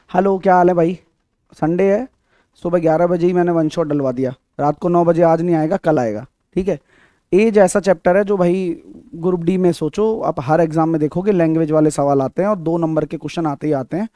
Hello, क्या हाल है भाई। संडे है। सुबह 11 बजे ही मैंने वन शॉट डलवा दिया। रात को 9 बजे आज नहीं आएगा, कल आएगा। ठीक है। एज ऐसा चैप्टर है जो भाई ग्रुप डी में सोचो आप हर एग्जाम में देखोगे लैंग्वेज वाले सवाल आते हैं और 2 नंबर के क्वेश्चन आते ही आते हैं।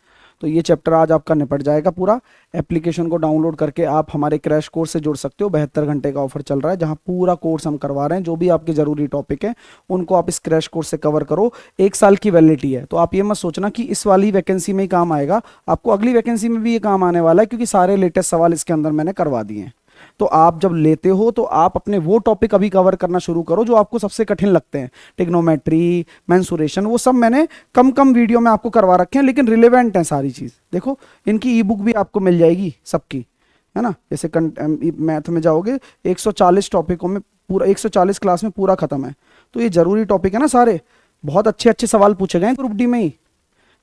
तो ये चैप्टर आज आपका निपट जाएगा पूरा। एप्लीकेशन को डाउनलोड करके आप हमारे क्रैश कोर्स से जुड़ सकते हो। 72 घंटे का ऑफर चल रहा है जहां पूरा कोर्स हम करवा रहे हैं। जो भी आपके ज़रूरी टॉपिक है उनको आप इस क्रैश कोर्स से कवर करो। 1 साल की वैलिडिटी है, तो आप ये मत सोचना कि इस वाली वैकेंसी में ही काम आएगा। आपको अगली वैकेंसी में भी ये काम आने वाला है, क्योंकि सारे लेटेस्ट सवाल इसके अंदर मैंने करवा दिए हैं। तो आप जब लेते हो तो आप अपने वो टॉपिक अभी कवर करना शुरू करो जो आपको सबसे कठिन लगते हैं। टिग्नोमेट्री, मेंसुरेशन, वो सब मैंने कम कम वीडियो में आपको करवा रखे हैं, लेकिन रिलेवेंट है सारी चीज़। देखो, इनकी ई बुक भी आपको मिल जाएगी सबकी, है ना। जैसे मैथ में जाओगे 140 टॉपिकों में पूरा 140 क्लास में पूरा खत्म है। तो ये जरूरी टॉपिक है ना सारे। बहुत अच्छे अच्छे सवाल पूछे गए हैं ग्रुप डी में ही।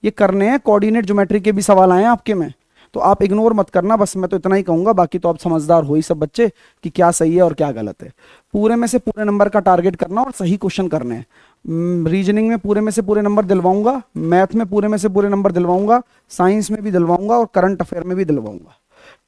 ये करने हैं। कोऑर्डिनेट ज्योमेट्री के भी सवाल आए हैं आपके में, तो आप इग्नोर मत करना। बस मैं तो इतना ही कहूंगा, बाकी तो आप समझदार हो ही सब बच्चे कि क्या सही है और क्या गलत है। पूरे में से पूरे नंबर का टारगेट करना और सही क्वेश्चन करने हैं। रीजनिंग में पूरे में से पूरे नंबर दिलवाऊंगा, मैथ में पूरे में से पूरे नंबर दिलवाऊंगा, साइंस में भी दिलवाऊंगा और करंट अफेयर में भी दिलवाऊंगा।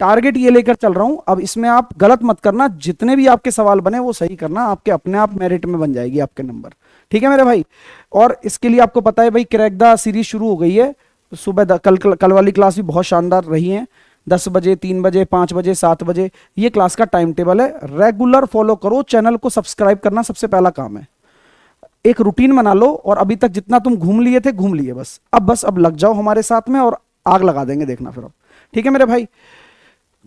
टारगेट ये लेकर चल रहा हूं। अब इसमें आप गलत मत करना, जितने भी आपके सवाल बने वो सही करना। आपके अपने आप मेरिट में बन जाएगी आपके नंबर। ठीक है मेरे भाई। और इसके लिए आपको पता है भाई, क्रैक द सीरीज शुरू हो गई है। सुबह कल वाली क्लास भी बहुत शानदार रही है। 10 बजे, 3 बजे, 5 बजे, 7 बजे ये क्लास का टाइम टेबल है। रेगुलर फॉलो करो। चैनल को सब्सक्राइब करना सबसे पहला काम है। एक रूटीन बना लो, और अभी तक जितना तुम घूम लिए थे घूम लिए। बस अब लग जाओ हमारे साथ में और आग लगा देंगे, देखना फिर अब। ठीक है मेरे भाई।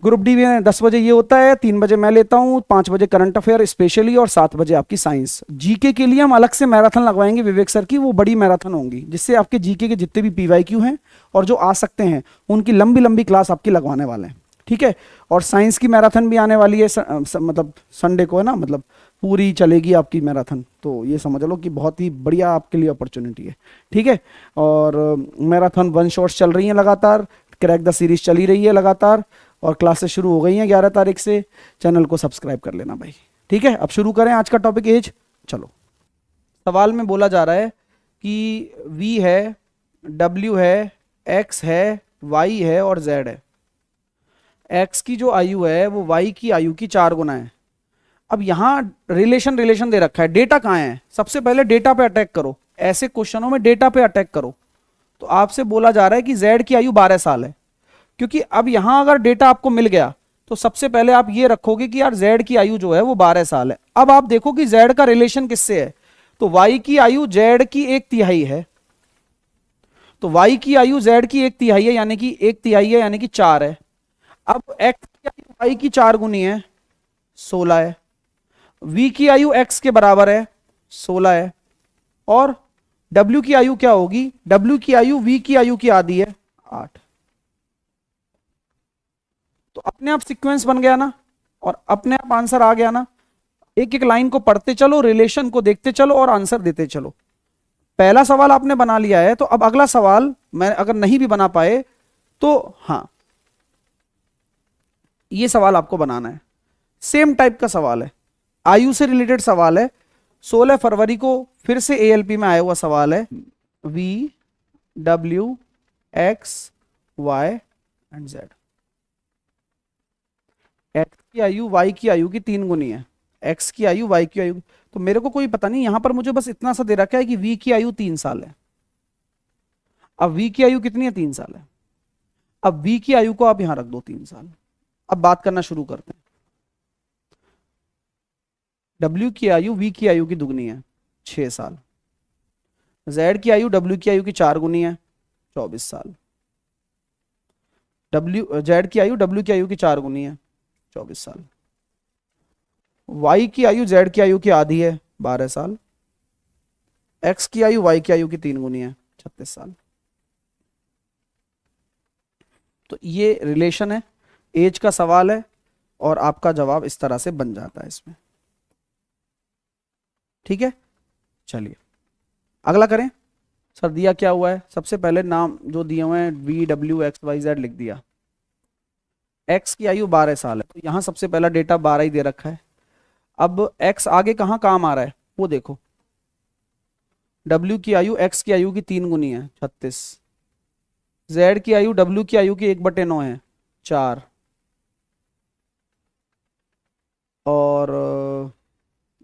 ग्रुप डी में 10 बजे ये होता है, 3 बजे मैं लेता हूँ, 5 बजे करंट अफेयर स्पेशली, और 7 बजे आपकी साइंस। जीके के लिए हम अलग से मैराथन लगवाएंगे विवेक सर की। वो बड़ी मैराथन होंगी जिससे आपके जीके के जितने भी पीवाईक्यू हैं और जो आ सकते हैं उनकी लंबी लंबी क्लास आपकी लगवाने वाले हैं। ठीक है। और साइंस की मैराथन भी आने वाली है मतलब संडे को, है ना। मतलब पूरी चलेगी आपकी मैराथन। तो ये समझ लो कि बहुत ही बढ़िया आपके लिए अपॉर्चुनिटी है। ठीक है। और मैराथन वन शॉट्स चल रही हैं लगातार। क्रैक द सीरीज चली रही है लगातार, और क्लासेस शुरू हो गई हैं 11 तारीख से। चैनल को सब्सक्राइब कर लेना भाई। ठीक है। अब शुरू करें आज का टॉपिक, एज। चलो, सवाल में बोला जा रहा है कि v है, w है, x है, y है और z है। x की जो आयु है वो y की आयु की 4 गुना है। अब यहां रिलेशन रिलेशन दे रखा है। डेटा कहाँ है? सबसे पहले डेटा पे अटैक करो। ऐसे क्वेश्चनों में डेटा पे अटैक करो। तो आपसे बोला जा रहा है कि z की आयु 12 साल है। क्योंकि अब यहां अगर डेटा आपको मिल गया तो सबसे पहले आप ये रखोगे कि यार z की आयु जो है वो 12 साल है। अब आप देखो कि z का रिलेशन किससे है। तो y की आयु z की 1/3 है। तो y की आयु z की 1/3 है, यानी कि 1/3 है, यानी कि 4 है। अब x की आयु y की 4 गुनी है, 16 है। v की आयु x के बराबर है, 16 है। और w की आयु क्या होगी? w की आयु v की आयु की आधी है, 8। तो अपने आप सीक्वेंस बन गया ना, और अपने आप आंसर आ गया ना। एक एक लाइन को पढ़ते चलो, रिलेशन को देखते चलो और आंसर देते चलो। पहला सवाल आपने बना लिया है, तो अब अगला सवाल मैं अगर नहीं भी बना पाए तो हाँ, ये सवाल आपको बनाना है। सेम टाइप का सवाल है, आयु से रिलेटेड सवाल है। 16 फरवरी को फिर से एएलपी में आया हुआ सवाल है। v, w, x, y and z। X की आयु वाई की आयु की 3 गुनी है। एक्स की आयु वाई की आयु, तो मेरे को कोई पता नहीं, यहां पर मुझे बस इतना सा दे रखा है कि वी की आयु 3 साल है। अब वी की आयु कितनी है? 3 साल है। अब वी की आयु को आप यहां रख दो, 3 साल। अब बात करना शुरू करते हैं। डब्ल्यू की आयु वी की आयु की दुगनी है, 6 साल। जेड की आयु डब्ल्यू की आयु की 4 गुनी है, 24 साल। जेड की आयु डब्ल्यू की आयु की 4 गुनी है, 24 साल। y की आयु z की आयु की आधी है, 12 साल। x की आयु y की आयु की 3 गुनी है, 36 साल। तो ये रिलेशन है, एज का सवाल है, और आपका जवाब इस तरह से बन जाता है इसमें। ठीक है, चलिए अगला करें। सर दिया क्या हुआ है? सबसे पहले नाम जो दिए हुए हैं v w x y z लिख दिया। x की आयु 12 साल है, तो यहां सबसे पहला डेटा 12 ही दे रखा है। अब x आगे कहां काम आ रहा है वो देखो। w की आयु x की आयु की 3 गुनी है, 36। जेड की आयु डब्ल्यू की आयु की 1/9 है, 4। और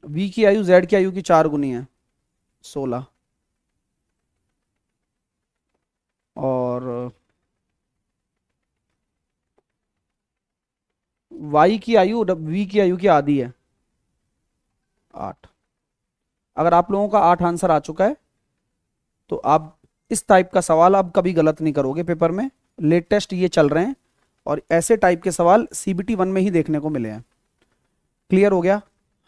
वी की आयु जेड की आयु की 4 गुनी है, 16। और वाई की आयु वी की आयु की आधी है, 8। अगर आप लोगों का 8 आंसर आ चुका है तो आप इस टाइप का सवाल आप कभी गलत नहीं करोगे पेपर में। लेटेस्ट ये चल रहे हैं और ऐसे टाइप के सवाल सीबीटी 1 में ही देखने को मिले हैं। क्लियर हो गया?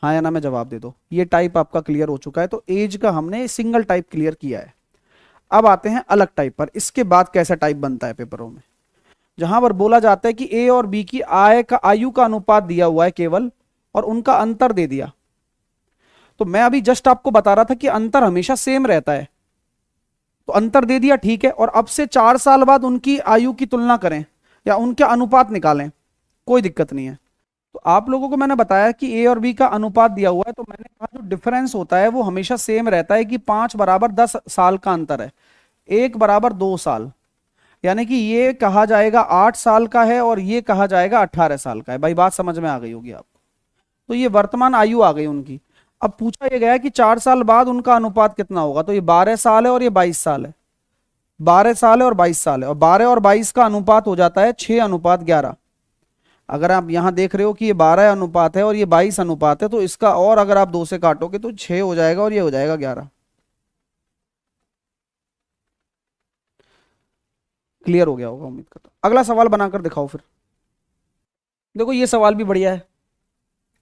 हाँ या ना में जवाब दे दो। ये टाइप आपका क्लियर हो चुका है। तो एज का हमने सिंगल टाइप क्लियर किया है। अब आते हैं अलग टाइप पर। इसके बाद कैसा टाइप बनता है पेपरों में, जहां पर बोला जाता है कि ए और बी की आयु का अनुपात दिया हुआ है केवल, और उनका अंतर दे दिया। तो मैं अभी जस्ट आपको बता रहा था कि अंतर हमेशा सेम रहता है, तो अंतर दे दिया, ठीक है। और अब से 4 साल बाद उनकी आयु की तुलना करें या उनके अनुपात निकालें, कोई दिक्कत नहीं है। तो आप लोगों को मैंने बताया कि ए और बी का अनुपात दिया हुआ है, तो मैंने कहा जो डिफरेंस होता है वो हमेशा सेम रहता है कि 5 बराबर 10 साल का अंतर है, 1 बराबर 2 साल। यानी कि ये कहा जाएगा 8 साल का है और ये कहा जाएगा 18 साल का है। भाई बात समझ में आ गई होगी आपको। तो ये वर्तमान आयु आ गई उनकी। अब पूछा ये गया कि 4 साल बाद उनका अनुपात कितना होगा, तो ये 12 साल है और ये 22 साल है। 12 साल है और 22 साल है, और 12 और 22 का अनुपात हो जाता है 6:11। अगर आप यहां देख रहे हो कि ये 12 अनुपात है और ये 22 अनुपात है, तो इसका और अगर आप 2 से काटोगे तो 6 हो जाएगा और ये हो जाएगा 11। क्लियर हो गया होगा उम्मीद करता हूं। अगला सवाल बनाकर दिखाओ फिर। देखो ये सवाल भी बढ़िया है।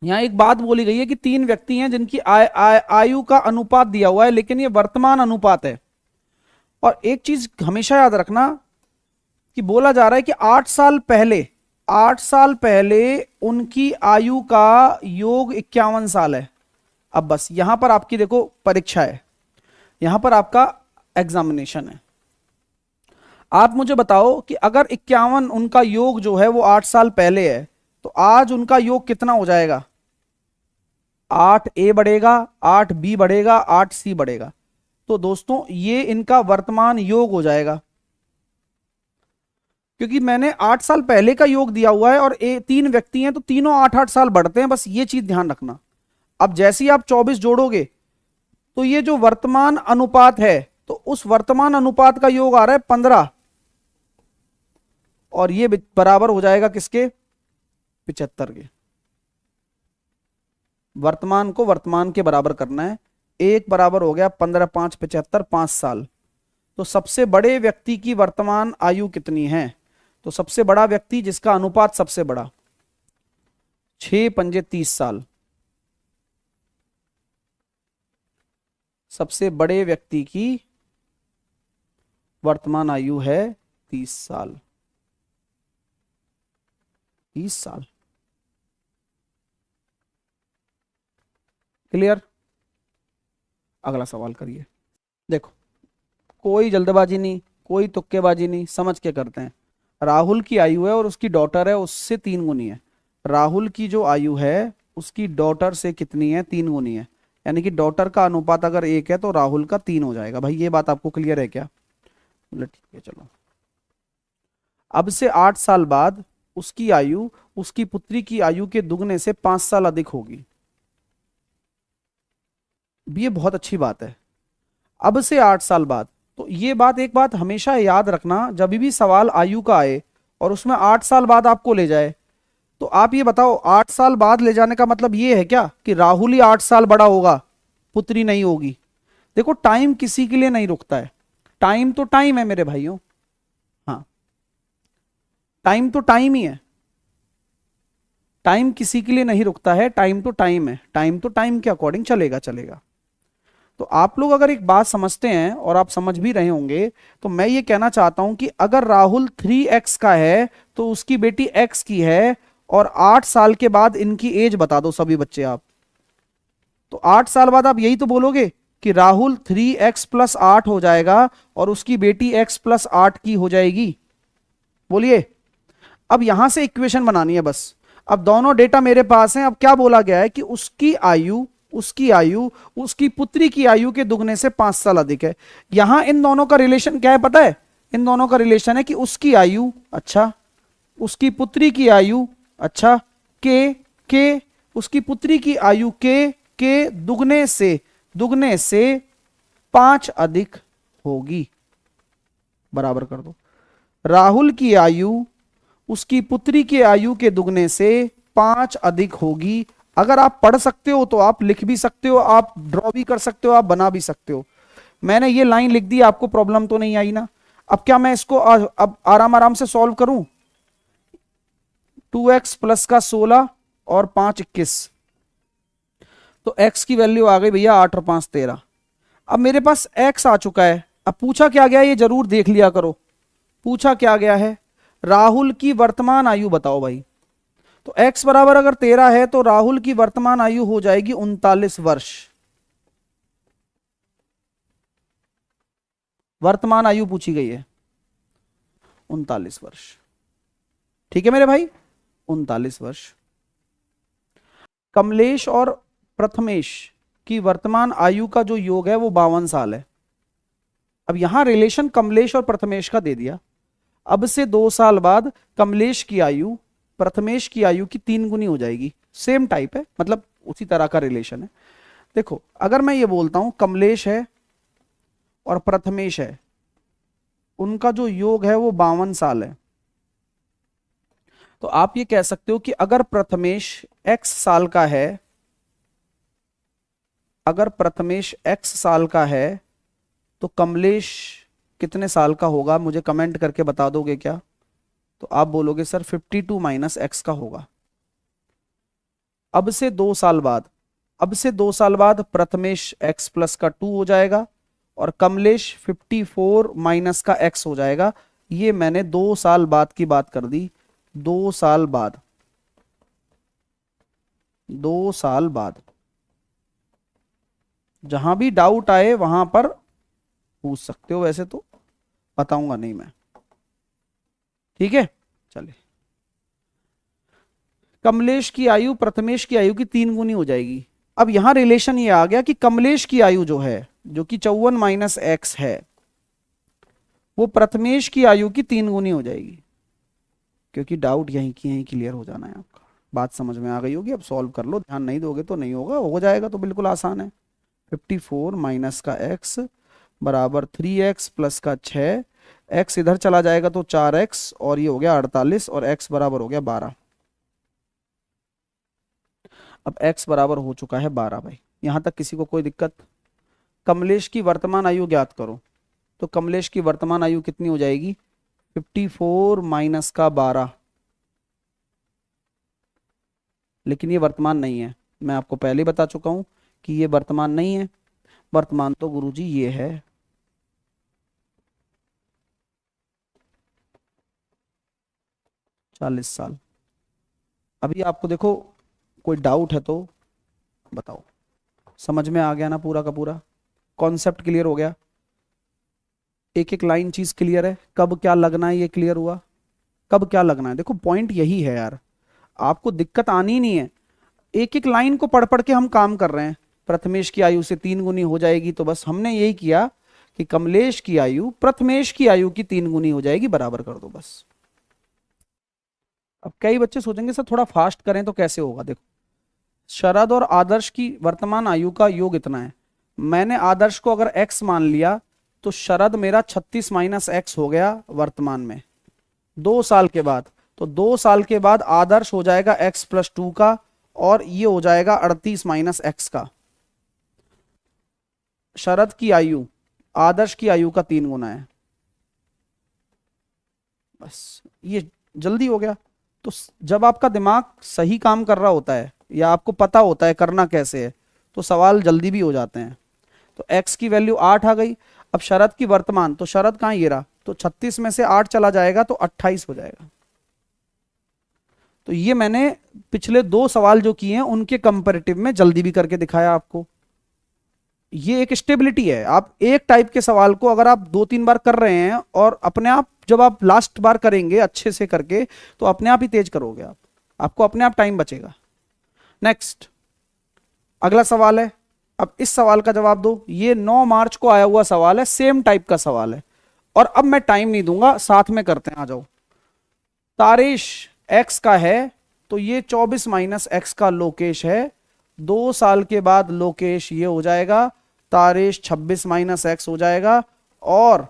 यहां एक बात बोली गई है कि 3 व्यक्ति हैं जिनकी आयु का अनुपात दिया हुआ है, लेकिन ये वर्तमान अनुपात है। और एक चीज हमेशा याद रखना कि बोला जा रहा है कि 8 साल पहले उनकी आयु का योग 51 साल है। अब बस यहां पर आपकी देखो परीक्षा है, यहां पर आपका एग्जामिनेशन है। आप मुझे बताओ कि अगर 51 उनका योग जो है वो 8 साल पहले है, तो आज उनका योग कितना हो जाएगा? 8A बढ़ेगा, 8B बढ़ेगा, 8C बढ़ेगा। तो दोस्तों ये इनका वर्तमान योग हो जाएगा, क्योंकि मैंने 8 साल पहले का योग दिया हुआ है और 3 व्यक्ति हैं तो तीनों 8-8 साल बढ़ते हैं। बस ये चीज ध्यान रखना। अब जैसे ही आप 24 जोड़ोगे तो ये जो वर्तमान अनुपात है, तो उस वर्तमान अनुपात का योग आ रहा है 15, और ये बराबर हो जाएगा किसके? 75 के। वर्तमान को वर्तमान के बराबर करना है। 1 बराबर हो गया 15, 5 75, 5 साल। तो सबसे बड़े व्यक्ति की वर्तमान आयु कितनी है? तो सबसे बड़ा व्यक्ति जिसका अनुपात सबसे बड़ा, 6 पंजे 30 साल। सबसे बड़े व्यक्ति की वर्तमान आयु है 30 साल। 30 साल। क्लियर? अगला सवाल करिए। देखो कोई जल्दबाजी नहीं, कोई तुक्केबाजी नहीं, समझ के करते हैं। राहुल की आयु है और उसकी डॉटर है उससे 3 गुनी है। राहुल की जो आयु है उसकी डॉटर से कितनी है? 3 गुनी है। यानी कि डॉटर का अनुपात अगर 1 है तो राहुल का 3 हो जाएगा। भाई ये बात आपको क्लियर है क्या? बोले ठीक है चलो। अब से 8 साल बाद उसकी आयु उसकी पुत्री की आयु के दुगने से 5 साल अधिक होगी। ये बहुत अच्छी बात है। अब से 8 साल बाद, तो ये बात एक बात हमेशा याद रखना, जब भी सवाल आयु का आए और उसमें 8 साल बाद आपको ले जाए, तो आप ये बताओ 8 साल बाद ले जाने का मतलब ये है क्या कि राहुल ही 8 साल बड़ा होगा, पुत्री नहीं होगी? देखो टाइम किसी के लिए नहीं रुकता है। टाइम तो टाइम है मेरे भाइयों। हाँ, टाइम तो टाइम ही है। टाइम किसी के लिए नहीं रुकता है। टाइम तो टाइम है। टाइम तो टाइम के अकॉर्डिंग चलेगा चलेगा। तो आप लोग अगर एक बात समझते हैं और आप समझ भी रहे होंगे, तो मैं ये कहना चाहता हूं कि अगर राहुल 3x का है तो उसकी बेटी x की है, और 8 साल के बाद इनकी एज बता दो सभी बच्चे आप। तो 8 साल बाद आप यही तो बोलोगे कि राहुल 3x + 8 हो जाएगा और उसकी बेटी x + 8 की हो जाएगी। बोलिए। अब यहां से इक्वेशन बनानी है बस। अब दोनों डेटा मेरे पास हैं। अब क्या बोला गया है कि उसकी आयु उसकी पुत्री की आयु के दुगने से 5 साल अधिक है। यहां इन दोनों का रिलेशन क्या है पता है? इन दोनों का रिलेशन है कि उसकी आयु, अच्छा, उसकी पुत्री की आयु, अच्छा, के उसकी पुत्री की आयु के दुगने से 5 अधिक होगी, बराबर कर दो। राहुल की आयु उसकी पुत्री की आयु के दुगने से 5 अधिक होगी। अगर आप पढ़ सकते हो तो आप लिख भी सकते हो, आप ड्रॉ भी कर सकते हो, आप बना भी सकते हो। मैंने ये लाइन लिख दी, आपको प्रॉब्लम तो नहीं आई ना? अब क्या मैं इसको अब आराम आराम से सॉल्व करूं? 2x प्लस का 16 और 5 21, तो x की वैल्यू आ गई भैया 8 और 5 13। अब मेरे पास x आ चुका है। अब पूछा क्या गया, ये जरूर देख लिया करो। पूछा क्या गया है, राहुल की वर्तमान आयु बताओ भाई। तो x बराबर अगर 13 है तो राहुल की वर्तमान आयु हो जाएगी 39 वर्ष। वर्तमान आयु पूछी गई है 39 वर्ष। ठीक है मेरे भाई, 39 वर्ष। कमलेश और प्रथमेश की वर्तमान आयु का जो योग है वो 52 साल है। अब यहां रिलेशन कमलेश और प्रथमेश का दे दिया। अब से 2 साल बाद कमलेश की आयु प्रथमेश की आयु की 3 गुनी हो जाएगी। सेम टाइप है, मतलब उसी तरह का रिलेशन है। देखो, अगर मैं ये बोलता हूं कमलेश है और प्रथमेश है, उनका जो योग है वो 52 साल है, तो आप ये कह सकते हो कि अगर प्रथमेश x साल का है, अगर प्रथमेश x साल का है तो कमलेश कितने साल का होगा? मुझे कमेंट करके बता दोगे क्या? तो आप बोलोगे सर 52 माइनस एक्स का होगा। अब से 2 साल बाद, अब से 2 साल बाद प्रथमेश x प्लस का 2 हो जाएगा और कमलेश 54 माइनस का x हो जाएगा। ये मैंने 2 साल बाद की बात कर दी। 2 साल बाद, 2 साल बाद। जहां भी डाउट आए वहां पर पूछ सकते हो, वैसे तो बताऊंगा नहीं मैं। ठीक है, चलिए। कमलेश की आयु प्रथमेश की आयु की 3 गुनी हो जाएगी। अब यहां रिलेशन ये आ गया कि कमलेश की आयु जो है, जो कि 54 माइनस एक्स है, वो प्रथमेश की आयु की 3 गुनी हो जाएगी। क्योंकि डाउट यहीं की यहीं क्लियर हो जाना है आपका। बात समझ में आ गई होगी, अब सॉल्व कर लो। ध्यान नहीं दोगे तो नहीं होगा, हो जाएगा तो बिल्कुल आसान है। 54 माइनस का x बराबर 3x प्लस का 6, x इधर चला जाएगा तो 4x और ये हो गया 48 और x बराबर हो गया 12। अब x बराबर हो चुका है 12 भाई। यहां तक किसी को कोई दिक्कत? कमलेश की वर्तमान आयु ज्ञात करो। तो कमलेश की वर्तमान आयु कितनी हो जाएगी? 54 माइनस का 12। लेकिन ये वर्तमान नहीं है, मैं आपको पहले बता चुका हूं कि ये वर्तमान नहीं है। वर्तमान तो गुरुजी ये है। चालीस साल। अभी आपको देखो कोई डाउट है तो बताओ। समझ में आ गया ना पूरा का पूरा? कॉन्सेप्ट क्लियर हो गया? एक एक लाइन चीज क्लियर है? कब क्या लगना है ये क्लियर हुआ? कब क्या लगना है, देखो पॉइंट यही है यार। आपको दिक्कत आनी ही नहीं है। एक एक लाइन को पढ़ पढ़ के हम काम कर रहे हैं। प्रथमेश की आयु से 3 गुनी हो जाएगी, तो बस हमने यही किया कि कमलेश की आयु प्रथमेश की आयु की 3 गुनी हो जाएगी, बराबर कर दो बस। अब कई बच्चे सोचेंगे सर थोड़ा फास्ट करें तो कैसे होगा? देखो, शरद और आदर्श की वर्तमान आयु का योग इतना है। मैंने आदर्श को अगर x मान लिया तो शरद मेरा 36 माइनस एक्स हो गया वर्तमान में 2 साल के बाद। तो 2 साल के बाद आदर्श हो जाएगा x प्लस 2 का और ये हो जाएगा 38 माइनस एक्स का। शरद की आयु आदर्श की आयु का 3 गुना है। बस ये जल्दी हो गया। तो जब आपका दिमाग सही काम कर रहा होता है या आपको पता होता है करना कैसे है, तो सवाल जल्दी भी हो जाते हैं। तो x की वैल्यू 8 आ गई। अब शरद की वर्तमान, तो शरद कहां ये रहा, तो 36 में से 8 चला जाएगा तो 28 हो जाएगा। तो ये मैंने पिछले 2 सवाल जो किए हैं उनके कंपैरेटिव में जल्दी भी करके दिखाया आपको। ये एक स्टेबिलिटी है। आप एक टाइप के सवाल को अगर आप 2-3 बार कर रहे हैं और अपने आप जब आप लास्ट बार करेंगे अच्छे से करके तो अपने आप ही तेज करोगे आप, आपको अपने आप टाइम बचेगा। नेक्स्ट अगला सवाल है। अब इस सवाल का जवाब दो। ये 9 मार्च को आया हुआ सवाल है, सेम टाइप का सवाल है और अब मैं टाइम नहीं दूंगा, साथ में करते हैं, आ जाओ। तारेश एक्स का है तो ये 24 माइनस एक्स का लोकेश है। 2 साल के बाद लोकेश ये हो जाएगा, तारेश 26 माइनस एक्स हो जाएगा और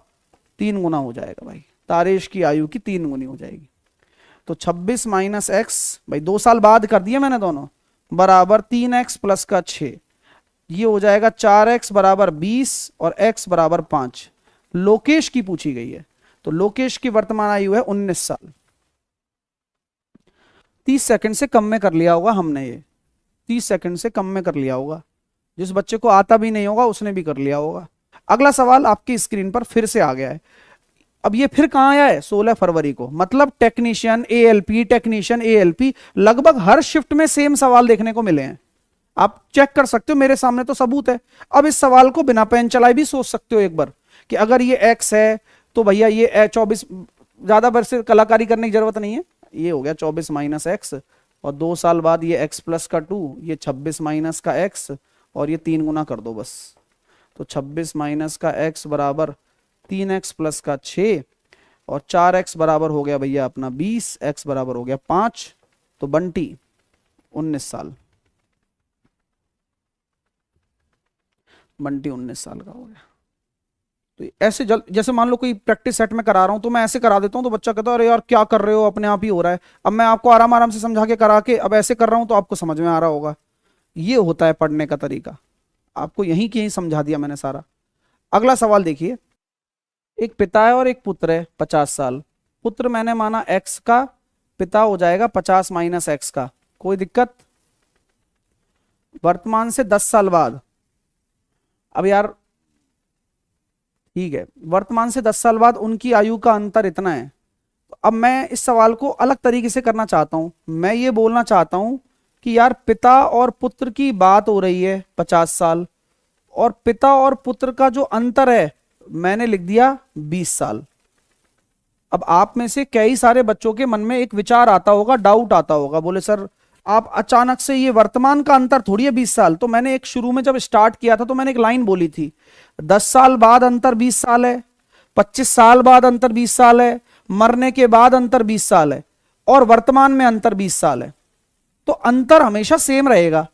3 गुना हो जाएगा भाई, तारेश की आयु की 3 गुनी हो जाएगी। तो 26 माइनस एक्स भाई 2 साल बाद कर दिया मैंने दोनों, बराबर 3x प्लस का 6, ये हो जाएगा 4x बराबर 20 और x बराबर 5। लोकेश की पूछी गई है, तो लोकेश की वर्तमान आयु है 19 साल। 30 सेकंड से कम में कर लिया होगा हमने, ये 30 सेकंड से कम में कर लिया होगा, जिस बच्चे को आता भी नहीं होगा उसने भी कर लिया होगा। अगला सवाल आपकी स्क्रीन पर फिर से आ गया है। अब ये फिर कहां आया है, 16 फरवरी को, मतलब टेक्नीशियन एएलपी, टेक्नीशियन एएलपी, लगभग हर शिफ्ट में सेम सवाल देखने को मिले हैं। आप चेक कर सकते हो, मेरे सामने तो सबूत है। अब इस सवाल को बिना पेन चलाए भी सोच सकते हो एक बार, कि अगर ये एक्स है तो भैया ये 24, ज्यादा वर्ष कलाकारी करने की जरूरत नहीं है, ये हो गया 24 माइनस एक्स और 2 साल बाद ये एक्स प्लस का 2, ये 26 माइनस का एक्स और ये 3 गुना कर दो बस। तो 26 माइनस का एक्स बराबर 3x प्लस का 6 और 4x बराबर हो गया भैया अपना 20, x बराबर हो गया 5। तो बंटी 19 साल, बंटी 19 साल का हो गया। तो ऐसे जैसे मान लो कोई प्रैक्टिस सेट में करा रहा हूं तो मैं ऐसे करा देता हूं तो बच्चा कहता है अरे यार क्या कर रहे हो, अपने आप ही हो रहा है। अब मैं आपको आराम आराम से समझा के करा के अब ऐसे कर रहा हूं तो आपको समझ में आ रहा होगा। ये होता है पढ़ने का तरीका, आपको यहीं की यहीं समझा दिया मैंने सारा। अगला सवाल देखिए, एक पिता है और एक पुत्र है 50 साल। पुत्र मैंने माना x का, पिता हो जाएगा 50 माइनस एक्स का, कोई दिक्कत। वर्तमान से 10 साल बाद, अब यार ठीक है, वर्तमान से 10 साल बाद उनकी आयु का अंतर इतना है। तो अब मैं इस सवाल को अलग तरीके से करना चाहता हूं। मैं ये बोलना चाहता हूं कि यार पिता और पुत्र की बात हो रही है 50 साल, और पिता और पुत्र का जो अंतर है मैंने लिख दिया 20 साल। अब आप में से कई सारे बच्चों के मन में एक विचार आता होगा, डाउट आता होगा, बोले सर आप अचानक से ये वर्तमान का अंतर थोड़ी है 20 साल। तो मैंने एक शुरू में जब स्टार्ट किया था तो मैंने एक लाइन बोली थी, 10 साल बाद अंतर 20 साल है, 25 साल बाद अंतर 20 साल है, मरने के बाद अंतर 20 साल है और वर्तमान में अंतर 20 साल है। तो अंतर हमेशा सेम रहेगा।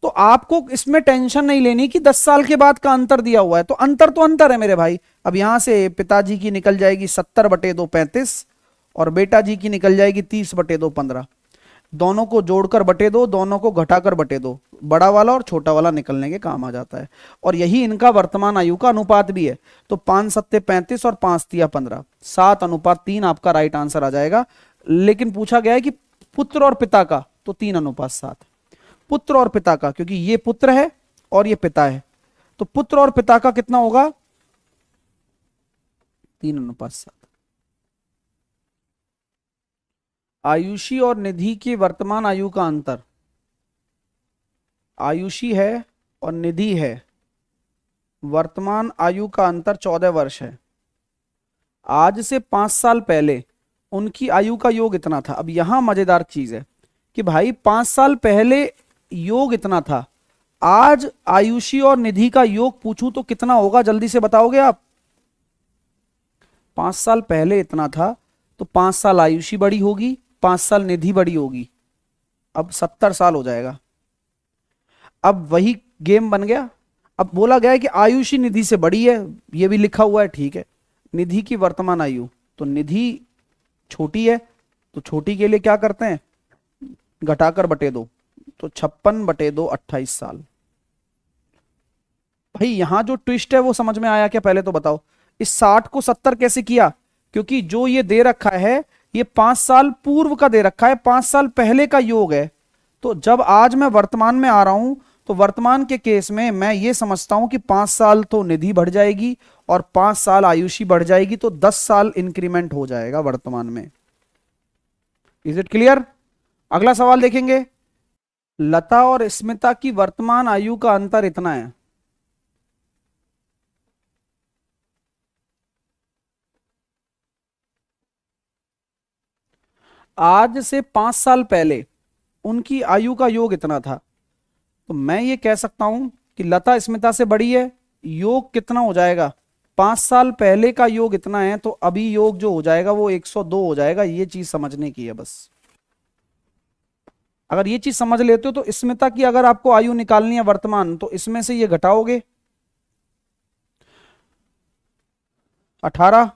तो आपको इसमें टेंशन नहीं लेनी कि 10 साल के बाद का अंतर दिया हुआ है, तो अंतर है मेरे भाई। अब यहां से पिताजी की निकल जाएगी 70/2 35 और बेटा जी की निकल जाएगी 30/2 15। दोनों को जोड़कर बटे दो, दोनों को घटाकर बटे दो, बड़ा वाला और छोटा वाला निकलने के काम आ जाता है। और यही इनका वर्तमान आयु का अनुपात भी है। तो 5 7 35 और 5 3 15, 7:3 आपका राइट आंसर आ जाएगा। लेकिन पूछा गया है कि पुत्र और पिता का, तो 3:7। पुत्र और पिता का, क्योंकि ये पुत्र है और ये पिता है, तो पुत्र और पिता का कितना होगा 3:7। आयुषी और निधि की वर्तमान आयु का अंतर, आयुषी है और निधि है, वर्तमान आयु का अंतर 14 वर्ष है। आज से 5 साल पहले उनकी आयु का योग इतना था। अब यहां मजेदार चीज है कि भाई 5 साल पहले योग इतना था, आज आयुषी और निधि का योग पूछूं तो कितना होगा, जल्दी से बताओगे आप। 5 साल पहले इतना था तो 5 साल आयुषी बड़ी होगी, 5 साल निधि बड़ी होगी, अब 70 साल हो जाएगा। अब वही गेम बन गया। अब बोला गया है कि आयुषी निधि से बड़ी है, ये भी लिखा हुआ है, ठीक है। निधि की वर्तमान आयु, तो निधि छोटी है तो छोटी के लिए क्या करते हैं, घटाकर बटे दो, तो 56/2 28 साल। भाई यहां जो ट्विस्ट है वो समझ में आया क्या, पहले तो बताओ। इस 60 को 70 कैसे किया, क्योंकि जो ये दे रखा है ये 5 साल पूर्व का दे रखा है, 5 साल पहले का योग है। तो जब आज मैं वर्तमान में आ रहा हूं तो वर्तमान के केस में मैं ये समझता हूं कि 5 साल तो निधि बढ़ जाएगी और 5 साल आयुषी बढ़ जाएगी, तो 10 साल इंक्रीमेंट हो जाएगा वर्तमान में। Is it clear. अगला सवाल देखेंगे, लता और स्मिता की वर्तमान आयु का अंतर इतना है। आज से 5 साल पहले उनकी आयु का योग इतना था, तो मैं ये कह सकता हूं कि लता स्मिता से बड़ी है, योग कितना हो जाएगा 5 साल पहले का योग इतना है, तो अभी योग जो हो जाएगा वो 102 हो जाएगा। ये चीज समझने की है बस। अगर ये चीज समझ लेते हो तो स्मिता की अगर आपको आयु निकालनी है वर्तमान, तो इसमें से ये घटाओगे 18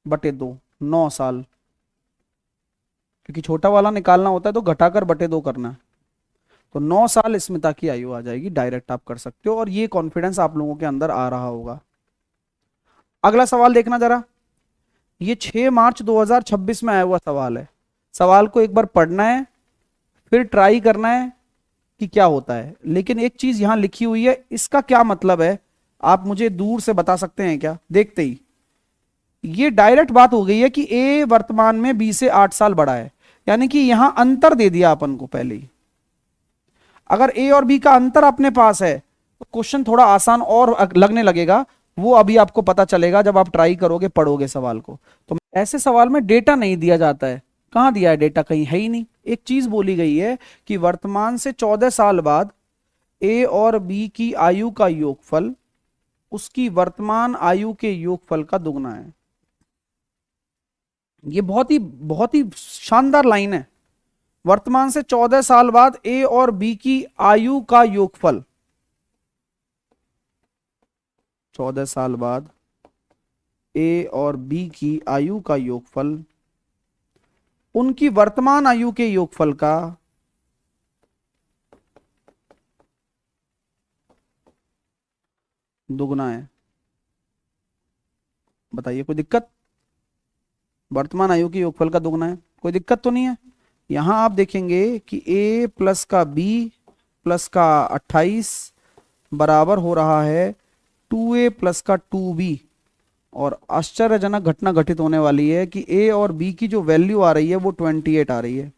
बटे 2, 9 साल, क्योंकि छोटा वाला निकालना होता है तो घटाकर बटे 2 करना है। तो 9 साल स्मिता की आयु आ जाएगी, डायरेक्ट आप कर सकते हो, और ये कॉन्फिडेंस आप लोगों के अंदर आ रहा होगा। अगला सवाल देखना जरा, ये 6 मार्च 2026 में आया हुआ सवाल है। सवाल को एक बार पढ़ना है, फिर ट्राई करना है कि क्या होता है। लेकिन एक चीज यहां लिखी हुई है, इसका क्या मतलब है आप मुझे दूर से बता सकते हैं क्या? देखते ही ये डायरेक्ट बात हो गई है कि ए वर्तमान में बी से 8 साल बड़ा है, यानी कि यहां अंतर दे दिया अपन को पहले ही। अगर ए और बी का अंतर अपने पास है तो क्वेश्चन थोड़ा आसान और लगने लगेगा, वो अभी आपको पता चलेगा जब आप ट्राई करोगे, पढ़ोगे सवाल को। तो ऐसे सवाल में डेटा नहीं दिया जाता है। कहां दिया है डेटा? कहीं है ही नहीं। एक चीज बोली गई है कि वर्तमान से 14 साल बाद ए और बी की आयु का योगफल उसकी वर्तमान आयु के योगफल का दुगना है। ये बहुत ही शानदार लाइन है। वर्तमान से 14 साल बाद ए और बी की आयु का योगफल, 14 साल बाद ए और बी की आयु का योगफल उनकी वर्तमान आयु के योगफल का दुगना है। बताइए कोई दिक्कत? वर्तमान आयु के योगफल का दुगना है, कोई दिक्कत तो नहीं है? यहां आप देखेंगे कि a प्लस का b प्लस का 28 बराबर हो रहा है 2a प्लस का 2b। और आश्चर्यजनक घटना घटित होने वाली है कि a और b की जो वैल्यू आ रही है वो 28 आ रही है।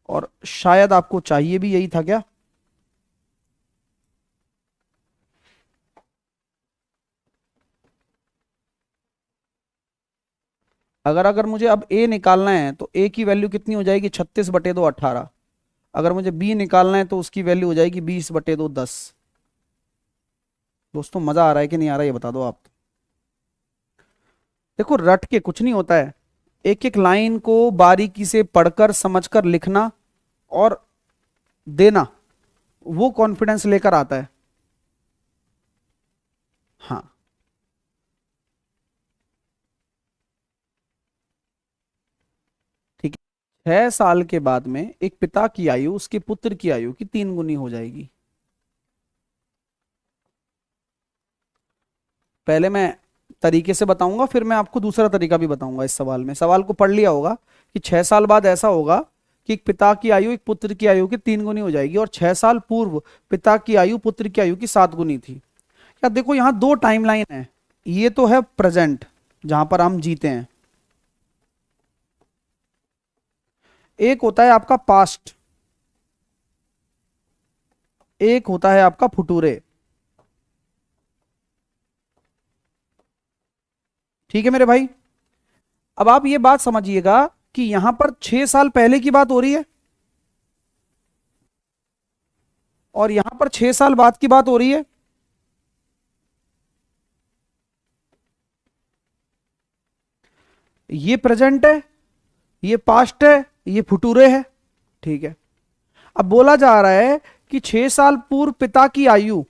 और शायद आपको चाहिए भी यही था क्या? अगर मुझे अब a निकालना है तो a की वैल्यू कितनी हो जाएगी? 36 बटे 2 18। अगर मुझे b निकालना है तो उसकी वैल्यू हो जाएगी 20 बटे 2 10। दोस्तों मजा आ रहा है कि नहीं आ रहा है ये बता दो आप। देखो रट के कुछ नहीं होता है, एक एक लाइन को बारीकी से पढ़कर समझकर लिखना और देना, वो कॉन्फिडेंस लेकर आता है। हाँ, ठीक है। 6 साल के बाद में एक पिता की आयु उसके पुत्र की आयु की 3 गुनी हो जाएगी। पहले मैं तरीके से बताऊंगा, फिर मैं आपको दूसरा तरीका भी बताऊंगा। इस सवाल में, सवाल को पढ़ लिया होगा कि 6 साल बाद ऐसा होगा कि एक पिता की आयु एक पुत्र की आयु की 3 गुनी हो जाएगी, और 6 साल पूर्व पिता की आयु पुत्र की आयु की 7 गुनी थी। क्या देखो यहां 2 टाइमलाइन है। ये तो है प्रेजेंट जहां पर हम जीते हैं, एक होता है आपका पास्ट, एक होता है आपका फुटूरे। ठीक है मेरे भाई? अब आप ये बात समझिएगा कि यहां पर 6 साल पहले की बात हो रही है और यहां पर 6 साल बाद की बात हो रही है। ये प्रेजेंट है, ये पास्ट है, ये फुटूरे है। ठीक है। अब बोला जा रहा है कि 6 साल पूर्व पिता की आयु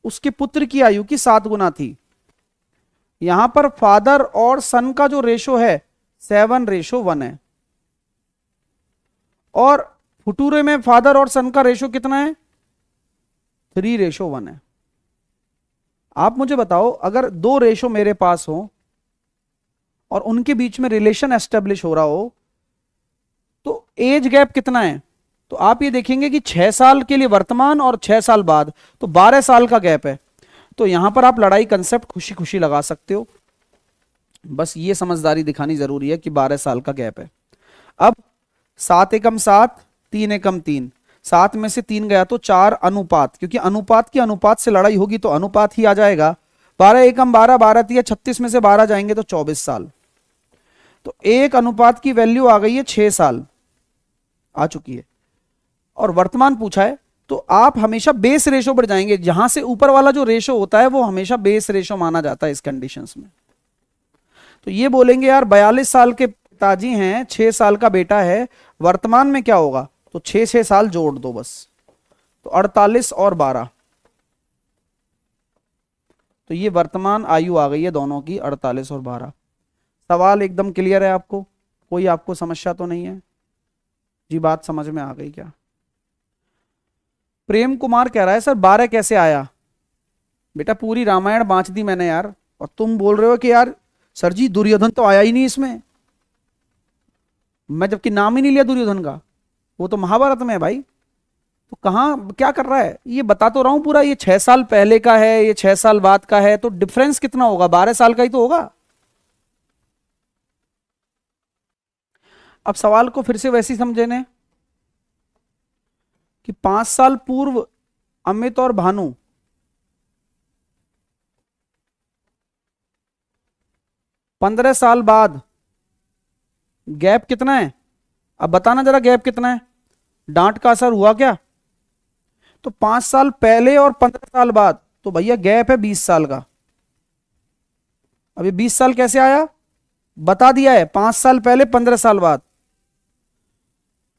उसके पुत्र की आयु की 7 गुना थी। यहां पर फादर और सन का जो रेशो है 7:1 है, और फुटूरे में फादर और सन का रेशो कितना है? 3:1 है। आप मुझे बताओ, अगर 2 रेशो मेरे पास हो और उनके बीच में रिलेशन एस्टेब्लिश हो रहा हो तो एज गैप कितना है? तो आप ये देखेंगे कि 6 साल के लिए वर्तमान और 6 साल बाद, तो 12 साल का गैप है। तो यहां पर आप लड़ाई कंसेप्ट खुशी खुशी लगा सकते हो। बस ये समझदारी दिखानी जरूरी है कि 12 साल का गैप है। अब 7 एकम 7, 3 एकम 3, 7 में से 3 गया तो 4 अनुपात, क्योंकि अनुपात की अनुपात से लड़ाई होगी तो अनुपात ही आ जाएगा। 12 एकम 12, 12 तिया 36 में से 12 जाएंगे तो 24 साल। तो एक अनुपात की वैल्यू आ गई है 6 साल आ चुकी है। और वर्तमान पूछा है तो आप हमेशा बेस रेशो पर जाएंगे, जहां से ऊपर वाला जो रेशो होता है वो हमेशा बेस रेशो माना जाता है इस कंडीशंस में। तो ये बोलेंगे यार 42 साल के पिताजी हैं, 6 साल का बेटा है, वर्तमान में क्या होगा, तो 6 साल जोड़ दो बस, तो 48 और 12, तो ये वर्तमान आयु आ गई है दोनों की 48 और 12। सवाल एकदम क्लियर है आपको, कोई आपको समस्या तो नहीं है जी, बात समझ में आ गई क्या? प्रेम कुमार कह रहा है सर 12 कैसे आया? बेटा पूरी रामायण बांच दी मैंने यार, और तुम बोल रहे हो कि यार सर जी दुर्योधन तो आया ही नहीं इसमें, मैं जबकि नाम ही नहीं लिया दुर्योधन का, वो तो महाभारत में है भाई, तो कहाँ क्या कर रहा है? ये बता तो रहा हूं पूरा, ये 6 साल पहले का है, ये 6 साल बाद का है, तो डिफरेंस कितना होगा, 12 साल का ही तो होगा। अब सवाल को फिर से वैसे ही समझे ने कि 5 साल पूर्व अमित और भानु 15 साल बाद, गैप कितना है? अब बताना जरा गैप कितना है, डांट का असर हुआ क्या? तो 5 साल पहले और 15 साल बाद, तो भैया गैप है 20 साल का। अब ये 20 साल कैसे आया, बता दिया है, 5 साल पहले 15 साल बाद।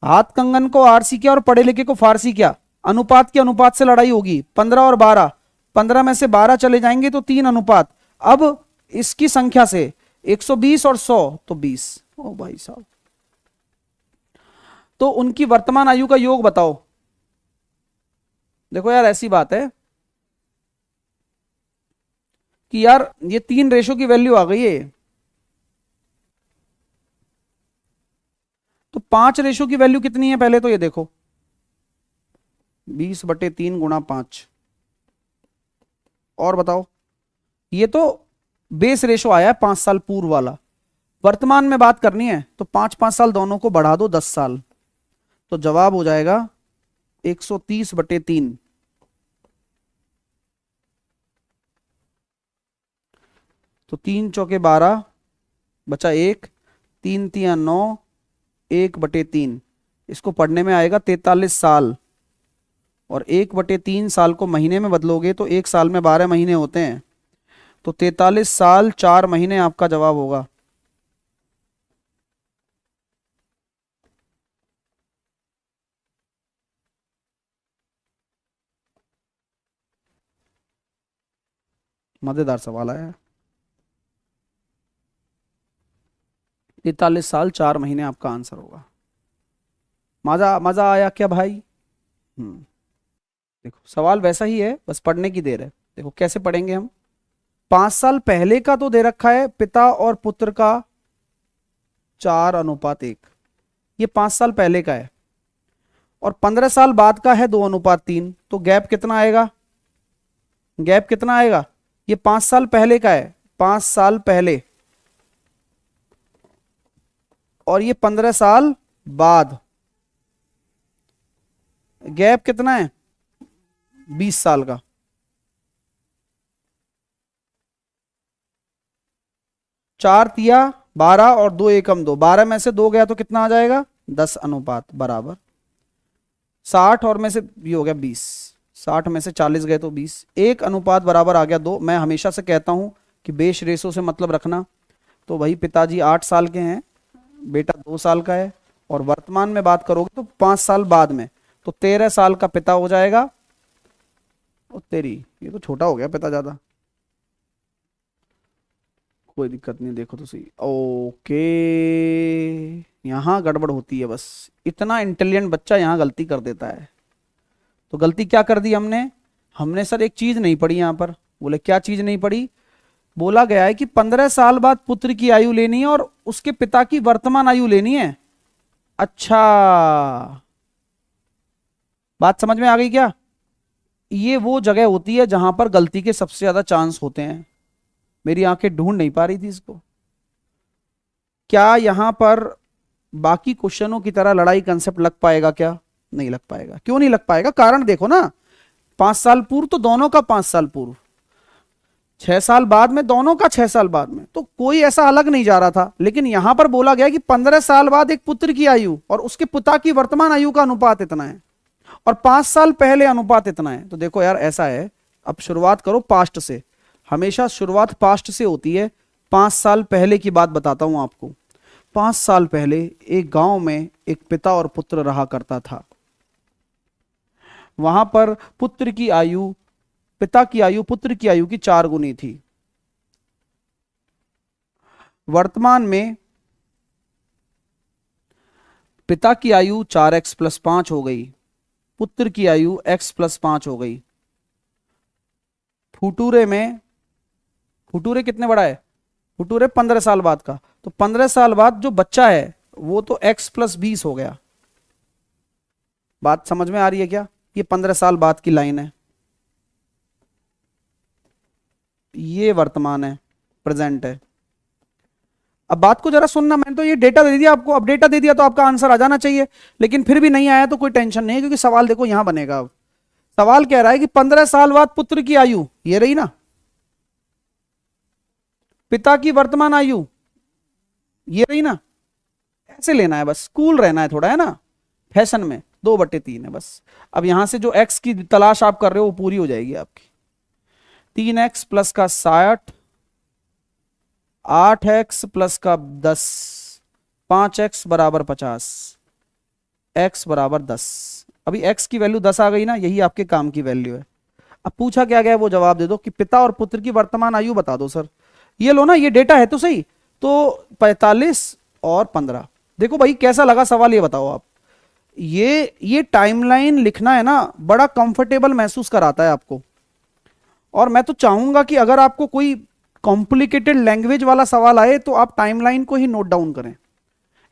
हाथ कंगन को आरसी क्या और पढ़े लिखे को फारसी क्या, अनुपात के अनुपात से लड़ाई होगी, 15 और 12, 15 में से 12 चले जाएंगे तो 3 अनुपात, अब इसकी संख्या से 120 और 100 तो 20। ओ भाई साहब, तो उनकी वर्तमान आयु का योग बताओ। देखो यार ऐसी बात है कि यार ये 3 रेशो की वैल्यू आ गई है, तो 5 रेशो की वैल्यू कितनी है पहले तो ये देखो, 20/3 गुणा 5, और बताओ, ये तो बेस रेशो आया है 5 साल पूर्व वाला, वर्तमान में बात करनी है तो 5-5 साल दोनों को बढ़ा दो 10 साल, तो जवाब हो जाएगा 130/3। तो 3 चौके 12, बचा 1, 3 तिया 9, 1/3, इसको पढ़ने में आएगा 43 साल, और 1/3 साल को महीने में बदलोगे तो 1 साल में 12 महीने होते हैं, तो 43 साल 4 महीने आपका जवाब होगा। मजेदार सवाल है, 43 साल 4 महीने आपका आंसर होगा। मजा मजा आया क्या भाई? देखो सवाल वैसा ही है, बस पढ़ने की देर है। देखो कैसे पढ़ेंगे हम, 5 साल पहले का तो दे रखा है पिता और पुत्र का 4:1, ये 5 साल पहले का है, और 15 साल बाद का है 2:3, तो गैप कितना आएगा, गैप कितना आएगा? ये 5 साल पहले का है, 5 साल पहले, और ये 15 साल बाद, गैप कितना है? 20 साल का। चार तिया 12 और 2 एकम 2, 12 में से 2 गया तो कितना आ जाएगा? 10 अनुपात बराबर 60, और में से ये हो गया 20, 60 में से 40 गए तो 20, 1 अनुपात बराबर आ गया 2। मैं हमेशा से कहता हूं कि बेस रेशो से मतलब रखना। तो भाई पिताजी 8 साल के हैं, बेटा 2 साल का है, और वर्तमान में बात करोगे तो 5 साल बाद में, तो 13 साल का पिता हो जाएगा। ओ तेरी, ये तो छोटा हो गया पिता ज्यादा, कोई दिक्कत नहीं, देखो तो सही। ओके, यहां गड़बड़ होती है, बस इतना इंटेलिजेंट बच्चा यहां गलती कर देता है। तो गलती क्या कर दी हमने? हमने सर एक चीज नहीं पढ़ी यहां पर। बोले क्या चीज नहीं पढ़ी? बोला गया है कि 15 साल बाद पुत्र की आयु लेनी है और उसके पिता की वर्तमान आयु लेनी है। अच्छा, बात समझ में आ गई क्या? ये वो जगह होती है जहां पर गलती के सबसे ज्यादा चांस होते हैं। मेरी आंखें ढूंढ नहीं पा रही थी इसको। क्या यहां पर बाकी क्वेश्चनों की तरह लड़ाई कंसेप्ट लग पाएगा क्या? नहीं लग पाएगा। क्यों नहीं लग पाएगा? कारण देखो ना, 5 साल पूर्व तो दोनों का 5 साल पूर्व, 6 साल बाद में दोनों का 6 साल बाद में, तो कोई ऐसा अलग नहीं जा रहा था। लेकिन यहां पर बोला गया कि 15 साल बाद एक पुत्र की आयु और उसके पिता की वर्तमान आयु का अनुपात इतना है, और 5 साल पहले अनुपात इतना है। तो देखो यार ऐसा है, अब शुरुआत करो पास्ट से, हमेशा शुरुआत पास्ट से होती है। 5 साल पहले की बात बताता हूं आपको। 5 साल पहले एक गांव में एक पिता और पुत्र रहा करता था। वहां पर पुत्र की आयु, पिता की आयु पुत्र की आयु की 4 गुनी थी। वर्तमान में पिता की आयु 4x+5 हो गई, पुत्र की आयु x+5 हो गई। फुटूरे में, फुटूरे कितने बड़ा है, फुटूरे 15 साल बाद का, तो 15 साल बाद जो बच्चा है वो तो x+20 हो गया। बात समझ में आ रही है क्या? ये 15 साल बाद की लाइन है, ये वर्तमान है, प्रेजेंट है। अब बात को जरा सुनना, मैंने तो ये डेटा दे दिया आपको, अब डेटा दे दिया तो आपका आंसर आ जाना चाहिए, लेकिन फिर भी नहीं आया तो कोई टेंशन नहीं है, क्योंकि सवाल देखो यहां बनेगा। अब सवाल कह रहा है कि 15 साल बाद पुत्र की आयु ये रही ना, पिता की वर्तमान आयु ये रही ना, ऐसे लेना है बस, कूल रहना है थोड़ा, है ना, फैशन में 2/3 है बस। अब यहां से जो x की तलाश आप कर रहे हो वो पूरी हो जाएगी आपकी। 3x प्लस का 60, 8x प्लस का 10, 5x बराबर 50, x बराबर 10। अभी x की वैल्यू 10 आ गई ना, यही आपके काम की वैल्यू है। अब पूछा क्या गया है वो जवाब दे दो कि पिता और पुत्र की वर्तमान आयु बता दो सर। ये लो ना, ये डेटा है तो सही, तो 45 और 15। देखो भाई कैसा लगा सवाल, ये बताओ आप। ये टाइमलाइन लिखना है ना, बड़ा कंफर्टेबल महसूस कराता है आपको। और मैं तो चाहूंगा कि अगर आपको कोई कॉम्प्लिकेटेड लैंग्वेज वाला सवाल आए तो आप टाइमलाइन को ही नोट डाउन करें।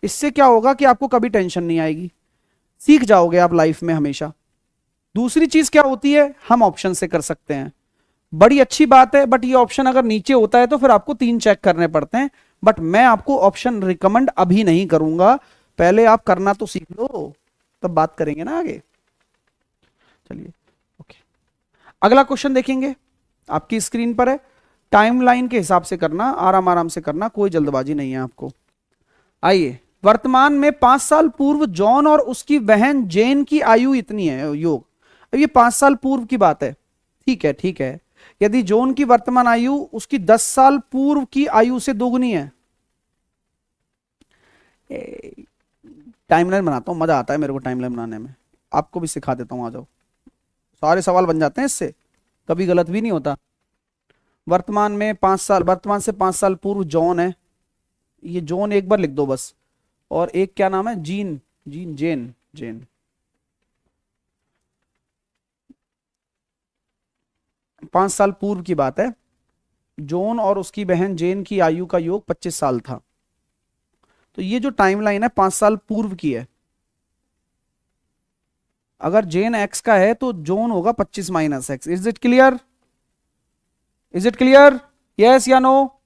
इससे क्या होगा कि आपको कभी टेंशन नहीं आएगी, सीख जाओगे आप लाइफ में हमेशा। दूसरी चीज क्या होती है, हम ऑप्शन से कर सकते हैं, बड़ी अच्छी बात है, बट ये ऑप्शन अगर नीचे होता है तो फिर आपको 3 चेक करने पड़ते हैं। बट मैं आपको ऑप्शन रिकमेंड अभी नहीं करूंगा, पहले आप करना तो सीख लो, तब बात करेंगे ना आगे। चलिए ओके, अगला क्वेश्चन देखेंगे, आपकी स्क्रीन पर है। टाइमलाइन के हिसाब से करना, आराम आराम से करना, कोई जल्दबाजी नहीं है आपको। आइए, वर्तमान में 5 साल पूर्व जॉन और उसकी बहन जेन की आयु इतनी है, योग। अब ये 5 साल पूर्व की बात है, ठीक है ठीक है। यदि जॉन की वर्तमान आयु उसकी 10 साल पूर्व की आयु से दोगुनी है, टाइमलाइन बनाता हूं, मजा आता है मेरे को टाइमलाइन बनाने में, आपको भी सिखा देता हूं, आ जाओ। सारे सवाल बन जाते हैं इससे, कभी गलत भी नहीं होता। वर्तमान में 5 साल, वर्तमान से 5 साल पूर्व जॉन है, ये जॉन एक बार लिख दो बस, और एक क्या नाम है, जीन, जीन, जेन, जेन। 5 साल पूर्व की बात है, जॉन और उसकी बहन जेन की आयु का योग 25 साल था। तो ये जो टाइमलाइन है 5 साल पूर्व की है। अगर जेन एक्स का है तो जॉन होगा 25 minus x. Is it clear? Is it clear? Yes या नो?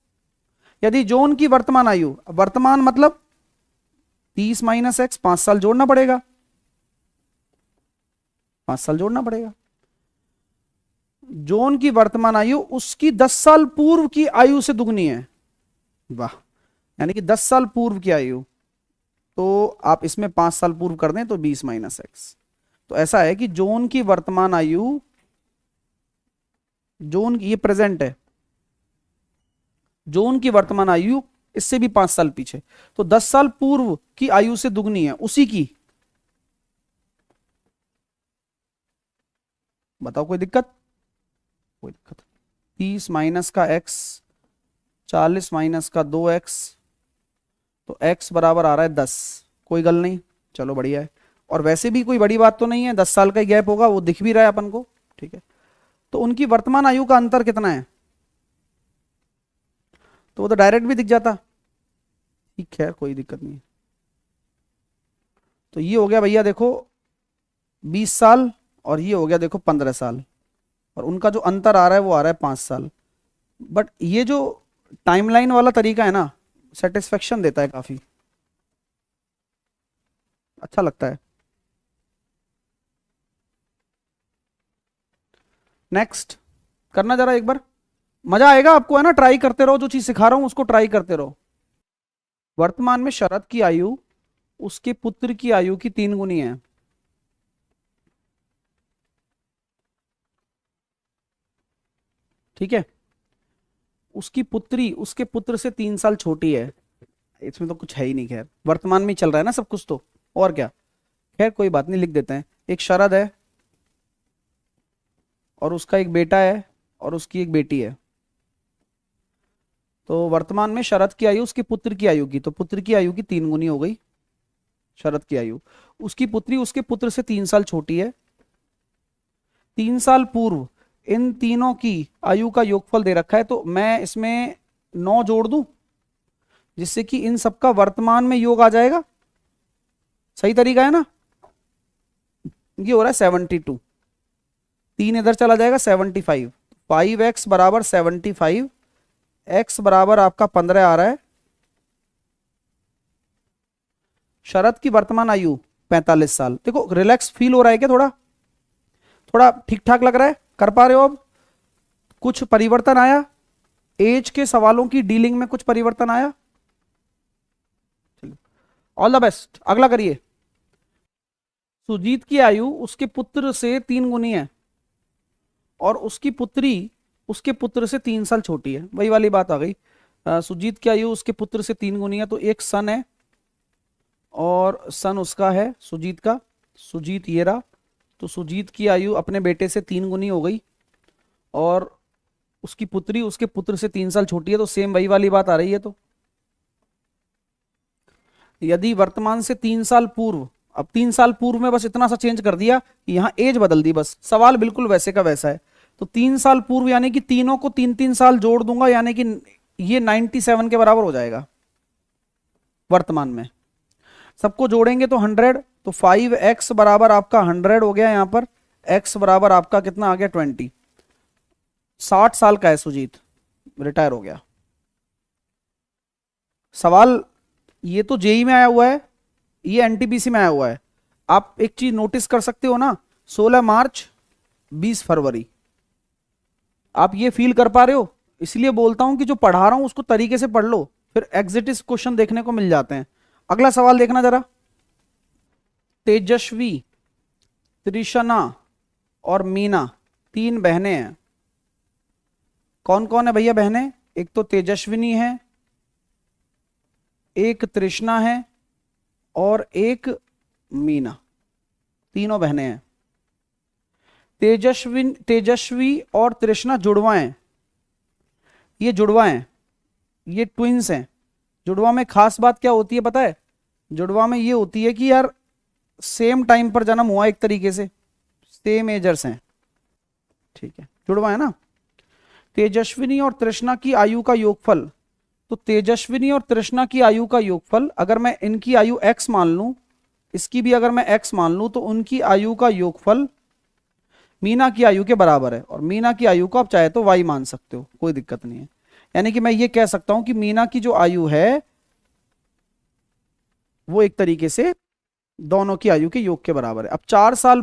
यदि जॉन की वर्तमान आयु, वर्तमान मतलब 30 माइनस एक्स, 5 साल जोड़ना पड़ेगा, 5 साल जोड़ना पड़ेगा। जॉन की वर्तमान आयु उसकी 10 साल पूर्व की आयु से दुगनी है, वाह, यानी कि 10 साल पूर्व की आयु, तो आप इसमें 5 साल पूर्व कर दें तो 20 माइनस एक्स। तो ऐसा है कि जॉन की वर्तमान आयु, जॉन ये प्रेजेंट है, जॉन की वर्तमान आयु इससे भी 5 साल पीछे, तो 10 साल पूर्व की आयु से दुगनी है उसी की। बताओ कोई दिक्कत? कोई दिक्कत? 30 माइनस का x, 40 माइनस का 2x, तो x बराबर आ रहा है 10। कोई गल नहीं, चलो बढ़िया है। और वैसे भी कोई बड़ी बात तो नहीं है, 10 साल का ही गैप होगा, वो दिख भी रहा है अपन को, ठीक है। तो उनकी वर्तमान आयु का अंतर कितना है, तो वो तो डायरेक्ट भी दिख जाता, ठीक है, कोई दिक्कत नहीं। तो ये हो गया भैया देखो 20 साल, और ये हो गया देखो 15 साल, और उनका जो अंतर आ रहा है वो आ रहा है 5 साल। बट ये जो टाइमलाइन वाला तरीका है ना, सेटिस्फेक्शन देता है, काफी अच्छा लगता है। नेक्स्ट करना जरा एक बार, मजा आएगा आपको, है ना, ट्राई करते रहो, जो चीज सिखा रहा हूं उसको ट्राई करते रहो। वर्तमान में शरद की आयु उसके पुत्र की आयु की 3 गुनी है। ठीक है, उसकी पुत्री उसके पुत्र से 3 साल छोटी है। इसमें तो कुछ है ही नहीं, खैर वर्तमान में चल रहा है ना सब कुछ, तो और क्या, खैर कोई बात नहीं, लिख देते हैं। एक शरद है और उसका एक बेटा है और उसकी एक बेटी है। तो वर्तमान में शरद की आयु उसके पुत्र की आयु की, तो पुत्र की आयु की 3 गुनी हो गई शरद की आयु। उसकी पुत्री उसके पुत्र से 3 साल छोटी है। 3 साल पूर्व इन तीनों की आयु का योगफल दे रखा है, तो मैं इसमें 9 जोड़ दूं, जिससे कि इन सबका वर्तमान में योग आ जाएगा। सही तरीका है ना? ये हो रहा है 72, 3 इधर चला जाएगा 75, 5x बराबर 75, x बराबर आपका 15 आ रहा है। शरद की वर्तमान आयु 45 साल। देखो रिलैक्स फील हो रहा है क्या? थोड़ा थोड़ा ठीक ठाक लग रहा है? कर पा रहे हो? अब कुछ परिवर्तन आया? एज के सवालों की डीलिंग में कुछ परिवर्तन आया? All the best. अगला करिए। सुजीत की आयु उसके पुत्र से 3 गुनी है और उसकी पुत्री उसके पुत्र से 3 साल छोटी है। वही वाली बात आ गई। सुजीत की आयु उसके पुत्र से 3 गुनी है, तो एक सन है और सन उसका है सुजीत का, सुजीत ये रहा। तो सुजीत की आयु अपने बेटे से 3 गुनी हो गई और उसकी पुत्री उसके पुत्र से 3 साल छोटी है, तो सेम वही वाली बात आ रही है। तो यदि वर्तमान से 3 साल पूर्व, अब 3 साल पूर्व में बस इतना सा चेंज कर दिया, यहां एज बदल दी, बस सवाल बिल्कुल वैसे का वैसा है। तो 3 साल पूर्व यानी कि तीनों को 3 3 साल जोड़ दूंगा, यानी कि ये 97 के बराबर हो जाएगा वर्तमान में। सबको जोड़ेंगे तो 100, तो 5x बराबर आपका 100 हो गया। यहां पर x बराबर आपका कितना आ गया? 20। 60 साल का है सुजीत, रिटायर हो गया। सवाल ये तो जेई में आया हुआ है, ये एनटीपीसी में आया हुआ है। आप एक चीज नोटिस कर सकते हो ना, 16 मार्च 20 फरवरी, आप ये फील कर पा रहे हो? इसलिए बोलता हूं कि जो पढ़ा रहा हूं उसको तरीके से पढ़ लो, फिर एग्जिटिस क्वेश्चन देखने को मिल जाते हैं। अगला सवाल देखना जरा। तेजस्वी, त्रिशना और मीना 3 बहनें हैं। कौन कौन है भैया बहनें? एक तो तेजस्विनी है, एक तृष्णा है और एक मीना, तीनों बहनें हैं। तेजस्वी और तृष्णा जुड़वा हैं, ये जुड़वा हैं, ये ट्विंस हैं। जुड़वा में खास बात क्या होती है पता है? जुड़वा में ये होती है कि यार सेम टाइम पर जन्म हुआ, एक तरीके से सेम एजर्स हैं। ठीक है, जुड़वा है ना। तेजस्विनी और तृष्णा की आयु का योगफल, तो तेजस्विनी और तृष्णा की आयु का योगफल, अगर मैं इनकी आयु x मान लूं, इसकी भी अगर मैं x मान लूं, तो उनकी आयु का योगफल मीना की आयु के बराबर है। और मीना की आयु को आप चाहे तो y मान सकते हो, कोई दिक्कत नहीं है। यानी कि मैं ये कह सकता हूं कि मीना की जो आयु है वो एक तरीके से दोनों की आयु के योग के बराबर है। अब 4 साल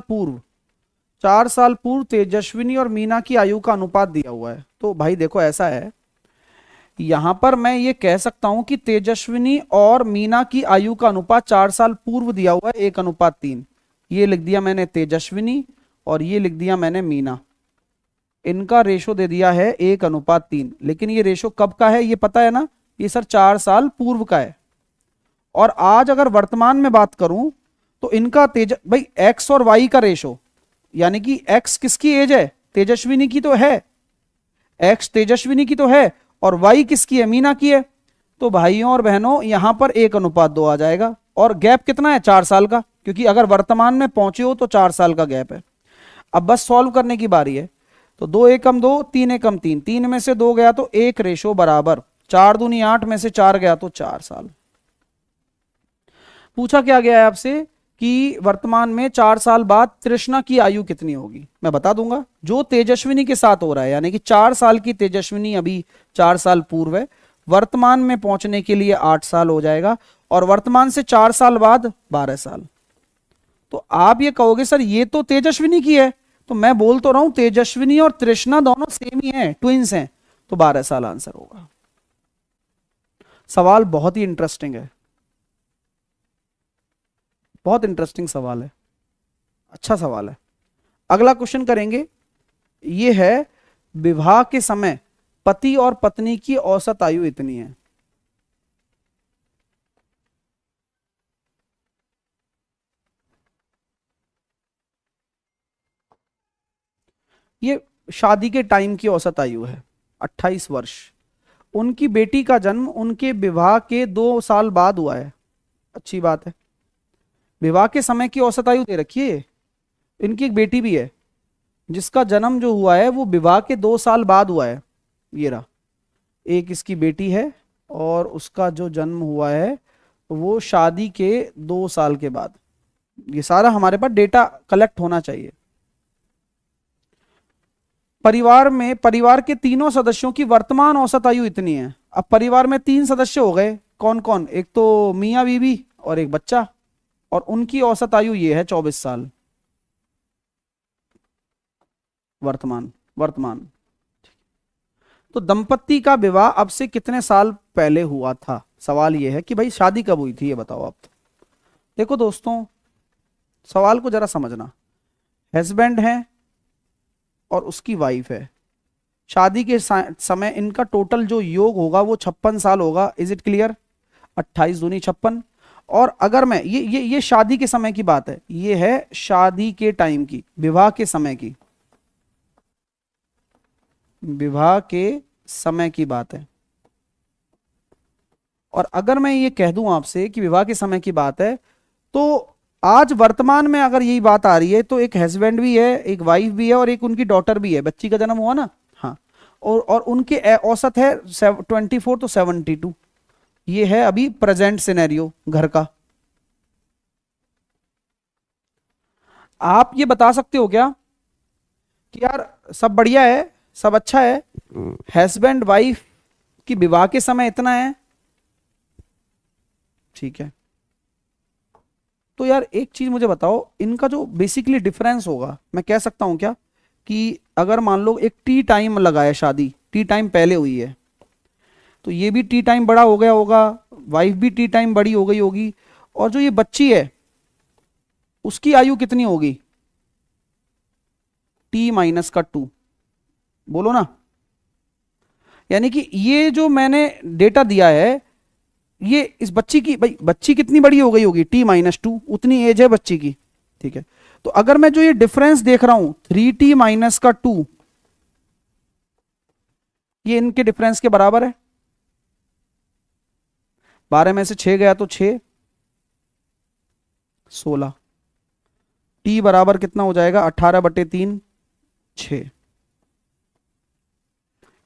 पूर्व तेजस्विनी और मीना की आयु का अनुपात दिया हुआ है। तो भाई देखो ऐसा है, यहां पर मैं ये कह सकता हूं कि तेजस्विनी और मीना की आयु का अनुपात 4 साल पूर्व दिया हुआ है 1:3। ये लिख दिया मैंने तेजस्विनी और ये लिख दिया मैंने मीना, इनका रेशो दे दिया है 1:3। लेकिन ये रेशो कब का है ये पता है ना? ये सर 4 साल पूर्व का है। और आज अगर वर्तमान में बात करूं तो इनका भाई एक्स और वाई का रेशो, यानी कि एक्स किसकी एज है? तेजस्विनी की तो है, एक्स तेजस्विनी की तो है, और वाई किसकी है? मीना की है। तो भाइयों और बहनों यहां पर 1:2 आ जाएगा। और गैप कितना है? 4 साल का, क्योंकि अगर वर्तमान में पहुंचे हो तो 4 साल का गैप है। अब बस सॉल्व करने की बारी है। तो 2 एकम 2, 3 एकम 3, 3 में से 2 गया तो 1 रेशो बराबर 4 दूनी 8 में से 4 गया तो 4 साल। पूछा क्या गया है आपसे कि वर्तमान में 4 साल बाद तृष्णा की आयु कितनी होगी? मैं बता दूंगा। जो तेजस्विनी के साथ हो रहा है, यानी कि 4 साल की तेजस्विनी अभी 4 साल पूर्व है, वर्तमान में पहुंचने के लिए 8 साल हो जाएगा, और वर्तमान से 4 साल बाद 12 साल। तो आप ये कहोगे सर ये तो तेजस्विनी की है, तो मैं बोल तो रहा हूं तेजस्विनी और तृष्णा दोनों सेम ही हैं, ट्विंस हैं, तो 12 साल आंसर होगा। सवाल बहुत ही इंटरेस्टिंग है, बहुत इंटरेस्टिंग सवाल है, अच्छा सवाल है। अगला क्वेश्चन करेंगे, ये है विवाह के समय पति और पत्नी की औसत आयु इतनी है। ये शादी के टाइम की औसत आयु है 28 वर्ष। उनकी बेटी का जन्म उनके विवाह के 2 साल बाद हुआ है। अच्छी बात है। विवाह के समय की औसत आयु दे रखी है। इनकी एक बेटी भी है जिसका जन्म जो हुआ है वो विवाह के 2 साल बाद हुआ है। ये रहा, एक इसकी बेटी है और उसका जो जन्म हुआ है वो शादी के 2 साल के बाद। ये सारा हमारे पास डेटा कलेक्ट होना चाहिए। परिवार में परिवार के तीनों सदस्यों की वर्तमान औसत आयु इतनी है। अब परिवार में 3 सदस्य हो गए, कौन कौन? एक तो मियाँ बीवी और एक बच्चा, और उनकी औसत आयु ये है 24 साल। वर्तमान वर्तमान तो दंपत्ति का विवाह अब से कितने साल पहले हुआ था? सवाल यह है कि भाई शादी कब हुई थी, ये बताओ आप। देखो दोस्तों, सवाल को जरा समझना। हस्बैंड है और उसकी वाइफ है। शादी के समय इनका टोटल जो योग होगा वो 56 साल होगा। Is it clear? 28 दूनी 56। और अगर मैं ये शादी के समय की बात है, ये है शादी के टाइम की, विवाह के समय की, विवाह के समय की बात है। और अगर मैं ये कह दूं आपसे कि विवाह के समय की बात है, तो आज वर्तमान में अगर यही बात आ रही है तो एक हस्बैंड भी है, एक वाइफ भी है और एक उनकी डॉटर भी है। बच्ची का जन्म हुआ ना, हाँ। और उनके औसत है 24 तो 72। ये है अभी प्रेजेंट सिनेरियो घर का। आप ये बता सकते हो क्या कि यार सब बढ़िया है, सब अच्छा है, हस्बैंड वाइफ की विवाह के समय इतना है, ठीक है, तो यार एक चीज मुझे बताओ, इनका जो बेसिकली डिफरेंस होगा, मैं कह सकता हूं क्या कि अगर मान लो एक टी टाइम लगा है, शादी टी टाइम पहले हुई है, तो ये भी टी टाइम बड़ा हो गया होगा, वाइफ भी टी टाइम बड़ी हो गई होगी, और जो ये बच्ची है उसकी आयु कितनी होगी? T-2। बोलो ना। यानी कि ये जो मैंने डेटा दिया है, ये इस बच्ची की, भाई बच्ची कितनी बड़ी हो गई होगी? T-2, उतनी एज है बच्ची की, ठीक है। तो अगर मैं जो ये डिफरेंस देख रहा हूं 3T-2, ये इनके डिफरेंस के बराबर है। 12 में से 6 गया तो 6, 16। टी बराबर कितना हो जाएगा? 18/3, 6।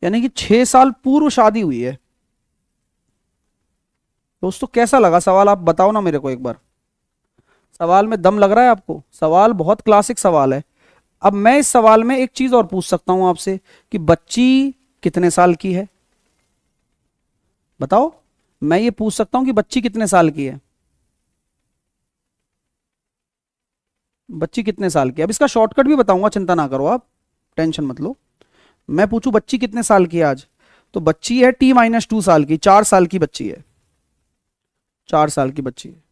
यानी कि 6 साल पूर्व शादी हुई है। दोस्तों कैसा लगा सवाल, आप बताओ ना मेरे को एक बार। सवाल में दम लग रहा है आपको? सवाल बहुत क्लासिक सवाल है। अब मैं इस सवाल में एक चीज और पूछ सकता हूं आपसे कि बच्ची कितने साल की है? बताओ। मैं ये पूछ सकता हूं कि बच्ची कितने साल की है? बच्ची कितने साल की है? अब इसका शॉर्टकट भी बताऊंगा, चिंता ना करो आप, टेंशन मत लो। मैं पूछूं बच्ची कितने साल की है आज, तो बच्ची है T-2 साल की, 4 साल की बच्ची है, 4 साल की बच्ची है।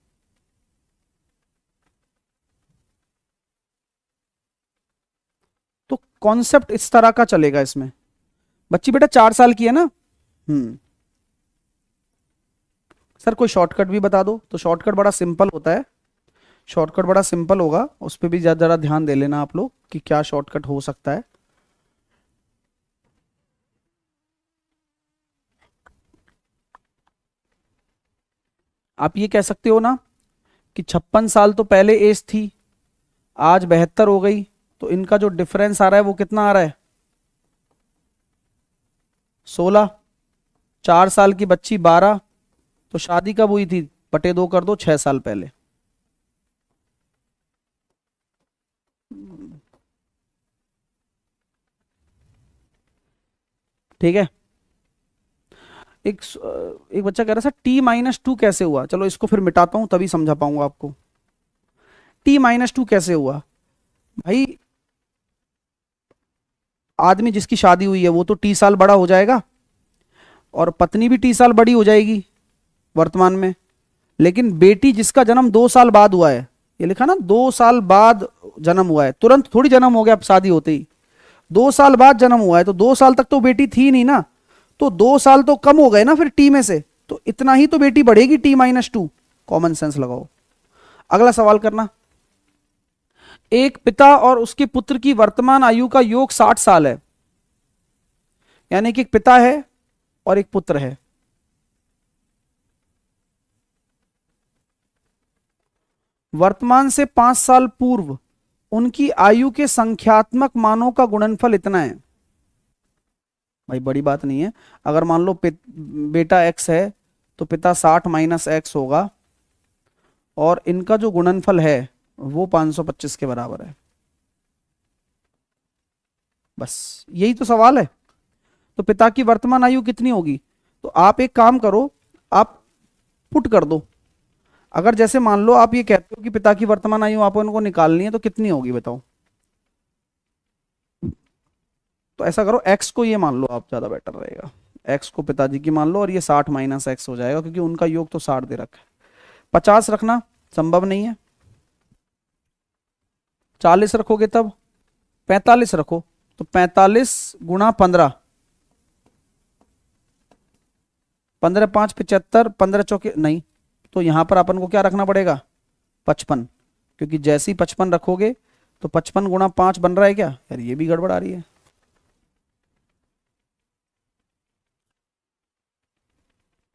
तो कॉन्सेप्ट इस तरह का चलेगा इसमें। बच्ची बेटा 4 साल की है ना? सर कोई शॉर्टकट भी बता दो। तो शॉर्टकट बड़ा सिंपल होता है, शॉर्टकट बड़ा सिंपल होगा, उस पर भी जरा ध्यान दे लेना आप लोग कि क्या शॉर्टकट हो सकता है। आप ये कह सकते हो ना कि 56 साल तो पहले एज थी, आज 72 हो गई, तो इनका जो डिफरेंस आ रहा है वो कितना आ रहा है? 16। 4 साल की बच्ची 12, तो शादी कब हुई थी? बटे 2 कर दो, 6 साल पहले। ठीक है। एक बच्चा कह रहा था T-2 कैसे हुआ? चलो इसको फिर मिटाता हूं तभी समझा पाऊंगा आपको। T-2 कैसे हुआ? भाई आदमी जिसकी शादी हुई है वो तो T साल बड़ा हो जाएगा, और पत्नी भी T साल बड़ी हो जाएगी वर्तमान में। लेकिन बेटी जिसका जन्म 2 साल बाद हुआ है, ये लिखा ना 2 साल बाद जन्म हुआ है, तुरंत थोड़ी जन्म हो गया शादी होते ही। 2 साल बाद जन्म हुआ है तो 2 साल तक तो बेटी थी नहीं ना, तो 2 साल तो कम हो गए ना फिर टी में से, तो इतना ही तो बेटी बढ़ेगी T-2। कॉमन सेंस लगाओ। अगला सवाल करना। एक पिता और उसके पुत्र की वर्तमान आयु का योग 60 साल है, यानी कि एक पिता है और एक पुत्र है। वर्तमान से 5 साल पूर्व उनकी आयु के संख्यात्मक मानों का गुणनफल इतना है। भाई बड़ी बात नहीं है, अगर मान लो बेटा x है तो पिता 60 माइनस एक्स होगा, और इनका जो गुणनफल है वो 525 के बराबर है। बस यही तो सवाल है। तो पिता की वर्तमान आयु कितनी होगी, तो आप एक काम करो, आप पुट कर दो। अगर जैसे मान लो आप ये कहते हो कि पिता की वर्तमान आयु आप उनको निकालनी है, तो कितनी होगी बताओ। तो ऐसा करो, x को ये मान लो आप, ज्यादा बेटर रहेगा। x को पिताजी की मान लो और ये 60 माइनस एक्स हो जाएगा, क्योंकि उनका योग तो 60 दे रखा है। 50 रखना संभव नहीं है, 40 रखोगे तब, 45 रखो तो 45 गुणा 15, 15 5 75, 15 चौके नहीं, तो यहां पर अपन को क्या रखना पड़ेगा 55, क्योंकि जैसे ही 55 रखोगे तो 55 गुणा 5 बन रहा है क्या यार, ये भी गड़बड़ आ रही है।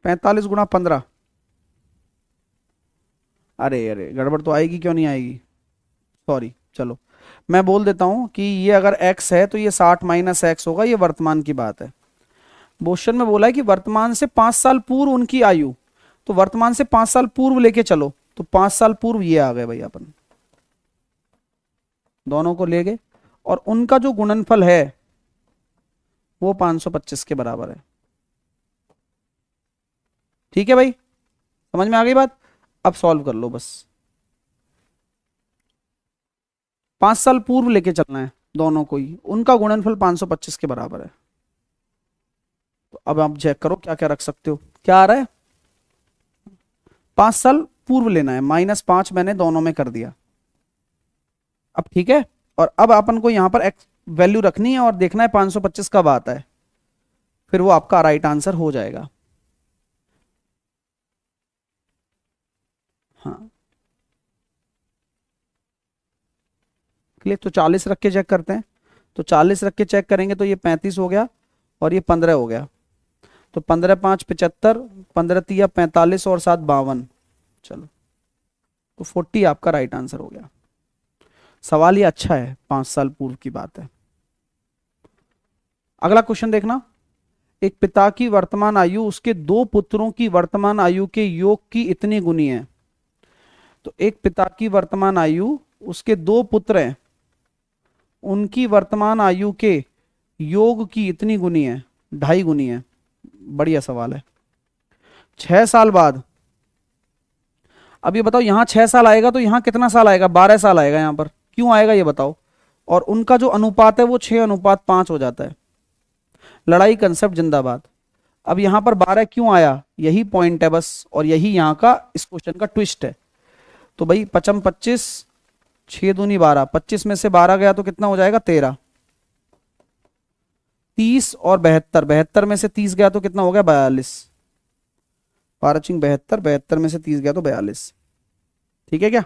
45 गुणा 15, अरे अरे गड़बड़ तो आएगी, क्यों नहीं आएगी, सॉरी चलो मैं बोल देता हूं कि ये अगर x है तो ये 60 माइनस एक्स होगा, ये वर्तमान की बात है। क्वेश्चन में बोला है कि वर्तमान से 5 साल पूर्व उनकी आयु, तो वर्तमान से 5 साल पूर्व लेके चलो, तो 5 साल पूर्व ये आ गए भाई, अपन दोनों को ले गए, और उनका जो गुणनफल है वो 525 के बराबर है। ठीक है भाई, समझ में आ गई बात। अब सॉल्व कर लो बस, 5 साल पूर्व लेके चलना है दोनों को ही, उनका गुणनफल 525 के बराबर है। तो अब आप चेक करो क्या क्या रख सकते हो, क्या आ रहा है, 5 साल पूर्व लेना है, -5 मैंने दोनों में कर दिया। अब ठीक है, और अब अपन को यहां पर एक्स वैल्यू रखनी है और देखना है 525 कब आता है, फिर वो आपका राइट आंसर हो जाएगा। हाँ क्लियर, तो 40 रख के चेक करते हैं, तो 40 रख के चेक करेंगे तो ये 35 हो गया और ये 15 हो गया, तो 15 5 75, 15 तिया 45 और 7 52, चलो तो 40 आपका राइट आंसर हो गया। सवाल ये अच्छा है, 5 साल पूर्व की बात है। अगला क्वेश्चन देखना। एक पिता की वर्तमान आयु उसके 2 पुत्रों की वर्तमान आयु के योग की इतनी गुनी है। तो एक पिता की वर्तमान आयु, उसके 2 पुत्र हैं, उनकी वर्तमान आयु के योग की इतनी गुनी है, 2.5 गुनी है। बढ़िया सवाल है। 6 साल बाद, अब ये बताओ यहां 6 साल आएगा तो यहां कितना साल आएगा, 12 साल आएगा यहां पर, क्यों आएगा ये बताओ। और उनका जो अनुपात है वो 6:5 हो जाता है। लड़ाई कंसेप्ट जिंदाबाद। अब यहां पर 12 क्यों आया, यही पॉइंट है बस, और यही यहां का इस क्वेश्चन का ट्विस्ट है। तो भाई 55 25, 6 दूनी 12, 25 में से 12 गया तो कितना हो जाएगा 13, 30 और 72, 72 में से 30 गया तो कितना हो गया 42, 12 चिंग 72, 72 में से 30 गया तो 42। ठीक है क्या,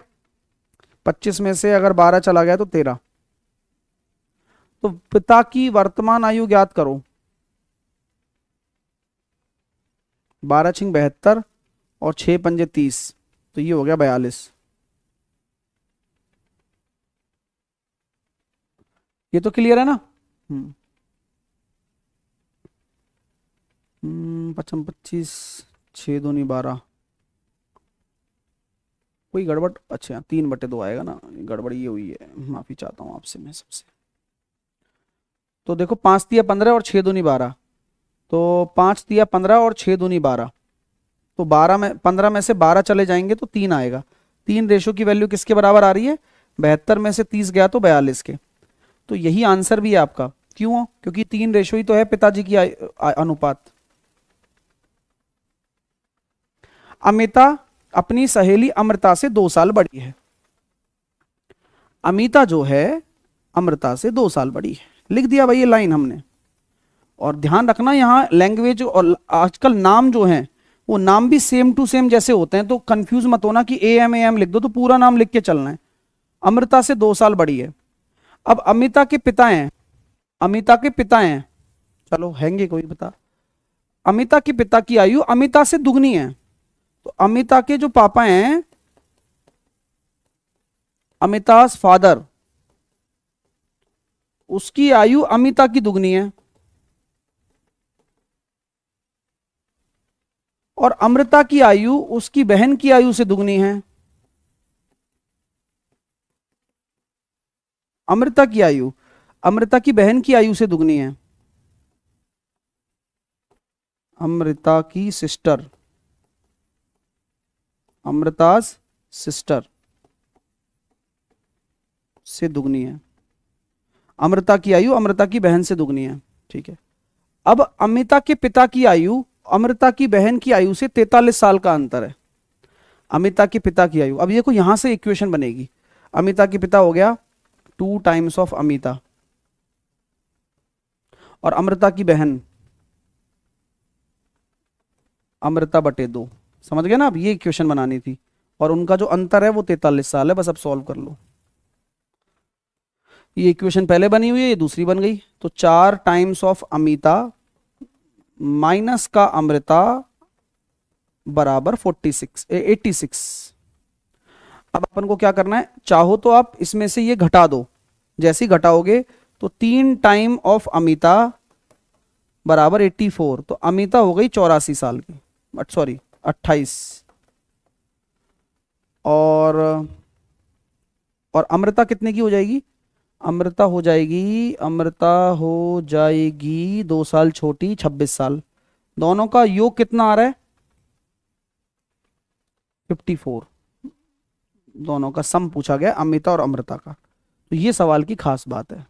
25 में से अगर 12 चला गया तो 13। तो पिता की वर्तमान आयु ज्ञात करो, 12 छिंग 72 और 6 पंजे 30, तो ये हो गया 42। ये तो क्लियर है ना। 55 25, 6 दूनी 12, कोई गड़बड़, अच्छा 3/2 आएगा ना, गड़बड़ ये हुई है, माफी चाहता हूं आपसे मैं सबसे। तो देखो 5 तिया 15 और 6 दूनी 12, तो 5 तिया 15 और 6 दूनी 12, तो 12 में 15 में से 12 चले जाएंगे तो 3 आएगा। 3 रेशो की वैल्यू किसके बराबर आ रही है, 72 में से 30 गया तो 42 के। तो यही आंसर भी है आपका, क्यों, क्योंकि 3 रेशो ही तो है पिताजी की अनुपात। अमिता अपनी सहेली अमृता से 2 साल बड़ी है। अमिता जो है अमृता से 2 साल बड़ी है, लिख दिया भाई ये लाइन हमने। और ध्यान रखना यहाँ लैंग्वेज और आजकल नाम जो हैं वो नाम भी सेम टू सेम जैसे होते हैं, तो कंफ्यूज मत होना कि ए एम लिख दो, तो पूरा नाम लिख के चलना है। अमृता से 2 साल बड़ी है। अब अमिता के पिता हैं, अमिता के पिता हैं, चलो हैंगे कोई बता, अमिता के पिता की आयु अमिता से दुगनी है, तो अमिता के जो पापा हैं, अमिताज फादर, उसकी आयु अमिता की दुगनी है। और अमृता की आयु उसकी बहन की आयु से दुगनी है। अमृता की आयु अमृता की बहन की आयु से दुगनी है। अमृता की सिस्टर, अमृताज सिस्टर से दुगनी है। अमृता की आयु अमृता की बहन से दुगनी है, ठीक है। अब अमिता के पिता की आयु अमृता की बहन की आयु से 43 साल का अंतर है। अमिता के पिता की आयु, अब ये को यहां से इक्वेशन बनेगी। अमिता के पिता हो गया 2 टाइम्स ऑफ अमिता, और अमृता की बहन अमृता बटे 2। समझ गए ना? अब ये इक्वेशन बनानी थी, और उनका जो अंतर है वो 43 साल है। बस अब सॉल्व कर लो। ये इक्वेशन पहले बनी हुई है, ये दूसरी बन गई। तो 4 टाइम्स ऑफ अमिता माइनस का अमृता बराबर 86। अब अपन को क्या करना है, चाहो तो आप इसमें से ये घटा दो। जैसे ही घटाओगे तो 3 टाइम ऑफ अमिता बराबर 84, तो अमिता हो गई 84 साल की, बट सॉरी 28। और अमृता कितने की हो जाएगी? अमृता हो जाएगी 2 साल छोटी, 26 साल। दोनों का योग कितना आ रहा है? 54। दोनों का सम पूछा गया, अमिता और अमृता का। तो ये सवाल की खास बात है।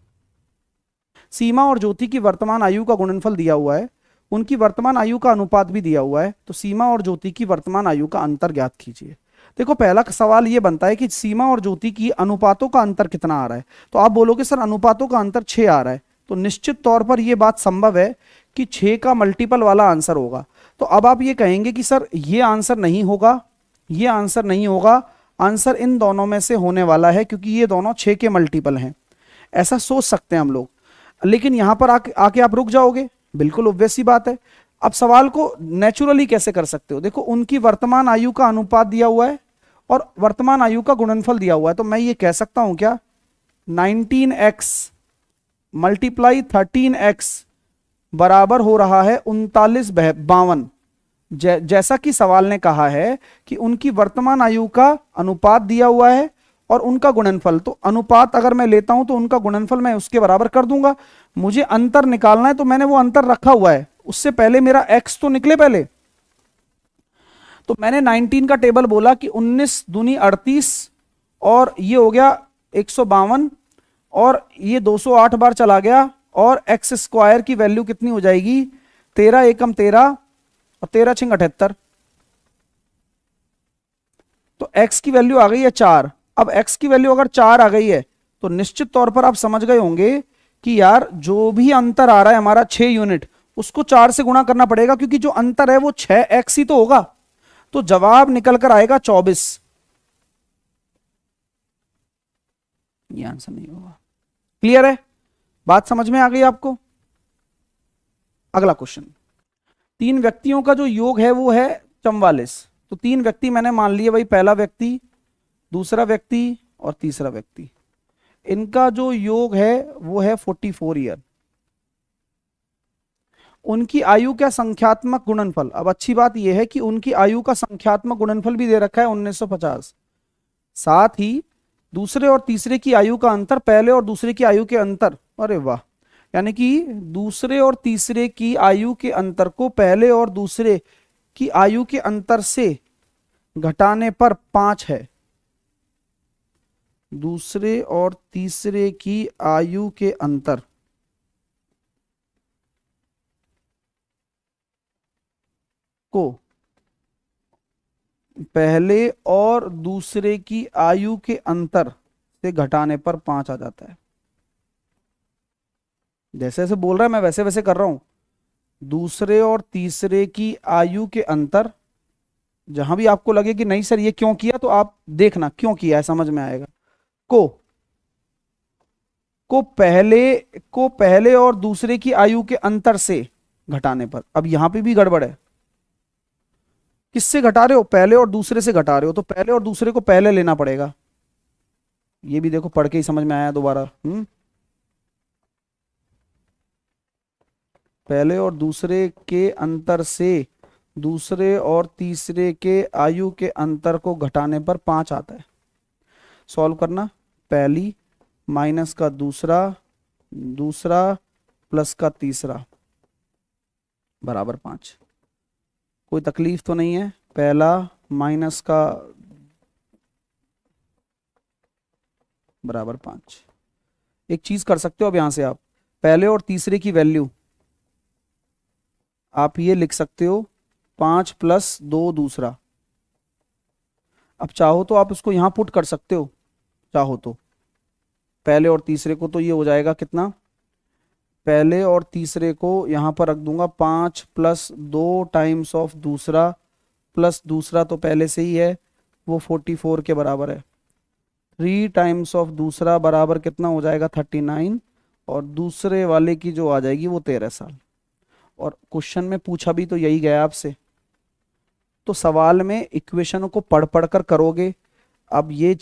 सीमा और ज्योति की वर्तमान आयु का गुणनफल दिया हुआ है, उनकी वर्तमान आयु का अनुपात भी दिया हुआ है। तो सीमा और ज्योति की वर्तमान आयु का अंतर ज्ञात कीजिए। देखो पहला सवाल ये बनता है कि सीमा और ज्योति की अनुपातों का अंतर कितना आ रहा है। तो आप बोलोगे सर अनुपातों का अंतर 6 आ रहा है, तो निश्चित तौर पर यह बात संभव है कि 6 का मल्टीपल वाला आंसर होगा। तो अब आप ये कहेंगे कि सर ये आंसर नहीं होगा, ये आंसर नहीं होगा, आंसर इन दोनों में से होने वाला है, क्योंकि ये दोनों 6 के मल्टीपल हैं। ऐसा सोच सकते हैं हम लोग, लेकिन यहां पर आके आप रुक जाओगे। बिल्कुल ऑब्वियस सी बात है। अब सवाल को नेचुरली कैसे कर सकते हो? देखो उनकी वर्तमान आयु का अनुपात दिया हुआ है और वर्तमान आयु का गुणनफल दिया हुआ है, तो मैं ये कह सकता हूं क्या, 19x मल्टीप्लाई 13x बराबर हो रहा है 3952। जैसा कि सवाल ने कहा है कि उनकी वर्तमान आयु का अनुपात दिया हुआ है और उनका गुणनफल, तो अनुपात अगर मैं लेता हूं तो उनका गुणनफल मैं उसके बराबर कर दूंगा। मुझे अंतर निकालना है, तो मैंने वो अंतर रखा हुआ है। उससे पहले मेरा x तो निकले पहले, तो मैंने 19 का टेबल बोला कि 19 दूनी 38, और ये हो गया 152, और ये 208 बार चला गया, और एक्स स्क्वायर की वैल्यू कितनी हो जाएगी, 13 एकम 13 और 13 छिंग 78। तो x की वैल्यू आ गई है 4। अब x की वैल्यू अगर 4 आ गई है तो निश्चित तौर पर आप समझ गए होंगे कि यार जो भी अंतर आ रहा है हमारा 6 यूनिट, उसको 4 से गुणा करना पड़ेगा, क्योंकि जो अंतर है वो 6x ही तो होगा। तो जवाब निकल कर आएगा 24। ये आंसर नहीं होगा। क्लियर है? बात समझ में आ गई आपको? अगला क्वेश्चन, 3 व्यक्तियों का जो योग है वो है 44। तो 3 व्यक्ति मैंने मान लिए भाई, पहला व्यक्ति, दूसरा व्यक्ति और तीसरा व्यक्ति। इनका जो योग है वो है 44 ईयर। उनकी आयु का संख्यात्मक गुणनफल, अब अच्छी बात यह है कि उनकी आयु का संख्यात्मक गुणनफल भी दे रखा है 1950। साथ ही दूसरे और तीसरे की आयु का अंतर पहले और दूसरे की आयु के अंतर, अरे वाह, यानी कि दूसरे और तीसरे की आयु के अंतर को पहले और दूसरे की आयु के अंतर से घटाने पर 5 है। दूसरे और तीसरे की आयु के अंतर को पहले और दूसरे की आयु के अंतर से घटाने पर 5 आ जाता है। जैसे जैसे बोल रहा है मैं वैसे वैसे कर रहा हूं। दूसरे और तीसरे की आयु के अंतर, जहां भी आपको लगे कि नहीं सर ये क्यों किया, तो आप देखना क्यों किया है, समझ में आएगा। को को पहले को पहले और दूसरे की आयु के अंतर से घटाने पर, अब यहां पे भी गड़बड़ है। किससे घटा रहे हो? पहले और दूसरे से घटा रहे हो, तो पहले और दूसरे को पहले लेना पड़ेगा। ये भी देखो पढ़ के ही समझ में आया दोबारा। पहले और दूसरे के अंतर से दूसरे और तीसरे के आयु के अंतर को घटाने पर 5 आता है। सॉल्व करना, पहली माइनस का दूसरा, दूसरा प्लस का तीसरा बराबर 5। कोई तकलीफ तो नहीं है? पहला माइनस का बराबर 5। एक चीज कर सकते हो अब यहां से आप, पहले और तीसरे की वैल्यू आप ये लिख सकते हो 5 प्लस 2 दूसरा। अब चाहो तो आप उसको यहां पुट कर सकते हो, चाहो तो पहले और तीसरे को, तो ये हो जाएगा कितना, पहले और तीसरे को यहां पर रख दूंगा 5 प्लस 2 टाइम्स ऑफ दूसरा, प्लस दूसरा तो पहले से ही है वो 44 के बराबर है। 3 टाइम्स ऑफ दूसरा बराबर कितना हो जाएगा 39, और दूसरे वाले की जो आ जाएगी वो 13 साल। और क्वेश्चन में पूछा भी तो यही गया आपसे, तो सवाल में इक्वेशनों को पढ़ पढ़ कर करोगे। अब ये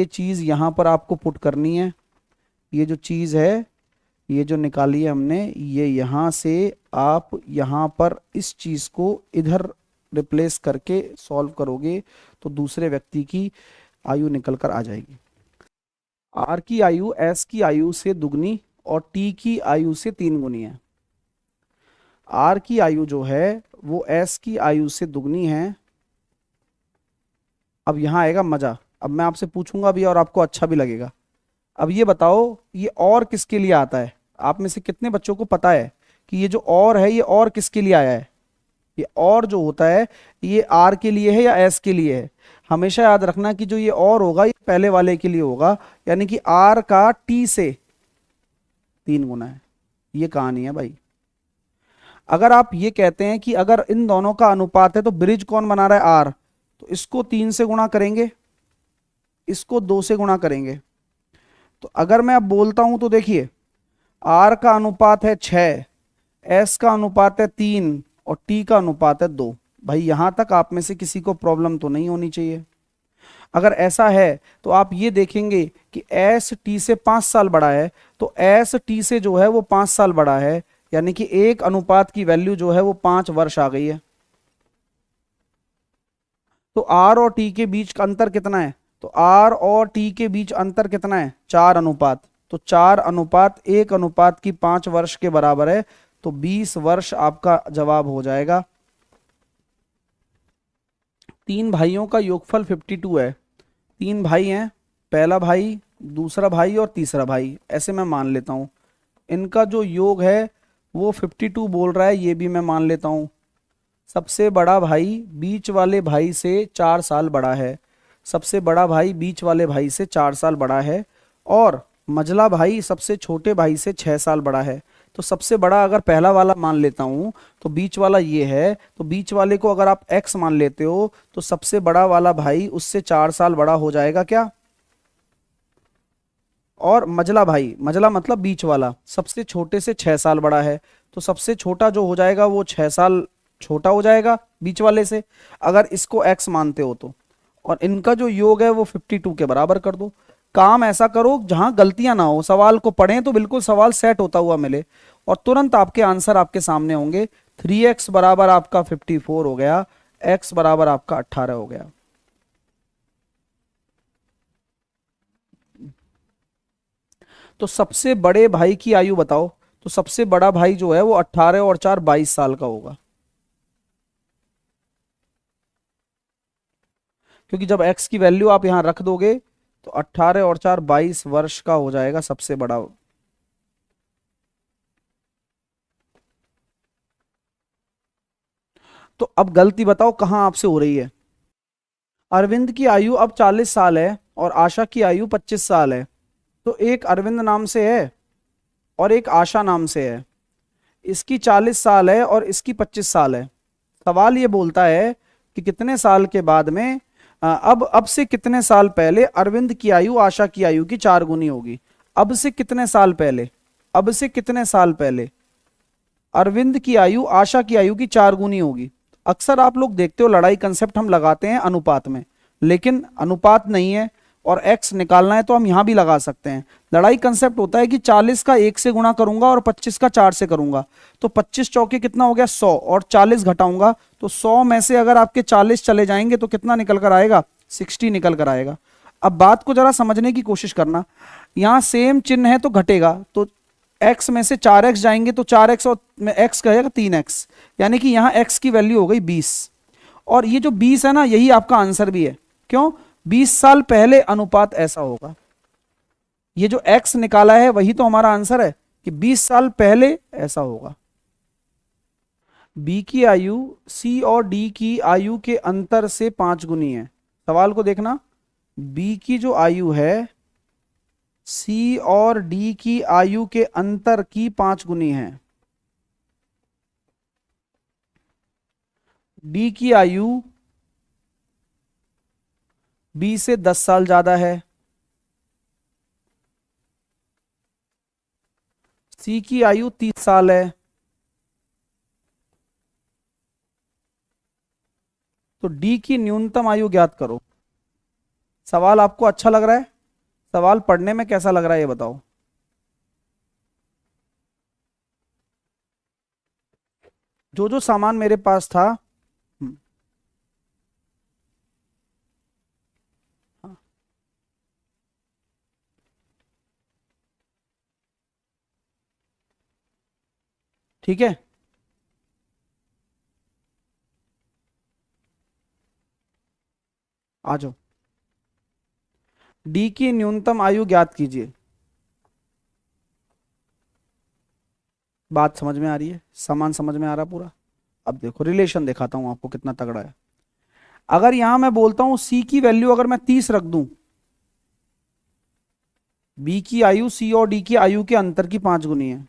चीज यहां पर आपको पुट करनी है। ये जो चीज है, ये जो निकाली है हमने, ये यहां से आप यहां पर इस चीज को इधर रिप्लेस करके सॉल्व करोगे तो दूसरे व्यक्ति की आयु निकल कर आ जाएगी। आर की आयु एस की आयु से दुगनी और टी की आयु से 3 गुनी है। आर की आयु जो है वो एस की आयु से दुगनी है। अब यहां आएगा मजा, अब मैं आपसे पूछूंगा भी और आपको अच्छा भी लगेगा। अब ये बताओ ये और किसके लिए आता है? आप में से कितने बच्चों को पता है कि ये जो और है ये और किसके लिए आया है? ये और जो होता है ये आर के लिए है या एस के लिए है? हमेशा याद रखना कि जो ये और होगा ये पहले वाले के लिए होगा, यानी कि आर का टी से 3 गुना है। ये कहानी है भाई। अगर आप ये कहते हैं कि अगर इन दोनों का अनुपात है तो ब्रिज कौन बना रहा है? आर। तो इसको 3 से गुणा करेंगे, इसको 2 से गुणा करेंगे। तो अगर मैं अब बोलता हूं तो देखिए, आर का अनुपात है 6, एस का अनुपात है 3 और टी का अनुपात है 2। भाई यहां तक आप में से किसी को प्रॉब्लम तो नहीं होनी चाहिए। अगर ऐसा है तो आप ये देखेंगे कि एस टी से 5 साल बड़ा है, तो एस टी से जो है वो 5 साल बड़ा है, यानी कि एक अनुपात की वैल्यू जो है वो 5 वर्ष आ गई है। तो आर और टी के बीच का अंतर कितना है? तो आर और टी के बीच अंतर कितना है? 4 अनुपात। तो 4 अनुपात 1 अनुपात की 5 वर्ष के बराबर है, तो 20 वर्ष आपका जवाब हो जाएगा। 3 भाइयों का योगफल 52 है। 3 भाई हैं, पहला भाई, दूसरा भाई और तीसरा भाई, ऐसे मैं मान लेता हूं। इनका जो योग है वो 52 बोल रहा है, ये भी मैं मान लेता हूं। सबसे बड़ा भाई बीच वाले भाई से 4 साल बड़ा है, सबसे बड़ा भाई बीच वाले भाई से 4 साल बड़ा है, और मझला भाई सबसे छोटे भाई से 6 साल बड़ा है। तो सबसे बड़ा अगर पहला वाला मान लेता हूं तो बीच वाला ये है, तो बीच वाले को अगर आप x मान लेते हो तो सबसे बड़ा वाला भाई उससे 4 साल बड़ा हो जाएगा क्या? और मझला भाई, मझला मतलब बीच वाला, सबसे छोटे से 6 साल बड़ा है, तो सबसे छोटा जो हो जाएगा वो 6 साल छोटा हो जाएगा बीच वाले से, अगर इसको x मानते हो तो। और इनका जो योग है वो 52 के बराबर कर दो। काम ऐसा करो जहां गलतियां ना हो, सवाल को पढ़ें तो बिल्कुल सवाल सेट होता हुआ मिले, और तुरंत आपके आंसर आपके सामने होंगे। 3x बराबर आपका 54 हो गया, x बराबर आपका 18 हो गया। तो सबसे बड़े भाई की आयु बताओ। तो सबसे बड़ा भाई जो है वो 18 और 4 22 साल का होगा, क्योंकि जब x की वैल्यू आप यहां रख दोगे तो 18 और 4 22 वर्ष का हो जाएगा सबसे बड़ा। तो अब गलती बताओ कहां आपसे हो रही है? अरविंद की आयु अब 40 साल है और आशा की आयु 25 साल है। तो एक अरविंद नाम से है और एक आशा नाम से है, इसकी 40 साल है और इसकी 25 साल है। सवाल ये बोलता है कि कितने साल के बाद में अब से कितने साल पहले अरविंद की आयु आशा की आयु की 4 गुनी होगी। अब से कितने साल पहले, अब से कितने साल पहले अरविंद की आयु आशा की आयु की 4 गुनी होगी। अक्सर आप लोग देखते हो लड़ाई कंसेप्ट हम लगाते हैं अनुपात में, लेकिन अनुपात नहीं है और x निकालना है तो हम यहां भी लगा सकते हैं। लड़ाई कंसेप्ट होता है कि 40 का 1 से गुणा करूंगा और 25 का 4 से करूंगा, तो 25 चौके कितना हो गया 100, और 40 घटाऊंगा तो 100 में से अगर आपके 40 चले जाएंगे तो कितना निकल कर आएगा, 60 निकल कर आएगा। अब बात को जरा समझने की कोशिश करना, यहां सेम चिन्ह है तो घटेगा, तो x में से 4x जाएंगे तो 4x और x कहेगा 3x, यानी कि यहां x की वैल्यू हो गई 20। और ये जो 20 है ना, यही आपका आंसर भी है। क्यों? 20 साल पहले अनुपात ऐसा होगा। ये जो x निकाला है वही तो हमारा आंसर है कि 20 साल पहले ऐसा होगा। b की आयु c और d की आयु के अंतर से 5 गुनी है। सवाल को देखना, b की जो आयु है c और d की आयु के अंतर की 5 गुनी है। d की आयु b से 10 साल ज्यादा है, c की आयु 30 साल है, तो d की न्यूनतम आयु ज्ञात करो। सवाल आपको अच्छा लग रहा है? सवाल पढ़ने में कैसा लग रहा है ये बताओ। जो जो सामान मेरे पास था, हाँ, ठीक है, आ जाओ। डी की न्यूनतम आयु ज्ञात कीजिए। बात समझ में आ रही है? सामान समझ में आ रहा पूरा? अब देखो रिलेशन दिखाता हूं आपको कितना तगड़ा है। अगर यहां मैं बोलता हूं सी की वैल्यू अगर मैं 30 रख दूं, बी की आयु सी और डी की आयु के अंतर की 5 गुनी है,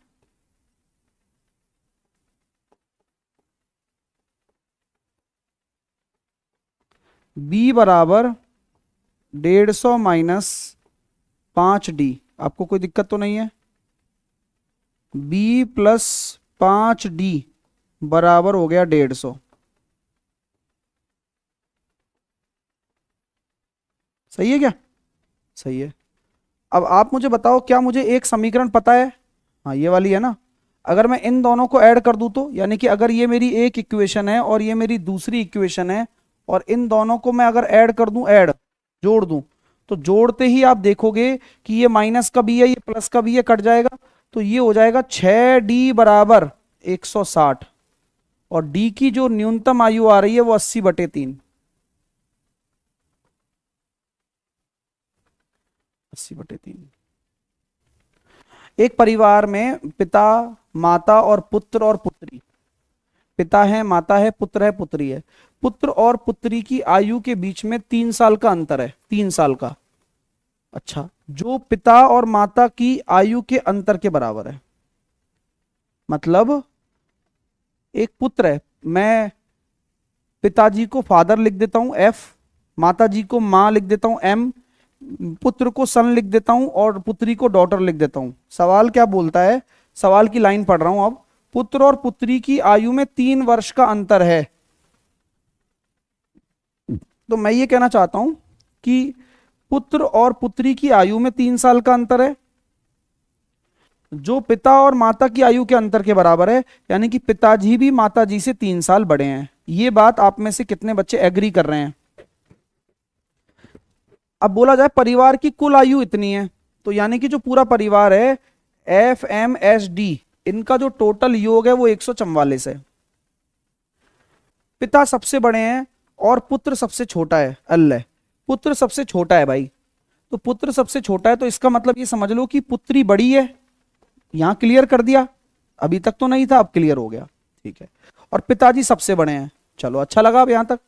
बी बराबर 150 माइनस 5d। आपको कोई दिक्कत तो नहीं है? b प्लस 5d बराबर हो गया 150। सही है क्या? सही है। अब आप मुझे बताओ, क्या मुझे एक समीकरण पता है? हाँ ये वाली है ना। अगर मैं इन दोनों को ऐड कर दूं तो, यानी कि अगर ये मेरी एक इक्वेशन है और ये मेरी दूसरी इक्वेशन है, और इन दोनों को मैं अगर ऐड कर दूं, ऐड जोड़ दूं, तो जोड़ते ही आप देखोगे कि ये माइनस का भी है, ये प्लस का भी है, कट जाएगा, तो ये हो जाएगा 6d बराबर 160। और d की जो न्यूनतम आयु आ रही है वो 80/3। 80/3। एक परिवार में पिता, माता और पुत्र और पुत्री, पिता है, माता है, पुत्र है, पुत्री है। पुत्र और पुत्री की आयु के बीच में 3 साल का अंतर है, 3 साल का। अच्छा, जो पिता और माता की आयु के अंतर के बराबर है, मतलब एक पुत्र है, मैं पिताजी को फादर लिख देता हूं F, माताजी को मां लिख देता हूं M, पुत्र को सन लिख देता हूं और पुत्री को डॉटर लिख देता हूं। सवाल क्या बोलता है? सवाल की लाइन पढ़ रहा हूं अब। पुत्र और पुत्री की आयु में 3 वर्ष का अंतर है, तो मैं ये कहना चाहता हूं कि पुत्र और पुत्री की आयु में 3 साल का अंतर है, जो पिता और माता की आयु के अंतर के बराबर है, यानी कि पिताजी भी माताजी से 3 साल बड़े हैं। ये बात आप में से कितने बच्चे एग्री कर रहे हैं? अब बोला जाए परिवार की कुल आयु इतनी है, तो यानी कि जो पूरा परिवार है FMSD, इनका जो टोटल योग है वो 144 है। पिता सबसे बड़े हैं और पुत्र सबसे छोटा है। अल्लाह, पुत्र सबसे छोटा है भाई, तो पुत्र सबसे छोटा है तो इसका मतलब ये समझ लो कि पुत्री बड़ी है। यहां क्लियर कर दिया, अभी तक तो नहीं था, अब क्लियर हो गया, ठीक है। और पिताजी सबसे बड़े हैं, चलो अच्छा लगा अब यहां तक।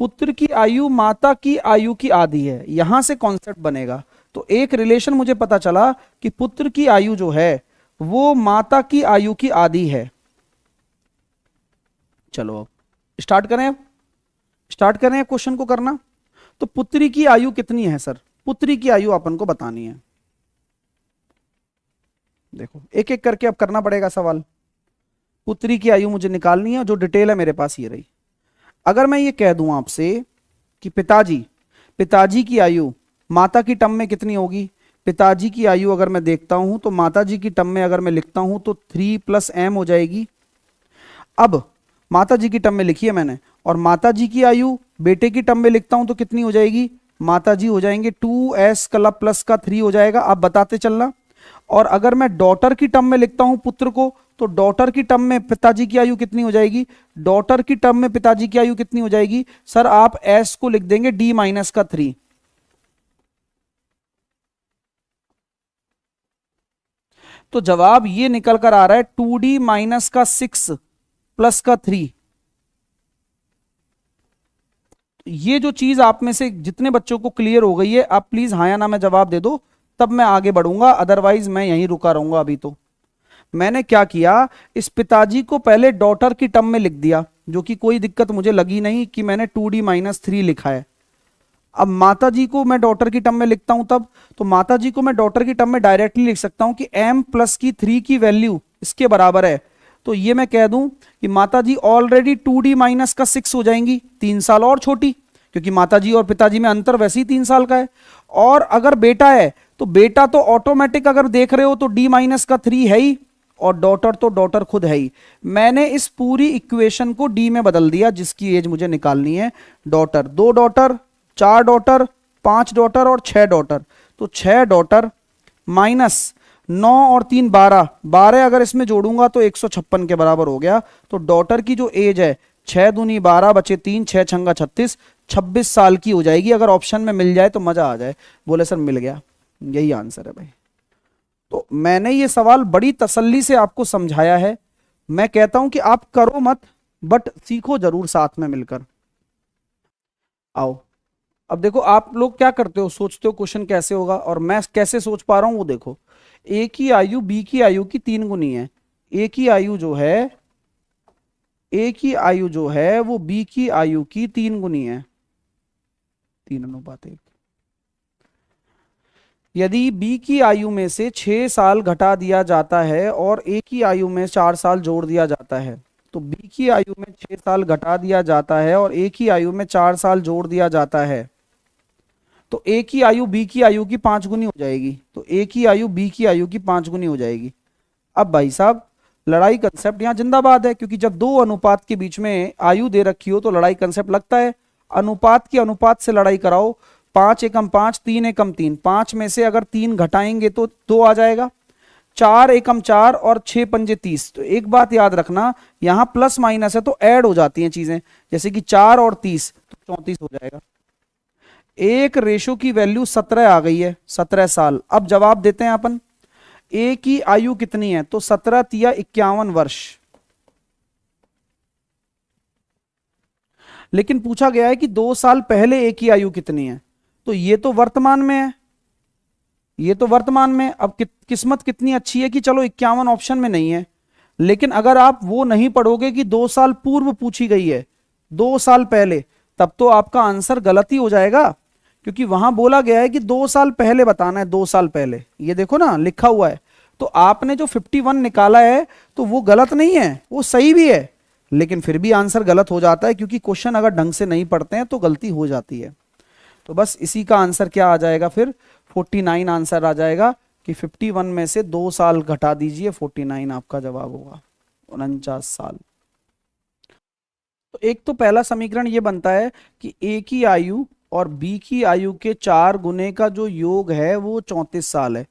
पुत्र की आयु माता की आयु की आधी है, यहां से कॉन्सेप्ट बनेगा। तो एक रिलेशन मुझे पता चला कि पुत्र की आयु जो है वो माता की आयु की आधी है। चलो अब स्टार्ट करें क्वेश्चन को करना। तो पुत्री की आयु कितनी है सर? पुत्री की आयु अपन को बतानी है। देखो एक एक करके अब करना पड़ेगा सवाल। पुत्री की आयु मुझे निकालनी है, जो डिटेल है मेरे पास ये रही। अगर मैं ये कह दूं आपसे कि पिताजी की आयु माता की टर्म में कितनी होगी? पिताजी की आयु अगर मैं देखता हूं तो माता जी की टर्म में अगर मैं लिखता हूं तो 3 + m हो जाएगी। अब माता जी की टर्म में लिखी है मैंने, और माता जी की आयु बेटे की टर्म में लिखता हूं तो कितनी हो जाएगी? माता जी हो जाएंगे 2s प्लस का 3 हो जाएगा। आप बताते चलना। और अगर मैं डॉटर की टर्म में लिखता हूं पुत्र को, तो डॉटर की टर्म में पिताजी की आयु कितनी हो जाएगी? डॉटर की टर्म में पिताजी की आयु कितनी हो जाएगी? सर आप s को लिख देंगे d-3। तो जवाब ये निकल कर आ रहा है 2d-6 प्लस का 3। ये जो चीज आप में से जितने बच्चों को क्लियर हो गई है, आप प्लीज हाँ या ना में जवाब दे दो, तब मैं आगे बढ़ूंगा, अदरवाइज मैं यहीं रुका रहूंगा। अभी तो मैंने क्या किया, इस पिताजी को पहले डॉटर की टर्म में लिख दिया, जो कि कोई दिक्कत मुझे लगी नहीं कि मैंने 2d-3 लिखा है। अब माता जी को मैं डॉटर की टर्म में लिखता हूं तब, तो माता जी को मैं डॉटर की टर्म में डायरेक्टली लिख सकता हूं कि m प्लस की 3 की वैल्यू इसके बराबर है। तो ये मैं कह दूं कि माता जी ऑलरेडी 2d-6 हो जाएंगी, 3 साल और छोटी, क्योंकि माता जी और पिताजी में अंतर वैसे ही 3 साल का है। और अगर बेटा है तो बेटा तो ऑटोमेटिक अगर देख रहे हो तो d-3 है ही, और डॉटर तो डॉटर खुद है ही। मैंने इस पूरी इक्वेशन को डी में बदल दिया, जिसकी एज मुझे निकालनी है। डॉटर 2 डॉटर 4 डॉटर 5 डॉटर और 6 डॉटर, तो 6 डॉटर माइनस 9 और 3 12, 12 अगर इसमें जोड़ूंगा तो 156 के बराबर हो गया। तो डॉटर की जो एज है 6 दूनी 12 बचे 3, 6 छंगा 36, 26 साल की हो जाएगी। अगर ऑप्शन में मिल जाए तो मजा आ जाए। बोले सर मिल गया, यही आंसर है भाई। तो मैंने ये सवाल बड़ी तसल्ली से आपको समझाया है। मैं कहता हूं कि आप करो मत, बट सीखो जरूर साथ में मिलकर। आओ अब देखो, आप लोग क्या करते हो, सोचते हो क्वेश्चन कैसे होगा, और मैं कैसे सोच पा रहा हूं वो देखो। ए की आयु बी की आयु की 3 गुनी है। ए की आयु जो है वो बी की आयु की 3 गुनी है, 3:1। यदि बी की आयु में से 6 साल घटा दिया जाता है और ए की आयु में 4 साल जोड़ दिया जाता है, तो बी की आयु में 6 साल घटा दिया जाता है और ए की आयु में 4 साल जोड़ दिया जाता है, तो ए की आयु बी की आयु की 5 गुनी हो जाएगी। तो ए की आयु बी की आयु की 5 गुनी हो जाएगी। अब भाई साहब लड़ाई कंसेप्ट यहां जिंदाबाद है, क्योंकि जब दो अनुपात के बीच में आयु दे रखी हो तो लड़ाई कंसेप्ट लगता है। अनुपात की अनुपात से लड़ाई कराओ, 5 एकम 5, 3 एकम 3, 5 में से अगर 3 घटाएंगे तो 2 आ जाएगा, 4 एकम 4 और 6 पंजे 30। तो एक बात याद रखना, यहां प्लस माइनस है तो ऐड हो जाती हैं चीजें, जैसे कि 4 और 30 तो 34 हो जाएगा। एक रेशो की वैल्यू 17 आ गई है, 17 साल। अब जवाब देते हैं अपन, ए की आयु कितनी है, तो 17 तिया 51 वर्ष। लेकिन पूछा गया है कि 2 साल पहले ए की आयु कितनी है, तो ये तो वर्तमान में है, ये तो वर्तमान में। अब किस्मत कितनी अच्छी है कि चलो 51 ऑप्शन में नहीं है, लेकिन अगर आप वो नहीं पढ़ोगे कि 2 साल पूर्व पूछी गई है, 2 साल पहले, तब तो आपका आंसर गलत ही हो जाएगा, क्योंकि वहां बोला गया है कि 2 साल पहले बताना है, 2 साल पहले। ये देखो ना लिखा हुआ है, तो आपने जो 51 निकाला है तो वो गलत नहीं है, वो सही भी है, लेकिन फिर भी आंसर गलत हो जाता है, क्योंकि क्वेश्चन अगर ढंग से नहीं पढ़ते हैं तो गलती हो जाती है। तो बस इसी का आंसर क्या आ जाएगा फिर, 49 आंसर आ जाएगा, कि 51 में से 2 साल घटा दीजिए, 49 आपका जवाब होगा, 49 साल। तो एक तो पहला समीकरण ये बनता है कि ए की आयु और बी की आयु के 4 गुने का जो योग है वो 34 साल है।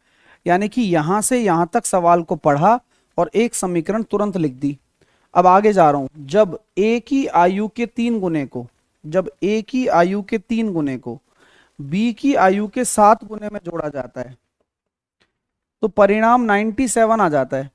यानी कि यहां से यहां तक सवाल को पढ़ा और एक समीकरण तुरंत लिख दी। अब आगे जा रहा हूं, जब ए की आयु के 3 गुने को, जब ए की आयु के 3 गुने को बी की आयु के 7 गुने में जोड़ा जाता है तो परिणाम 97 आ जाता है।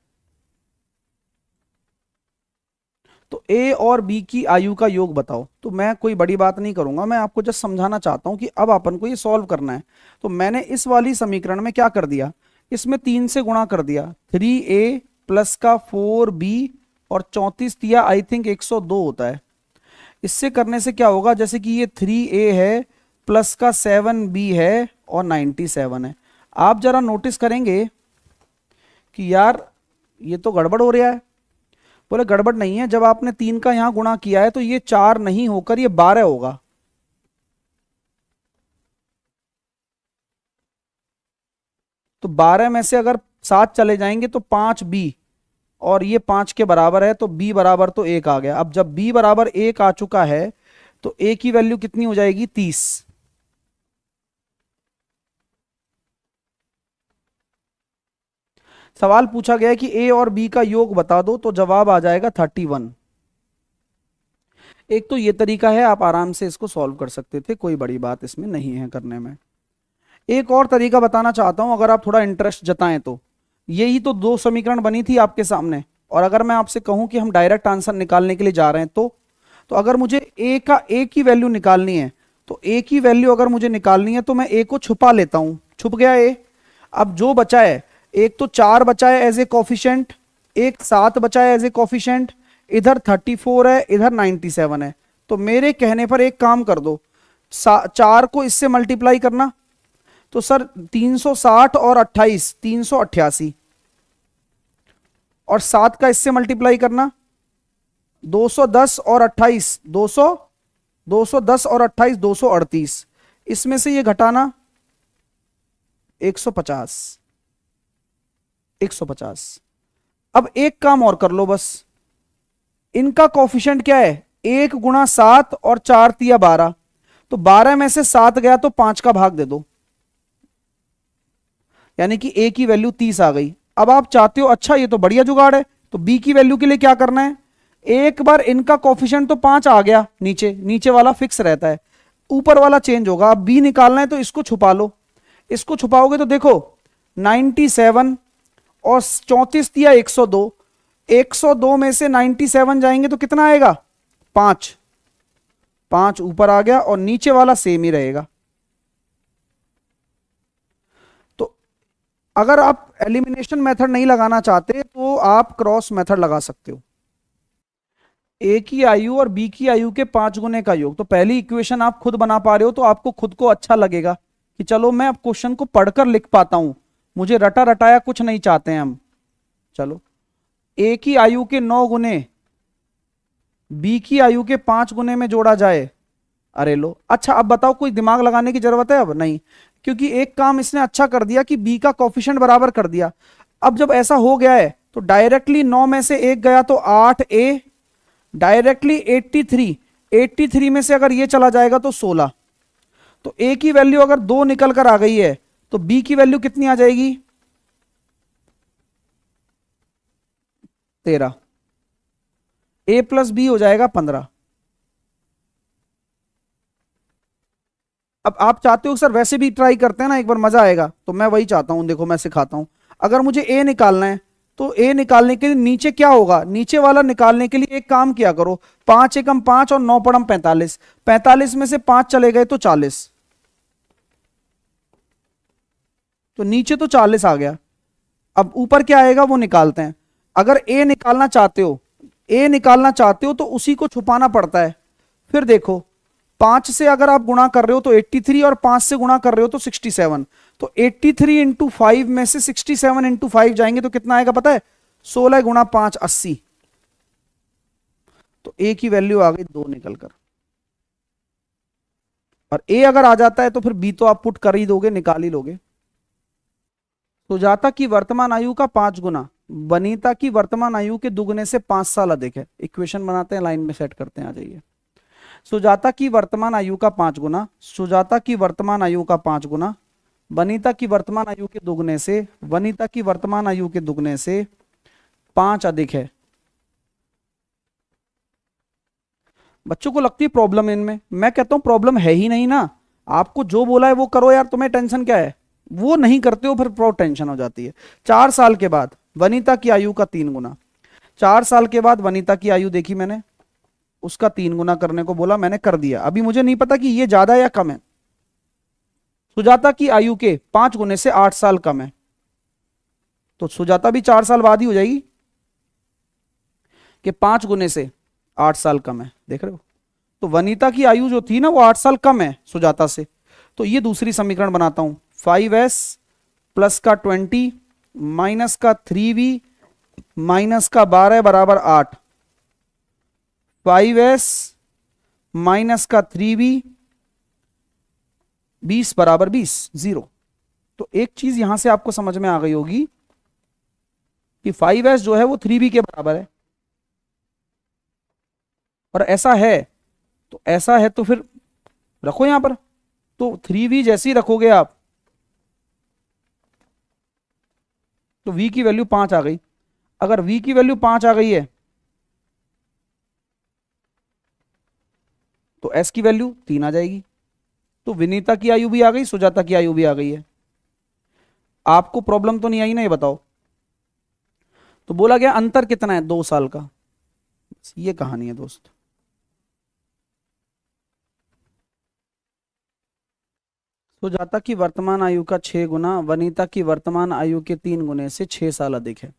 तो ए और बी की आयु का योग बताओ। तो मैं कोई बड़ी बात नहीं करूंगा, मैं आपको जस्ट समझाना चाहता हूं कि अब अपन को ये सॉल्व करना है। तो मैंने इस वाली समीकरण में क्या कर दिया, इसमें 3 से गुणा कर दिया, 3a प्लस का 4b और 34 दिया, आई थिंक 102 होता है। इससे करने से क्या होगा, जैसे कि ये 3a है प्लस का 7b है और 97 है। आप जरा नोटिस करेंगे कि यार ये तो गड़बड़ हो रहा है। बोले गड़बड़ नहीं है, जब आपने 3 का यहां गुणा किया है तो ये 4 नहीं होकर ये 12 होगा। तो 12 में से अगर 7 चले जाएंगे तो 5b, और ये 5 के बराबर है, तो b बराबर तो 1 आ गया। अब जब b बराबर 1 आ चुका है तो a की वैल्यू कितनी हो जाएगी, 30। सवाल पूछा गया है कि a और b का योग बता दो, तो जवाब आ जाएगा 31। एक तो ये तरीका है, आप आराम से इसको सॉल्व कर सकते थे, कोई बड़ी बात इसमें नहीं है करने में। एक और तरीका बताना चाहता हूं, अगर आप थोड़ा इंटरेस्ट जताएं तो। यही तो दो समीकरण बनी थी आपके सामने, और अगर मैं आपसे कहूं कि हम डायरेक्ट आंसर निकालने के लिए जा रहे हैं तो अगर मुझे a की वैल्यू निकालनी है, तो a की वैल्यू अगर मुझे निकालनी है तो मैं a को छुपा लेता हूं, छुप गया a। अब जो बचा है, एक तो 4 बचा है एज ए कॉफिशेंट, एक 7 बचा है एज ए कॉफिशेंट, इधर 34 है, इधर 97 है। तो मेरे कहने पर एक काम कर दो, 4 को इससे मल्टीप्लाई करना, तो सर 360 और 28 388, और 7 का इससे मल्टीप्लाई करना, 210 और 28 210 और 28 238, इसमें से ये घटाना 150 150। अब एक काम और कर लो बस, इनका कोफिशिएंट क्या है, 1 गुणा 7 और 4 तिया 12, तो 12 में से 7 गया तो 5 का भाग दे दो, यानी कि a की वैल्यू 30 आ गई। अब आप चाहते हो अच्छा ये तो बढ़िया जुगाड़ है, तो b की वैल्यू के लिए क्या करना है, एक बार इनका कोफिशिएंट तो 5 आ गया, नीचे नीचे वाला फिक्स रहता है, ऊपर वाला चेंज होगा। अब b निकालना है तो इसको छुपा लो, इसको छुपाओगे तो देखो 97 और 34 दिया 102, 102 में से 97 जाएंगे तो कितना आएगा, 5 5 ऊपर आ गया, और नीचे वाला सेम ही रहेगा। तो अगर आप एलिमिनेशन मेथड नहीं लगाना चाहते तो आप क्रॉस मेथड लगा सकते हो। ए की आयु और बी की आयु के 5 गुने का योग, तो पहली इक्वेशन आप खुद बना पा रहे हो तो आपको खुद को अच्छा लगेगा कि चलो मैं अब क्वेश्चन को पढ़कर लिख पाता हूं, मुझे रटा रटाया कुछ नहीं चाहते हैं हम। चलो, ए की आयु के 9 गुने बी की आयु के 5 गुने में जोड़ा जाए। अरे लो, अच्छा अब बताओ कोई दिमाग लगाने की जरूरत है, अब नहीं, क्योंकि एक काम इसने अच्छा कर दिया कि बी का कोफिशिएंट बराबर कर दिया। अब जब ऐसा हो गया है तो डायरेक्टली 9 में से 1 गया तो 8a, डायरेक्टली 83 में से अगर ये चला जाएगा तो 16, तो a की वैल्यू अगर 2 निकल कर आ गई है तो b की वैल्यू कितनी आ जाएगी, 13, a प्लस बी हो जाएगा 15। अब आप चाहते हो सर वैसे भी ट्राई करते हैं ना, एक बार मजा आएगा, तो मैं वही चाहता हूं, देखो मैं सिखाता हूं। अगर मुझे a निकालना है तो a निकालने के लिए नीचे क्या होगा, नीचे वाला निकालने के लिए एक काम किया करो, 5 एकम 5 और 9 पड़म 45, 45 में से 5 चले गए तो 40, तो नीचे तो 40 आ गया। अब ऊपर क्या आएगा वो निकालते हैं। अगर a निकालना चाहते हो, a निकालना चाहते हो तो उसी को छुपाना पड़ता है। फिर देखो 5 से अगर आप गुणा कर रहे हो तो 83, और 5 से गुणा कर रहे हो तो 67, तो 83 इंटू 5 में से 67 इंटू 5 जाएंगे तो कितना आएगा पता है, 16 गुणा 5 80, तो a की वैल्यू आ गई 2 निकलकर। और a अगर आ जाता है तो फिर b तो आप पुट कर ही दोगे, निकाल ही लोगे। सुजाता की वर्तमान आयु का 5 गुना वनीता की वर्तमान आयु के दुगने से 5 साल अधिक है। इक्वेशन बनाते हैं, लाइन में सेट करते हैं, आ जाइए। सुजाता की वर्तमान आयु का 5 गुना, सुजाता की वर्तमान आयु का 5 गुना वनीता की वर्तमान आयु के दुगने से, वनीता की वर्तमान आयु के दुगने से 5 अधिक है। बच्चों को लगती है प्रॉब्लम इनमें, मैं कहता हूं प्रॉब्लम है ही नहीं ना, आपको जो बोला है वो करो यार, तुम्हें टेंशन क्या है, वो नहीं करते हो फिर बहुत टेंशन हो जाती है। 4 साल के बाद वनीता की आयु का 3 गुना, 4 साल के बाद वनीता की आयु देखी मैंने, उसका 3 गुना करने को बोला, मैंने कर दिया। अभी मुझे नहीं पता कि ये ज्यादा या कम है। सुजाता की आयु के 5 गुने से 8 साल कम है, तो सुजाता भी 4 साल बाद ही हो जाएगी कि 5 गुने से 8 साल कम है, देख रहे हो। तो वनीता की आयु जो थी ना वो 8 साल कम है सुजाता से। तो ये दूसरी समीकरण बनाता हूं, 5s प्लस का 20 माइनस का 3v माइनस का 12 बराबर 8। 5s माइनस का 3v 20 बराबर 20 0। तो एक चीज यहां से आपको समझ में आ गई होगी कि 5s जो है वो 3v के बराबर है, और ऐसा है, तो ऐसा है तो फिर रखो यहां पर। तो 3v जैसे ही रखोगे आप तो v की वैल्यू 5 आ गई। अगर v की वैल्यू 5 आ गई है तो s की वैल्यू 3 आ जाएगी। तो विनीता की आयु भी आ गई, सुजाता की आयु भी आ गई है। आपको प्रॉब्लम तो नहीं आई ना, ये बताओ। तो बोला गया अंतर कितना है, 2 साल का। ये कहानी है दोस्त। सुजाता की वर्तमान आयु का 6 गुना वनीता की वर्तमान आयु के 3 गुने से 6 साल अधिक है।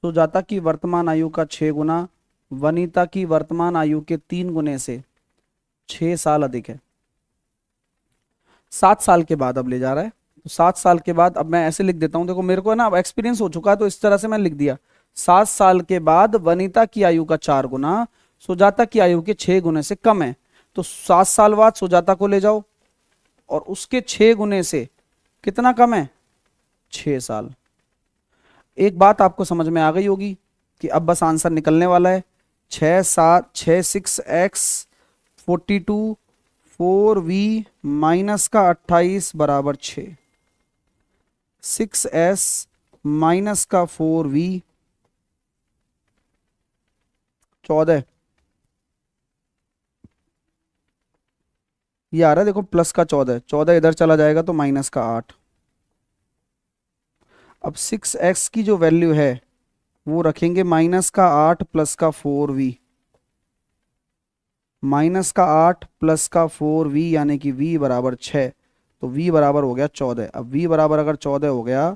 सुजाता की वर्तमान आयु का 6 गुना वनीता की वर्तमान आयु के 3 गुने से 6 साल अधिक है। 7 साल के बाद अब ले जा रहा है। तो 7 साल के बाद अब मैं ऐसे लिख देता हूं, देखो मेरे को है ना अब एक्सपीरियंस हो चुका है, तो इस तरह से मैं लिख दिया। 7 साल के बाद वनीता की आयु का 4 गुना सुजाता की आयु के 6 गुने से कम है। तो 7 साल बाद सुजाता को ले जाओ और उसके 6 गुने से कितना कम है, 6 साल। एक बात आपको समझ में आ गई होगी कि अब बस आंसर निकलने वाला है। 6 42 4v माइनस का 28 बराबर 6। 6s माइनस का 4v 14। ये आ रहा है देखो प्लस का 14, 14 इधर चला जाएगा तो माइनस का 8। अब 6x की जो वैल्यू है वो रखेंगे माइनस का 8 प्लस का 4v, माइनस का 8 प्लस का 4v यानी कि v बराबर 6। तो v बराबर हो गया 14। अब v बराबर अगर 14 हो गया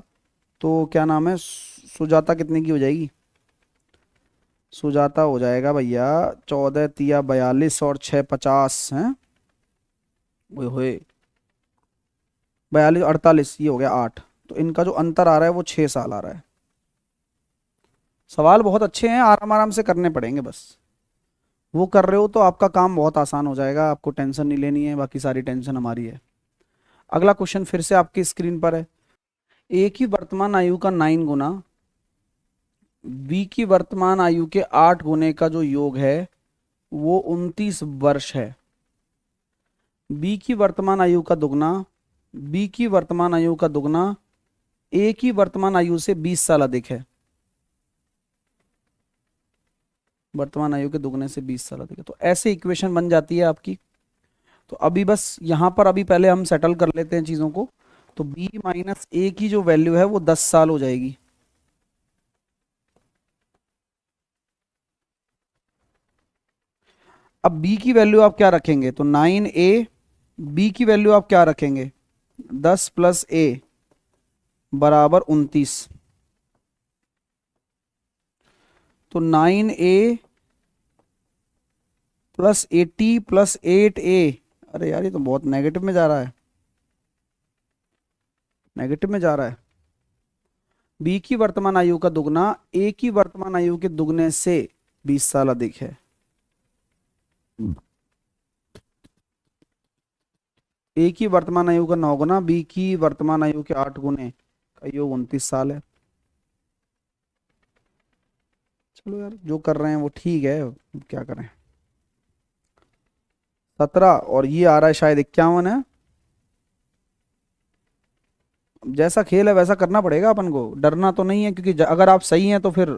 तो क्या नाम है, सुजाता कितने की हो जाएगी, सुजाता हो जाएगा भैया 14 तिया 42 और 6 50 हैं, ओए होए 42 48, ये हो गया 8। तो इनका जो अंतर आ रहा है वो 6 साल आ रहा है। सवाल बहुत अच्छे हैं, आराम आराम से करने पड़ेंगे, बस वो कर रहे हो तो आपका काम बहुत आसान हो जाएगा, आपको टेंशन नहीं लेनी है, बाकी सारी टेंशन हमारी है। अगला क्वेश्चन फिर से आपकी स्क्रीन पर है। ए की वर्तमान आयु का 9 गुना बी की वर्तमान आयु के 8 गुने का जो योग है वो 29 वर्ष है। बी की वर्तमान आयु का दुगना, बी की वर्तमान आयु का दुगना ए की वर्तमान आयु से 20 साल अधिक है। वर्तमान आयु के दुगने से 20 साल अधिक है, तो ऐसे इक्वेशन बन जाती है आपकी। तो अभी बस यहां पर अभी पहले हम सेटल कर लेते हैं चीजों को। तो b माइनस ए की जो वैल्यू है वो 10 साल हो जाएगी। अब b की वैल्यू आप क्या रखेंगे, तो 9a, b की वैल्यू आप क्या रखेंगे, 10 प्लस a बराबर 29। तो 9a प्लस 80 प्लस 8a, अरे यार ये तो बहुत नेगेटिव में जा रहा है, नेगेटिव में जा रहा है। बी की वर्तमान आयु का दुगना ए की वर्तमान आयु के दुगने से 20 साल अधिक है। ए की वर्तमान आयु का 9 गुना बी की वर्तमान आयु के 8 गुने का योग 29 साल है। चलो यार जो कर रहे हैं वो ठीक है, क्या करें। 17 और ये आ रहा है शायद 51 है। जैसा खेल है वैसा करना पड़ेगा अपन को, डरना तो नहीं है, क्योंकि अगर आप सही हैं तो फिर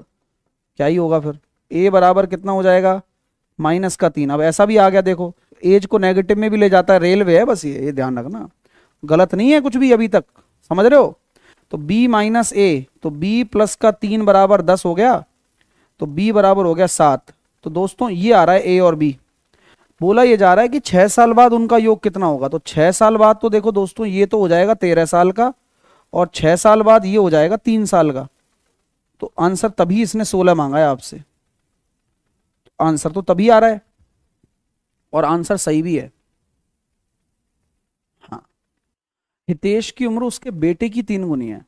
क्या ही होगा, फिर ए बराबर कितना हो जाएगा, माइनस का 3। अब ऐसा भी आ गया देखो, एज को नेगेटिव में भी ले जाता है, रेलवे है बस, ये ध्यान रखना, गलत नहीं है कुछ भी अभी तक, समझ रहे हो। तो b माइनस ए, तो b प्लस का 3 बराबर 10 हो गया, तो b बराबर हो गया 7। तो दोस्तों ये आ रहा है a और b। बोला ये जा रहा है कि 6 साल बाद उनका योग कितना होगा। तो 6 साल बाद तो देखो दोस्तों ये तो हो जाएगा 13 साल का, और 6 साल बाद ये हो जाएगा 3 साल का। तो आंसर तभी इसने 16 मांगा है आपसे, आंसर तो तभी आ रहा है, और आंसर सही भी है। हाँ, हितेश की उम्र उसके बेटे की 3 गुनी है।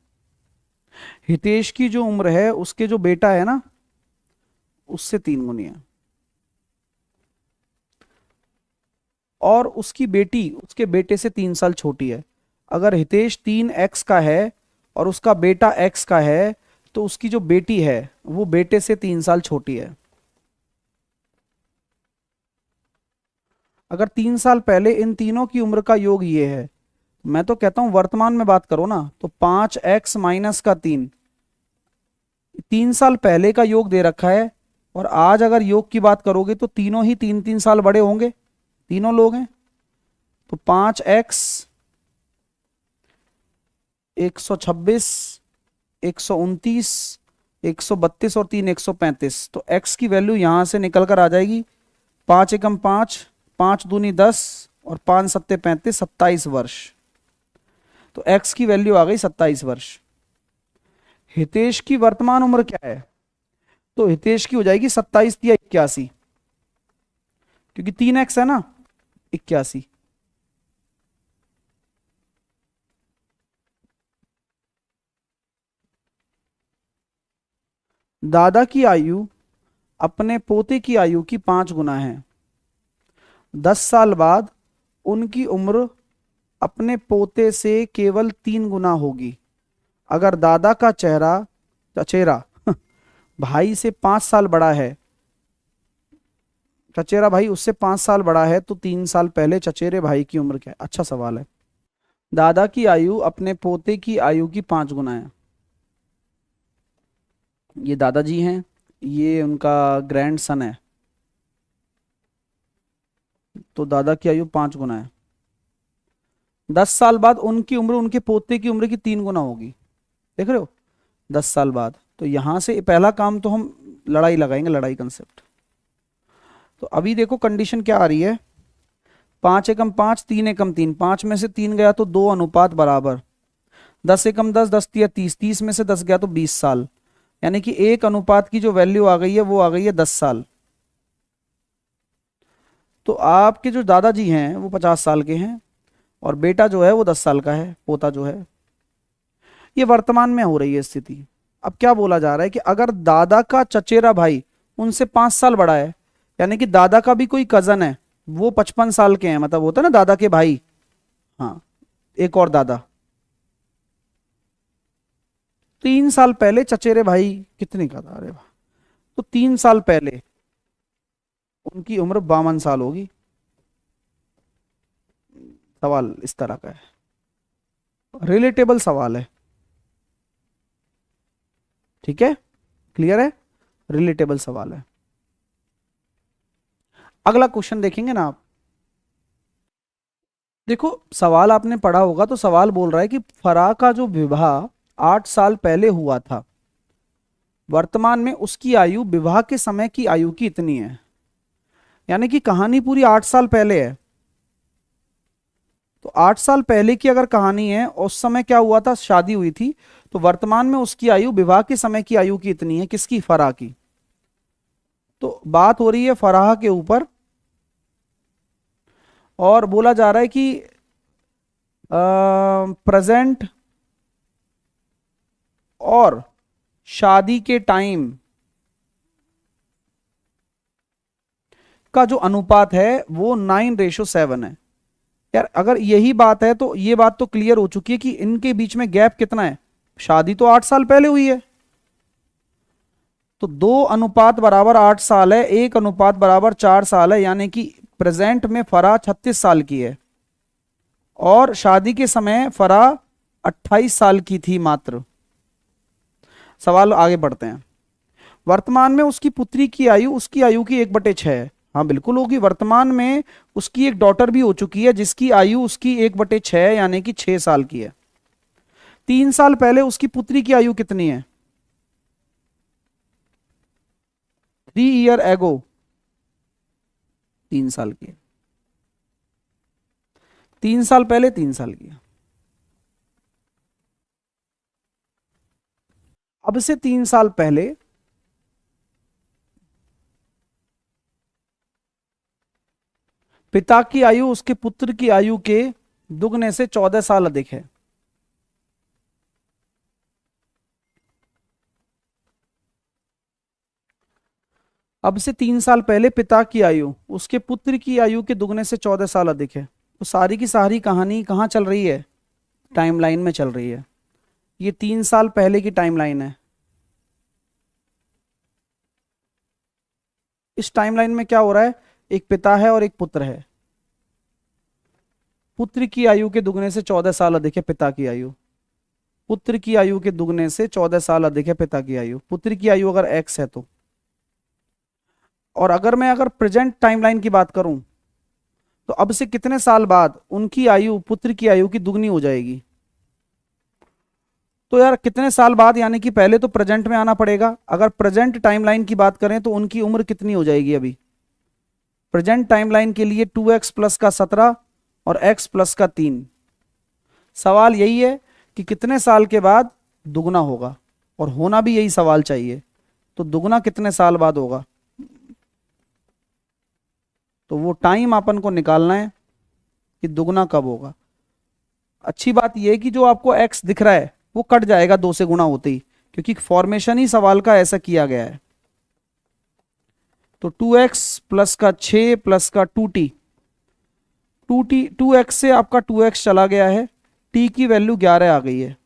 हितेश की जो उम्र है उसके जो बेटा है ना, उससे 3 गुनी है। और उसकी बेटी उसके बेटे से 3 साल छोटी है। अगर हितेश 3x का है और उसका बेटा x का है, तो उसकी जो बेटी है वो बेटे से 3 साल छोटी है। अगर 3 साल पहले इन तीनों की उम्र का योग ये है, मैं तो कहता हूं वर्तमान में बात करो ना, तो 5x माइनस का 3, 3 साल पहले का योग दे रखा है, और आज अगर योग की बात करोगे तो तीनों ही 3 3 साल बड़े होंगे, तीनों लोग हैं। तो 5x, 126, 129, 132 और 3 135, तो x की वैल्यू यहां से निकल कर आ जाएगी 5 एकम 5, 5 दूनी 10 और 5 सत्ते 35, 27 वर्ष। तो x की वैल्यू आ गई 27 वर्ष। हितेश की वर्तमान उम्र क्या है? तो हितेश की हो जाएगी 27 या 81, क्योंकि 3x है ना, 81। दादा की आयु अपने पोते की आयु की 5 गुना है। 10 साल बाद उनकी उम्र अपने पोते से केवल 3 गुना होगी। अगर दादा का चचेरा भाई से 5 साल बड़ा है, चचेरा भाई उससे 5 साल बड़ा है, तो 3 साल पहले चचेरे भाई की उम्र क्या है? अच्छा सवाल है। दादा की आयु अपने पोते की आयु की 5 गुना है। ये दादाजी हैं, ये उनका ग्रैंड सन है, तो दादा की आयु 5 गुना है। 10 साल बाद उनकी उम्र उनके पोते की उम्र की 3 गुना होगी। देख रहे हो, 10 साल बाद। तो यहां से पहला काम तो हम लड़ाई लगाएंगे, लड़ाई कंसेप्ट। तो अभी देखो कंडीशन क्या आ रही है, 5 एकम 5, 3 एकम 3, 5 में से 3 गया तो 2 अनुपात बराबर, 10 एकम 10, 10 तिया 30, 30 में से 10 गया तो 20 साल, यानी कि एक अनुपात की जो वैल्यू आ गई है वो आ गई है 10 साल। तो आपके जो दादाजी हैं वो 50 साल के हैं, और बेटा जो है वो 10 साल का है, पोता जो है। ये वर्तमान में हो रही है स्थिति। अब क्या बोला जा रहा है कि अगर दादा का चचेरा भाई उनसे 5 साल बड़ा है, यानी कि दादा का भी कोई कजन है, वो 55 साल के हैं, मतलब होता है ना दादा के भाई, हाँ, एक और दादा। 3 साल पहले चचेरे भाई कितने का था? अरे वाह, तो 3 साल पहले उनकी उम्र 52 साल होगी। सवाल इस तरह का है, रिलेटेबल सवाल है, ठीक है, क्लियर है, रिलेटेबल सवाल है। अगला क्वेश्चन देखेंगे ना आप। देखो सवाल आपने पढ़ा होगा, तो सवाल बोल रहा है कि फराह का जो विवाह 8 साल पहले हुआ था, वर्तमान में उसकी आयु विवाह के समय की आयु की इतनी है। यानी कि कहानी पूरी 8 साल पहले है। तो 8 साल पहले की अगर कहानी है, उस समय क्या हुआ था, शादी हुई थी, तो वर्तमान में उसकी आयु विवाह के समय की आयु की इतनी है, किसकी? फराह की। तो बात हो रही है फराह के ऊपर, और बोला जा रहा है कि प्रेजेंट और शादी के टाइम का जो अनुपात है वो 9:7 है। यार अगर यही बात है तो ये बात तो क्लियर हो चुकी है कि इनके बीच में गैप कितना है, शादी तो 8 साल पहले हुई है। तो 2 अनुपात बराबर 8 साल है, 1 अनुपात बराबर 4 साल है, यानी कि प्रेजेंट में फराह 36 साल की है, और शादी के समय फराह 28 साल की थी मात्र। सवाल आगे बढ़ते हैं। वर्तमान में उसकी पुत्री की आयु उसकी आयु की 1/6 है। हाँ बिल्कुल होगी, वर्तमान में उसकी एक डॉटर भी हो चुकी है जिसकी आयु उसकी 1/6 है, यानी कि 6 साल की है। 3 साल पहले उसकी पुत्री की आयु कितनी है? 3 ईयर एगो 3 साल की है। 3 साल पहले 3 साल की है। अब से 3 साल पहले पिता की आयु उसके पुत्र की आयु के दुगने से 14 साल अधिक है। अब से 3 साल पहले पिता की आयु उसके पुत्र की आयु के दुगने से 14 साल अधिक है। तो सारी की सारी कहानी कहाँ चल रही है? टाइमलाइन में चल रही है। ये 3 साल पहले की टाइमलाइन है। इस टाइमलाइन में क्या हो रहा है? एक पिता है और एक पुत्र है। पुत्र की आयु के दुगने से 14 साल अधिक है पिता की आयु। पुत्र की आयु के दुगने से 14 साल अधिक है पिता की आयु। पुत्र की आयु अगर एक्स है तो, और अगर प्रेजेंट टाइमलाइन की बात करूं तो अब से कितने साल बाद उनकी आयु पुत्र की आयु की दुगनी हो जाएगी? तो यार कितने साल बाद, यानी कि पहले तो प्रेजेंट में आना पड़ेगा। अगर प्रेजेंट टाइमलाइन की बात करें तो उनकी उम्र कितनी हो जाएगी? अभी प्रेजेंट टाइमलाइन के लिए 2x प्लस का 17 और x प्लस का 3। सवाल यही है कि कितने साल के बाद दुगना होगा, और होना भी यही सवाल चाहिए। तो दुगना कितने साल बाद होगा? तो वो टाइम अपन को निकालना है कि दुगना कब होगा। अच्छी बात यह है कि जो आपको x दिख रहा है वो कट जाएगा 2 से गुणा होते ही, क्योंकि फॉर्मेशन ही सवाल का ऐसा किया गया है। तो 2x प्लस का 6 प्लस का 2t, 2x से आपका 2x चला गया है, t की वैल्यू 11 आ गई है।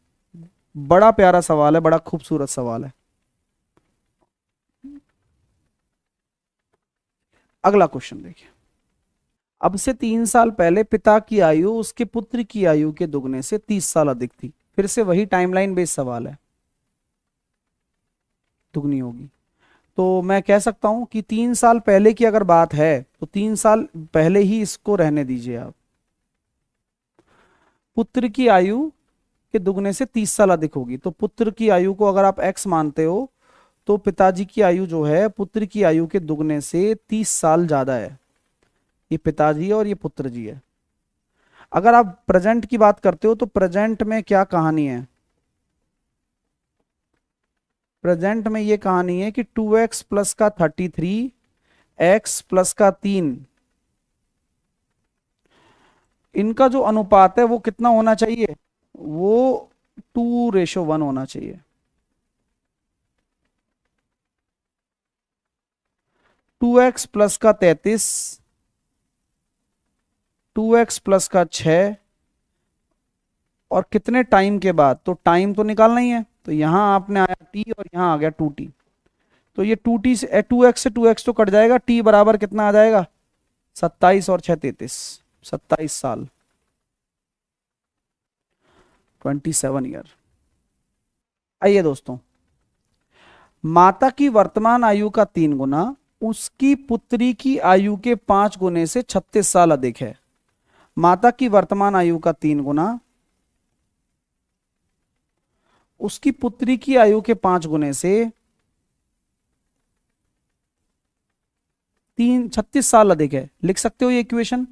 बड़ा प्यारा सवाल है, बड़ा खूबसूरत सवाल है। अगला क्वेश्चन देखिए। अब से 3 साल पहले पिता की आयु उसके पुत्र की आयु के दुगने से 30 साल अधिक थी। फिर से वही टाइमलाइन बेस्ड सवाल है, दुगनी होगी। तो मैं कह सकता हूं कि 3 साल पहले की अगर बात है तो 3 साल पहले ही इसको रहने दीजिए आप। पुत्र की आयु के दुगने से 30 साल अधिक होगी, तो पुत्र की आयु को अगर आप x मानते हो तो पिताजी की आयु जो है पुत्र की आयु के दुगने से 30 साल ज्यादा है। ये पिताजी है और ये पुत्र जी है। अगर आप प्रेजेंट की बात करते हो तो प्रेजेंट में क्या कहानी है? प्रेजेंट में ये कहानी है कि 2x प्लस का 33, x प्लस का 3, इनका जो अनुपात है वो कितना होना चाहिए? वो 2:1 होना चाहिए। 2x प्लस का 33, 2x प्लस का 6, और कितने टाइम के बाद? तो टाइम तो निकालना ही है, तो यहां आपने आया t और यहां आ गया 2t। तो ये 2t से 2x से 2x तो कट जाएगा, t बराबर कितना आ जाएगा? 27 और 6 33, 27 साल, 27 ईयर। आइए दोस्तों, माता की वर्तमान आयु का 3 गुना उसकी पुत्री की आयु के 5 गुने से 36 साल अधिक है। माता की वर्तमान आयु का 3 गुना उसकी पुत्री की आयु के 5 गुने से 36 साल अधिक है। लिख सकते हो ये इक्वेशन।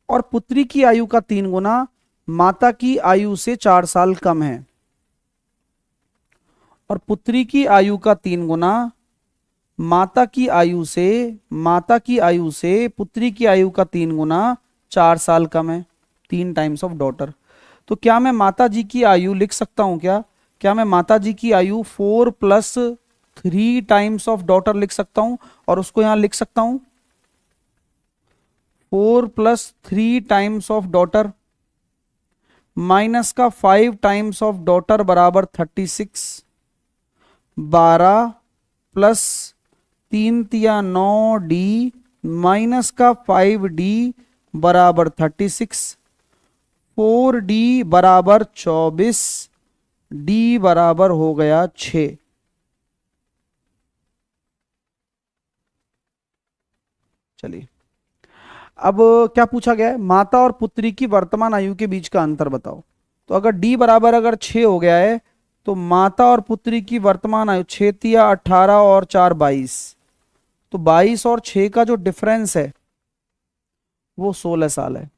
और पुत्री की आयु का 3 गुना माता की आयु से 4 साल कम है। और पुत्री की आयु का 3 गुना माता की आयु से पुत्री की आयु का 3 गुना 4 साल कम है। 3 टाइम्स ऑफ डॉटर। तो क्या मैं माता जी की आयु लिख सकता हूं? क्या मैं माता जी की आयु 4 प्लस 3 टाइम्स ऑफ डॉटर लिख सकता हूं? और उसको यहां लिख सकता हूं 4 plus 3 times of daughter minus का 5 टाइम्स ऑफ डॉटर बराबर 36, 12 प्लस 3 × 9 d माइनस का 5d बराबर 36, 4d बराबर 24, d बराबर हो गया 6। चलिए, अब क्या पूछा गया है? माता और पुत्री की वर्तमान आयु के बीच का अंतर बताओ। तो अगर d बराबर अगर 6 हो गया है तो माता और पुत्री की वर्तमान आयु 6 तिया 18 और 4 22, तो 22 और 6 का जो डिफरेंस है वो 16 साल है।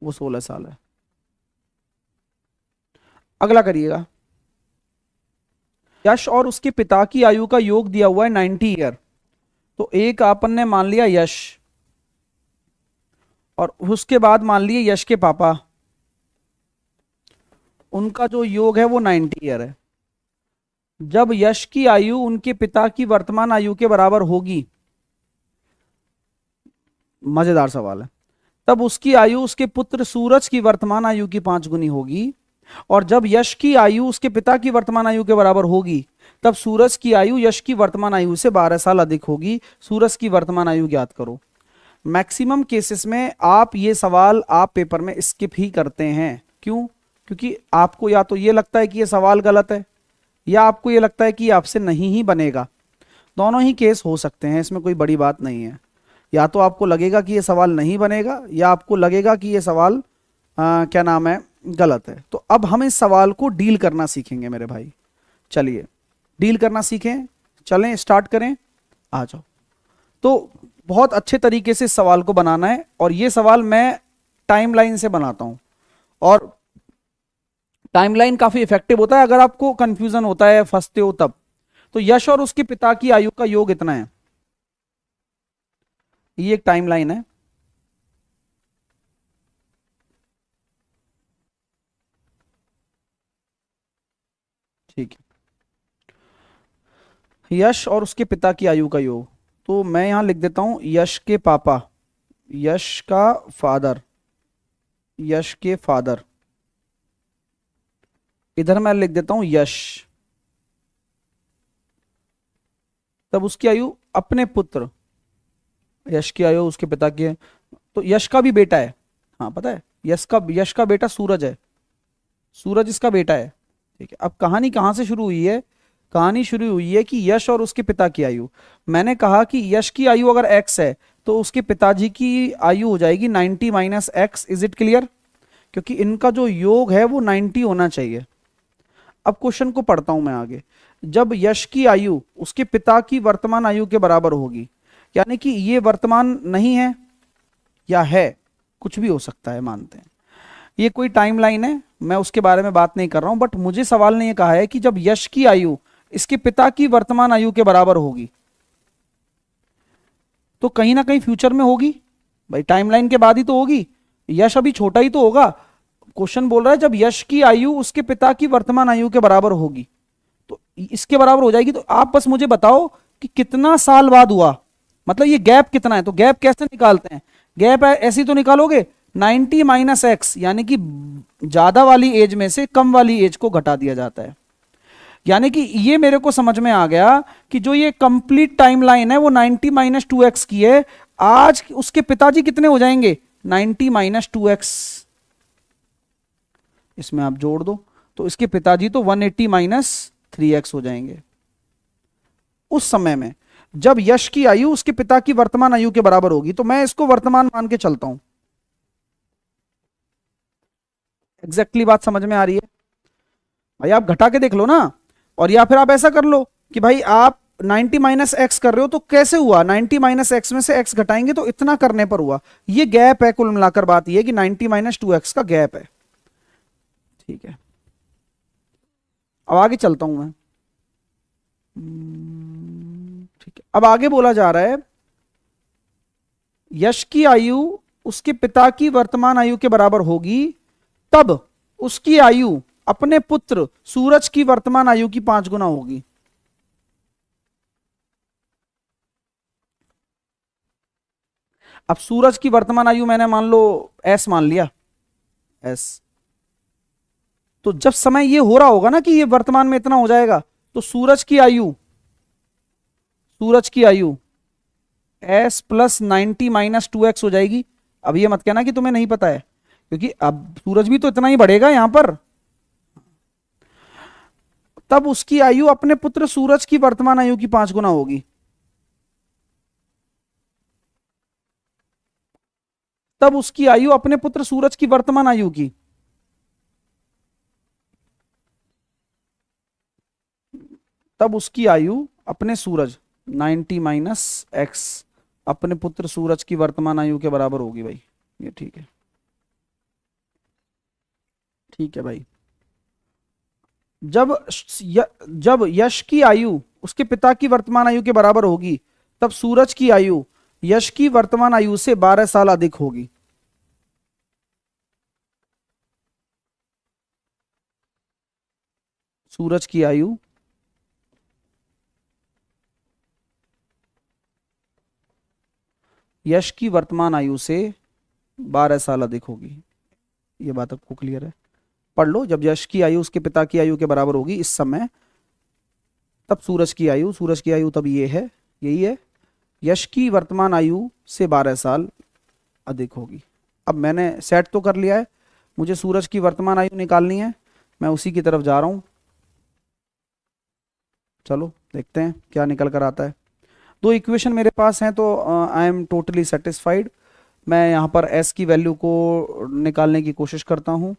वो 16 साल है। अगला करिएगा। यश और उसके पिता की आयु का योग दिया हुआ है 90 ईयर। तो एक अपन ने मान लिया यश, और उसके बाद मान लिए यश के पापा, उनका जो योग है वो 90 ईयर है। जब यश की आयु उनके पिता की वर्तमान आयु के बराबर होगी, मजेदार सवाल है, तब उसकी आयु उसके पुत्र सूरज की वर्तमान आयु की 5 गुनी होगी। और जब यश की आयु उसके पिता की वर्तमान आयु के बराबर होगी, तब सूरज की आयु यश की वर्तमान आयु से 12 साल अधिक होगी। सूरज की वर्तमान आयु ज्ञात करो। मैक्सिमम केसेस में आप ये सवाल आप पेपर में स्किप ही करते हैं। क्यों? क्योंकि आपको या तो ये लगता है कि ये सवाल गलत है, या आपको ये लगता है कि आपसे नहीं ही बनेगा। दोनों ही केस हो सकते हैं, इसमें कोई बड़ी बात नहीं है। या तो आपको लगेगा कि ये सवाल नहीं बनेगा, या आपको लगेगा कि ये सवाल क्या नाम है, गलत है। तो अब हम इस सवाल को डील करना सीखेंगे मेरे भाई। चलिए डील करना सीखें, चलें स्टार्ट करें, आ जाओ। तो बहुत अच्छे तरीके से इस सवाल को बनाना है, और ये सवाल मैं टाइमलाइन से बनाता हूं, और टाइमलाइन काफी इफेक्टिव होता है अगर आपको कंफ्यूजन होता है, फंसते हो तब। तो यश और उसके पिता की आयु का योग इतना है, ये एक टाइमलाइन है। ठीक है, यश और उसके पिता की आयु का योग। तो मैं यहां लिख देता हूं यश के पापा, यश का फादर, यश के फादर, इधर मैं लिख देता हूं यश, तब उसकी आयु अपने पुत्र, यश की आयु उसके पिता की है, तो यश का भी बेटा है। हाँ पता है, यश का बेटा सूरज है, सूरज इसका बेटा है। ठीक है, अब कहानी कहां से शुरू हुई है? कहानी शुरू हुई है कि यश और उसके पिता की आयु। मैंने कहा कि यश की आयु अगर x है, तो उसके पिताजी की आयु हो जाएगी 90 minus x. Is it clear? क्योंकि इनका जो योग है वो 90 होना चाहिए। अब क्वेश्चन को पढ़ता हूं मैं आगे। जब यश की आयु उसके पिता की वर्तमान आयु के बराबर होगी, यानी कि ये वर्तमान नहीं है या है, कुछ भी हो सकता है, मानते हैं ये कोई टाइमलाइन है, मैं उसके बारे में बात नहीं कर रहा हूं। बट मुझे सवाल ने यह कहा है कि जब यश की आयु इसके पिता की वर्तमान आयु के बराबर होगी, तो कहीं ना कहीं फ्यूचर में होगी भाई, टाइमलाइन के बाद ही तो होगी। यश अभी छोटा ही तो होगा। क्वेश्चन बोल रहा है जब यश की आयु उसके पिता की वर्तमान आयु के बराबर होगी, तो इसके बराबर हो जाएगी। तो आप बस मुझे बताओ कि कितना साल बाद हुआ, मतलब ये गैप कितना है। तो गैप कैसे निकालते हैं? गैप है ऐसी तो निकालोगे 90 माइनस एक्स, यानी कि ज्यादा वाली एज में से कम वाली एज को घटा दिया जाता है। यानी कि ये मेरे को समझ में आ गया कि जो ये कंप्लीट टाइमलाइन है वो 90 माइनस 2x की है। आज उसके पिताजी कितने हो जाएंगे? 90 माइनस 2x, इसमें आप जोड़ दो तो इसके पिताजी तो 180 माइनस 3x हो जाएंगे। उस समय में जब यश की आयु उसके पिता की वर्तमान आयु के बराबर होगी, तो मैं इसको वर्तमान मान के चलता हूं। एग्जैक्टली बात समझ में आ रही है भाई? आप घटा के देख लो ना, और या फिर आप ऐसा कर लो कि भाई आप 90 माइनस एक्स कर रहे हो, तो कैसे हुआ? 90 माइनस एक्स में से एक्स घटाएंगे तो इतना करने पर हुआ। ये गैप है, कुल मिलाकर बात ये है कि 90 माइनस 2x का गैप है। ठीक है, अब आगे चलता हूं मैं। ठीक है, अब आगे बोला जा रहा है यश की आयु उसके पिता की वर्तमान आयु के बराबर होगी, तब उसकी आयु अपने पुत्र सूरज की वर्तमान आयु की 5 गुना होगी। अब सूरज की वर्तमान आयु मैंने मान लो एस मान लिया, एस। तो जब समय ये हो रहा होगा ना कि ये वर्तमान में इतना हो जाएगा, तो सूरज की आयु, सूरज की आयु एस प्लस 90 माइनस 2x हो जाएगी। अब ये मत कहना कि तुम्हें नहीं पता है, क्योंकि अब सूरज भी तो इतना ही बढ़ेगा यहां पर। तब उसकी आयु अपने पुत्र सूरज की वर्तमान आयु की 5 गुना होगी। तब उसकी आयु अपने पुत्र सूरज की वर्तमान आयु की, तब उसकी आयु अपने सूरज 90 माइनस एक्स अपने पुत्र सूरज की वर्तमान आयु के बराबर होगी भाई। ये ठीक है, ठीक है भाई। जब जब यश की आयु उसके पिता की वर्तमान आयु के बराबर होगी, तब सूरज की आयु यश की वर्तमान आयु से 12 साल अधिक होगी। सूरज की आयु यश की वर्तमान आयु से 12 साल अधिक होगी। ये बात आपको क्लियर है? पढ़ लो, जब यश की आयु उसके पिता की आयु के बराबर होगी इस समय, तब सूरज की आयु तब ये है, यही है, यश की वर्तमान आयु से 12 साल अधिक होगी। अब मैंने सेट तो कर लिया है, मुझे सूरज की वर्तमान आयु निकालनी है, मैं उसी की तरफ जा रहा हूं। चलो देखते हैं क्या निकल कर आता है। दो इक्वेशन मेरे पास हैं, तो आई एम टोटली सेटिस्फाइड। मैं यहाँ पर s की वैल्यू को निकालने की कोशिश करता हूँ।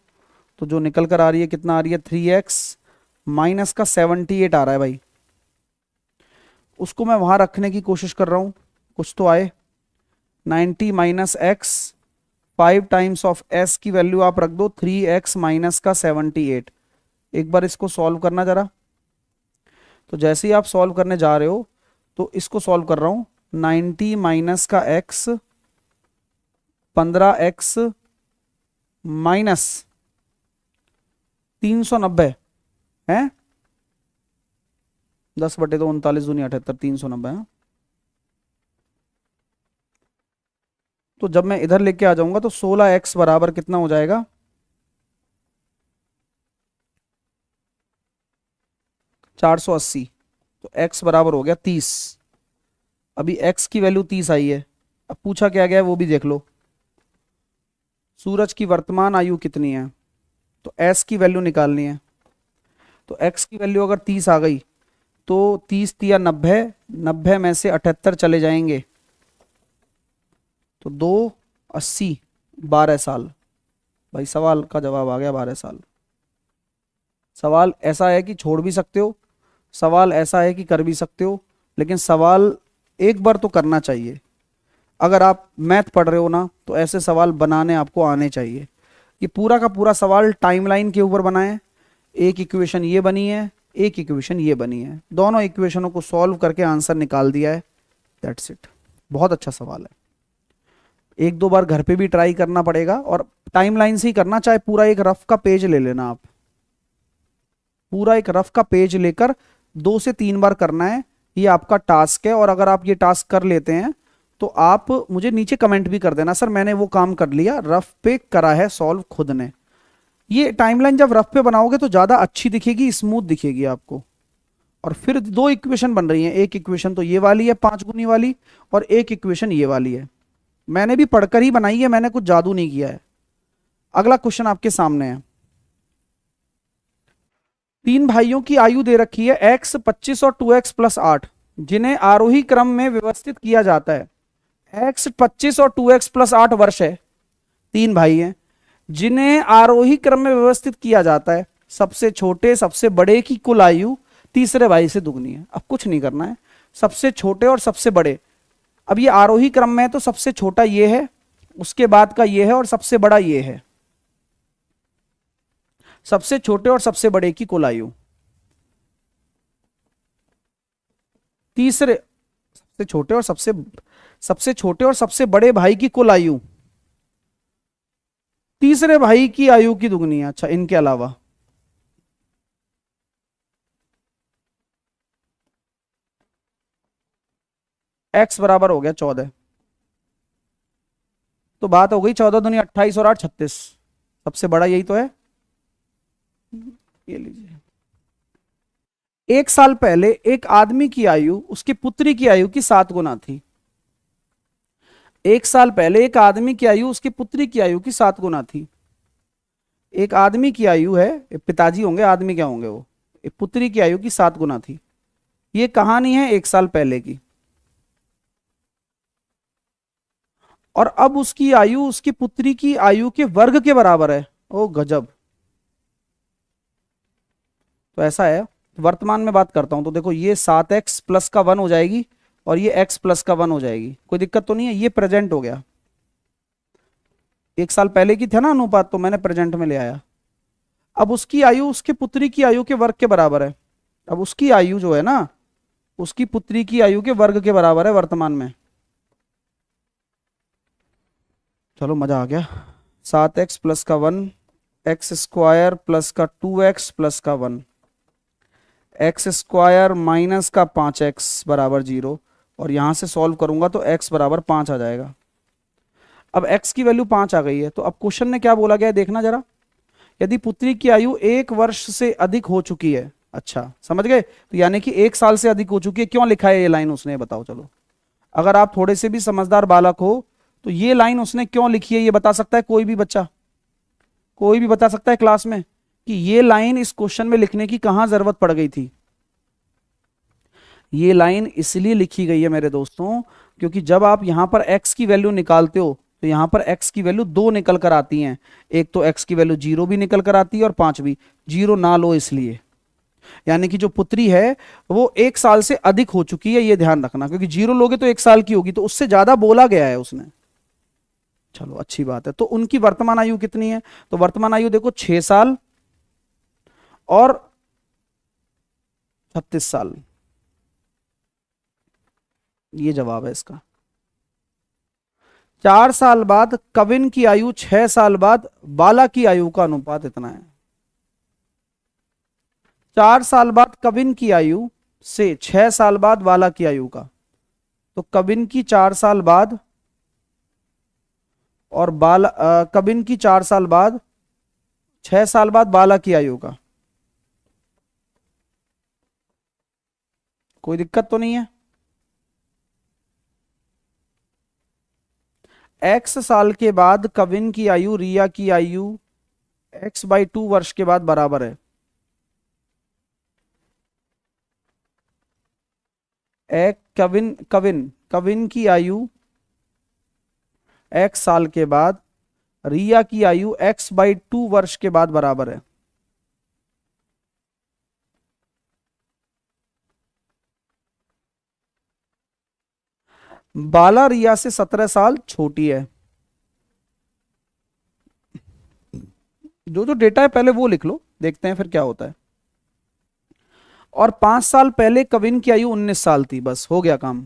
तो जो निकल कर आ रही है, कितना आ रही है, 3x माइनस का 78 आ रहा है भाई। उसको मैं वहाँ रखने की कोशिश कर रहा हूँ, कुछ तो आए। 90 minus x, 5 times of s की वैल्यू आप रख दो 3x माइनस का 78। एक बार इसको सॉल्व करना जरा। तो जैसे ही आप सॉल्व करने जा रहे हो, तो इसको सॉल्व कर रहा हूं। 90 माइनस का x, 15x माइनस 390 है, 10/2 39 दूनी 78, 390 है। तो जब मैं इधर लेके आ जाऊंगा तो 16x बराबर कितना हो जाएगा, 480। तो x बराबर हो गया 30। अभी x की वैल्यू 30 आई है। अब पूछा क्या गया है वो भी देख लो। सूरज की वर्तमान आयु कितनी है, तो s की वैल्यू निकालनी है। तो x की वैल्यू अगर 30 आ गई, तो 30 तिया 90, 90 में से 78 चले जाएंगे, तो 280, 12 साल। भाई सवाल का जवाब आ गया 12 साल। सवाल ऐसा है कि छोड़ भी सकते हो, सवाल ऐसा है कि कर भी सकते हो, लेकिन सवाल एक बार तो करना चाहिए। अगर आप मैथ पढ़ रहे हो ना, तो ऐसे सवाल बनाने आपको आने चाहिए। ये पूरा का पूरा सवाल टाइमलाइन के ऊपर बना है। एक इक्वेशन ये बनी है, एक इक्वेशन ये बनी है, दोनों इक्वेशनों को सॉल्व करके आंसर निकाल दिया है। That's it. बहुत अच्छा सवाल है। एक दो बार घर पे भी ट्राई करना पड़ेगा, और टाइमलाइन से ही करना, चाहे पूरा एक रफ का पेज ले लेना आप। पूरा एक रफ का पेज लेकर 2 से 3 बार करना है, ये आपका टास्क है। और अगर आप ये टास्क कर लेते हैं, तो आप मुझे नीचे कमेंट भी कर देना, सर मैंने वो काम कर लिया, रफ पे करा है सॉल्व खुद ने। ये टाइमलाइन जब रफ पे बनाओगे तो ज्यादा अच्छी दिखेगी, स्मूथ दिखेगी आपको। और फिर दो इक्वेशन बन रही हैं, एक इक्वेशन तो ये वाली है 5 गुनी वाली, और एक इक्वेशन ये वाली है। मैंने भी पढ़कर ही बनाई है, मैंने कुछ जादू नहीं किया है। अगला क्वेश्चन आपके सामने है। 3 भाइयों की आयु दे रखी है x 25 और 2x प्लस 8, जिन्हें आरोही क्रम में व्यवस्थित किया जाता है। x 25 और 2x प्लस 8 वर्ष है। 3 भाई हैं जिन्हें आरोही क्रम में व्यवस्थित किया जाता है। सबसे छोटे सबसे बड़े की कुल आयु तीसरे भाई से दुगनी है। अब कुछ नहीं करना है, सबसे छोटे और सबसे बड़े। अब ये आरोही क्रम में है, तो सबसे छोटा ये है, उसके बाद का ये है, और सबसे बड़ा ये है। सबसे छोटे और सबसे बड़े की कुल आयु, तीसरे सबसे छोटे और सबसे छोटे और सबसे बड़े भाई की कुल आयु तीसरे भाई की आयु की दुगनी है। अच्छा, इनके अलावा x बराबर हो गया 14। तो बात हो गई 14 दूनी 28 और 8 36। सबसे बड़ा यही तो है। ये लीजिए। 1 साल पहले एक आदमी की आयु उसकी पुत्री की आयु की 7 गुना थी। 1 साल पहले एक आदमी की आयु उसकी पुत्री की आयु की 7 गुना थी। एक आदमी की आयु है, पिताजी होंगे, आदमी क्या होंगे वो, एक पुत्री की आयु की 7 गुना थी। ये कहानी है 1 साल पहले की। और अब उसकी आयु उसकी पुत्री की आयु के वर्ग के बराबर है। ओ गजब। तो ऐसा है, वर्तमान में बात करता हूं, तो देखो ये 7x प्लस का 1 हो जाएगी, और ये x प्लस का 1 हो जाएगी। कोई दिक्कत तो नहीं है, ये प्रेजेंट हो गया। 1 साल पहले की थे ना अनुपात, तो मैंने प्रेजेंट में ले आया। अब उसकी आयु उसके पुत्री की आयु के वर्ग के बराबर है। अब उसकी आयु जो है ना, उसकी पुत्री की आयु के वर्ग के बराबर है वर्तमान में। चलो मजा आ गया। 7x प्लस का 1, एक्स स्क्वायर प्लस का 2x प्लस का 1, एक्स स्क्वायर माइनस का 5x बराबर 0। और यहां से सॉल्व करूंगा तो x बराबर 5 आ जाएगा। अब x की वैल्यू 5 आ गई है, तो अब क्वेश्चन में क्या बोला गया है देखना जरा। यदि पुत्री की आयु 1 वर्ष से अधिक हो चुकी है, अच्छा समझ गए, तो यानी कि 1 साल से अधिक हो चुकी है। क्यों लिखा है ये लाइन उसने, बताओ चलो। अगर आप थोड़े से भी समझदार बालक हो तो ये लाइन उसने क्यों लिखी है ये बता सकता है कोई भी बच्चा? कोई भी बता सकता है क्लास में कि ये लाइन इस क्वेश्चन में लिखने की कहां जरूरत पड़ गई थी? ये लाइन इसलिए लिखी गई है मेरे दोस्तों, क्योंकि जब आप यहां पर x की वैल्यू निकालते हो तो यहां पर x की वैल्यू 2 निकल कर आती हैं। एक तो x की वैल्यू 0 भी निकल कर आती है और 5 भी। 0 ना लो इसलिए, यानी कि जो पुत्री है वो 1 साल से अधिक हो चुकी है, ये ध्यान रखना, क्योंकि 0 लोगे तो 1 साल की होगी, तो उससे ज्यादा बोला गया है उसने। चलो अच्छी बात है। तो उनकी वर्तमान आयु कितनी है? तो वर्तमान आयु देखो 6 साल और 36 साल। ये जवाब है इसका। 4 साल बाद कविन की आयु 6 साल बाद बाला की आयु का अनुपात इतना है। 4 साल बाद कविन की आयु से 6 साल बाद बाला की आयु का, तो कविन की 4 साल बाद और कविन की 4 साल बाद 6 साल बाद बाला की आयु का, कोई दिक्कत तो नहीं है? x साल के बाद कविन की आयु रिया की आयु x/2 वर्ष के बाद बराबर है। कविन कविन कविन की आयु x साल के बाद रिया की आयु x/2 वर्ष के बाद बराबर है। बाला रिया से 17 साल छोटी है। जो जो डेटा है पहले वो लिख लो, देखते हैं फिर क्या होता है। और 5 साल पहले कविन की आयु 19 साल थी, बस हो गया काम।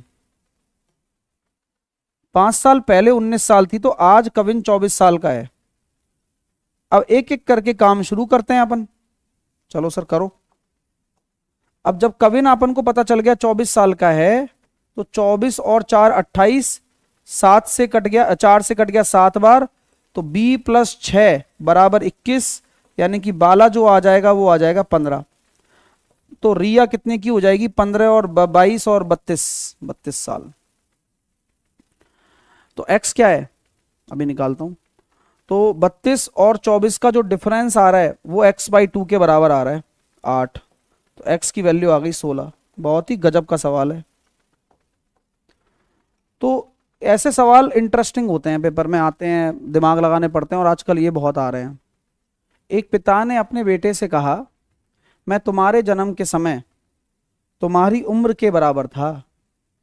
5 साल पहले 19 साल थी, तो आज कविन 24 साल का है। अब एक एक करके काम शुरू करते हैं अपन। चलो सर करो। अब जब कविन अपन को पता चल गया 24 साल का है, तो 24 और 4 28, 7 से कट गया, 4 से कट गया 7 बार, तो b + 6 बराबर 21, यानी कि बाला जो आ जाएगा वो आ जाएगा 15। तो रिया कितने की हो जाएगी? 15 और 22 और 32 साल। तो x क्या है अभी निकालता हूं। तो 32 और 24 का जो डिफरेंस आ रहा है वो x/2 के बराबर आ रहा है 8। तो x की वैल्यू आ गई 16। बहुत ही गजब का सवाल है। तो ऐसे सवाल इंटरेस्टिंग होते हैं, पेपर में आते हैं, दिमाग लगाने पड़ते हैं, और आजकल ये बहुत आ रहे हैं। एक पिता ने अपने बेटे से कहा, मैं तुम्हारे जन्म के समय तुम्हारी उम्र के बराबर था।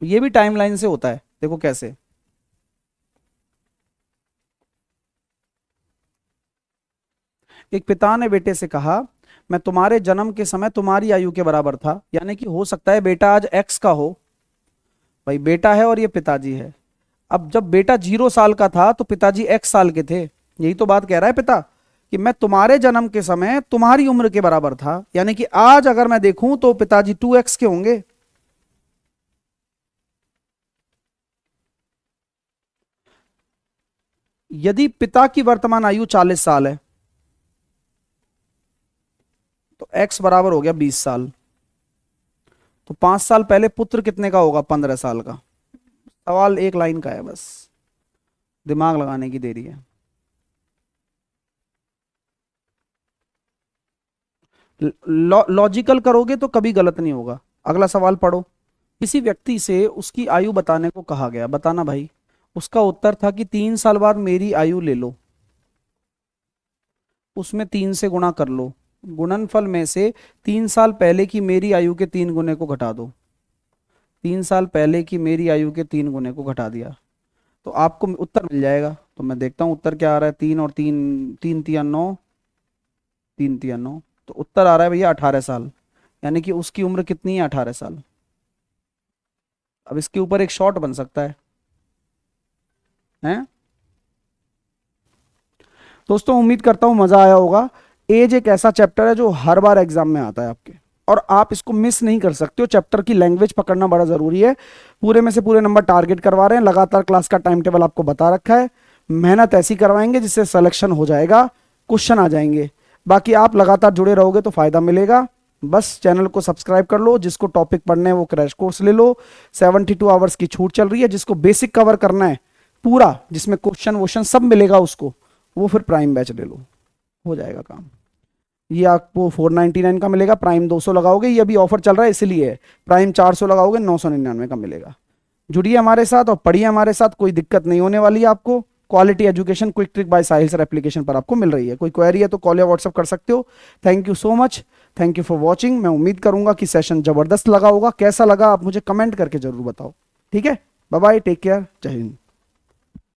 ये भी टाइमलाइन से होता है, देखो कैसे। एक पिता ने बेटे से कहा, मैं तुम्हारे जन्म के समय तुम्हारी आयु के बराबर था, यानी कि हो सकता है बेटा आज x का हो। भाई बेटा है और ये पिताजी है। अब जब बेटा 0 साल का था तो पिताजी x साल के थे। यही तो बात कह रहा है पिता, कि मैं तुम्हारे जन्म के समय तुम्हारी उम्र के बराबर था, यानी कि आज अगर मैं देखूं तो पिताजी 2x के होंगे। यदि पिता की वर्तमान आयु 40 साल है तो x बराबर हो गया 20 साल। तो 5 साल पहले पुत्र कितने का होगा? 15 साल का। सवाल एक लाइन का है, बस दिमाग लगाने की देरी है। लॉजिकल करोगे तो कभी गलत नहीं होगा। अगला सवाल पढ़ो। किसी व्यक्ति से उसकी आयु बताने को कहा गया, बताना भाई। उसका उत्तर था कि 3 साल बाद मेरी आयु ले लो, उसमें 3 से गुणा कर लो, गुणनफल में से 3 साल पहले की मेरी आयु के 3 गुने को घटा दो। 3 साल पहले की मेरी आयु के 3 गुने को घटा दिया तो आपको उत्तर मिल जाएगा। तो मैं देखता हूं उत्तर क्या आ रहा है। 3 और 3, 3 × 3 = 9, 3 3 9, तो उत्तर आ रहा है भैया 18 साल। यानी कि उसकी उम्र कितनी है? 18 साल। अब इसके ऊपर एक शॉट बन सकता है, हैं? दोस्तों उम्मीद करता हूं मजा आया होगा। एज एक ऐसा चैप्टर है जो हर बार एग्जाम में आता है आपके, और आप इसको मिस नहीं कर सकते हो। चैप्टर की लैंग्वेज पकड़ना बड़ा जरूरी है। पूरे में से पूरे नंबर टारगेट करवा रहे हैं, लगातार क्लास का टाइम टेबल आपको बता रखा है। मेहनत ऐसी करवाएंगे जिससे सिलेक्शन हो जाएगा, क्वेश्चन आ जाएंगे। बाकी आप लगातार जुड़े रहोगे तो फायदा मिलेगा। बस चैनल को सब्सक्राइब कर लो, जिसको टॉपिक पढ़ने हैं वो क्रैश कोर्स ले लो। 72 आवर्स की छूट चल रही है। जिसको बेसिक कवर करना है पूरा, जिसमें क्वेश्चन वोश्चन सब मिलेगा उसको, वो फिर प्राइम बैच ले लो, हो जाएगा काम। ये आपको 499 का मिलेगा, प्राइम 200 लगाओगे, ये अभी ऑफर चल रहा है इसलिए है। प्राइम 400 लगाओगे 999 का मिलेगा। जुड़िए हमारे साथ और पढ़िए हमारे साथ, कोई दिक्कत नहीं होने वाली है आपको। Quality education quick trick bye साहिल सर एप्लीकेशन पर आपको मिल रही है। कोई क्वेरी है तो कॉल या व्हाट्सअप कर सकते हो। Thank you so much, thank you for watching. मैं उम्मीद करूंगा कि सेशन जबरदस्त लगा होगा। कैसा लगा आप मुझे कमेंट करके जरूर बताओ। ठीक है, बाय बाय, टेक केयर, जय हिंद।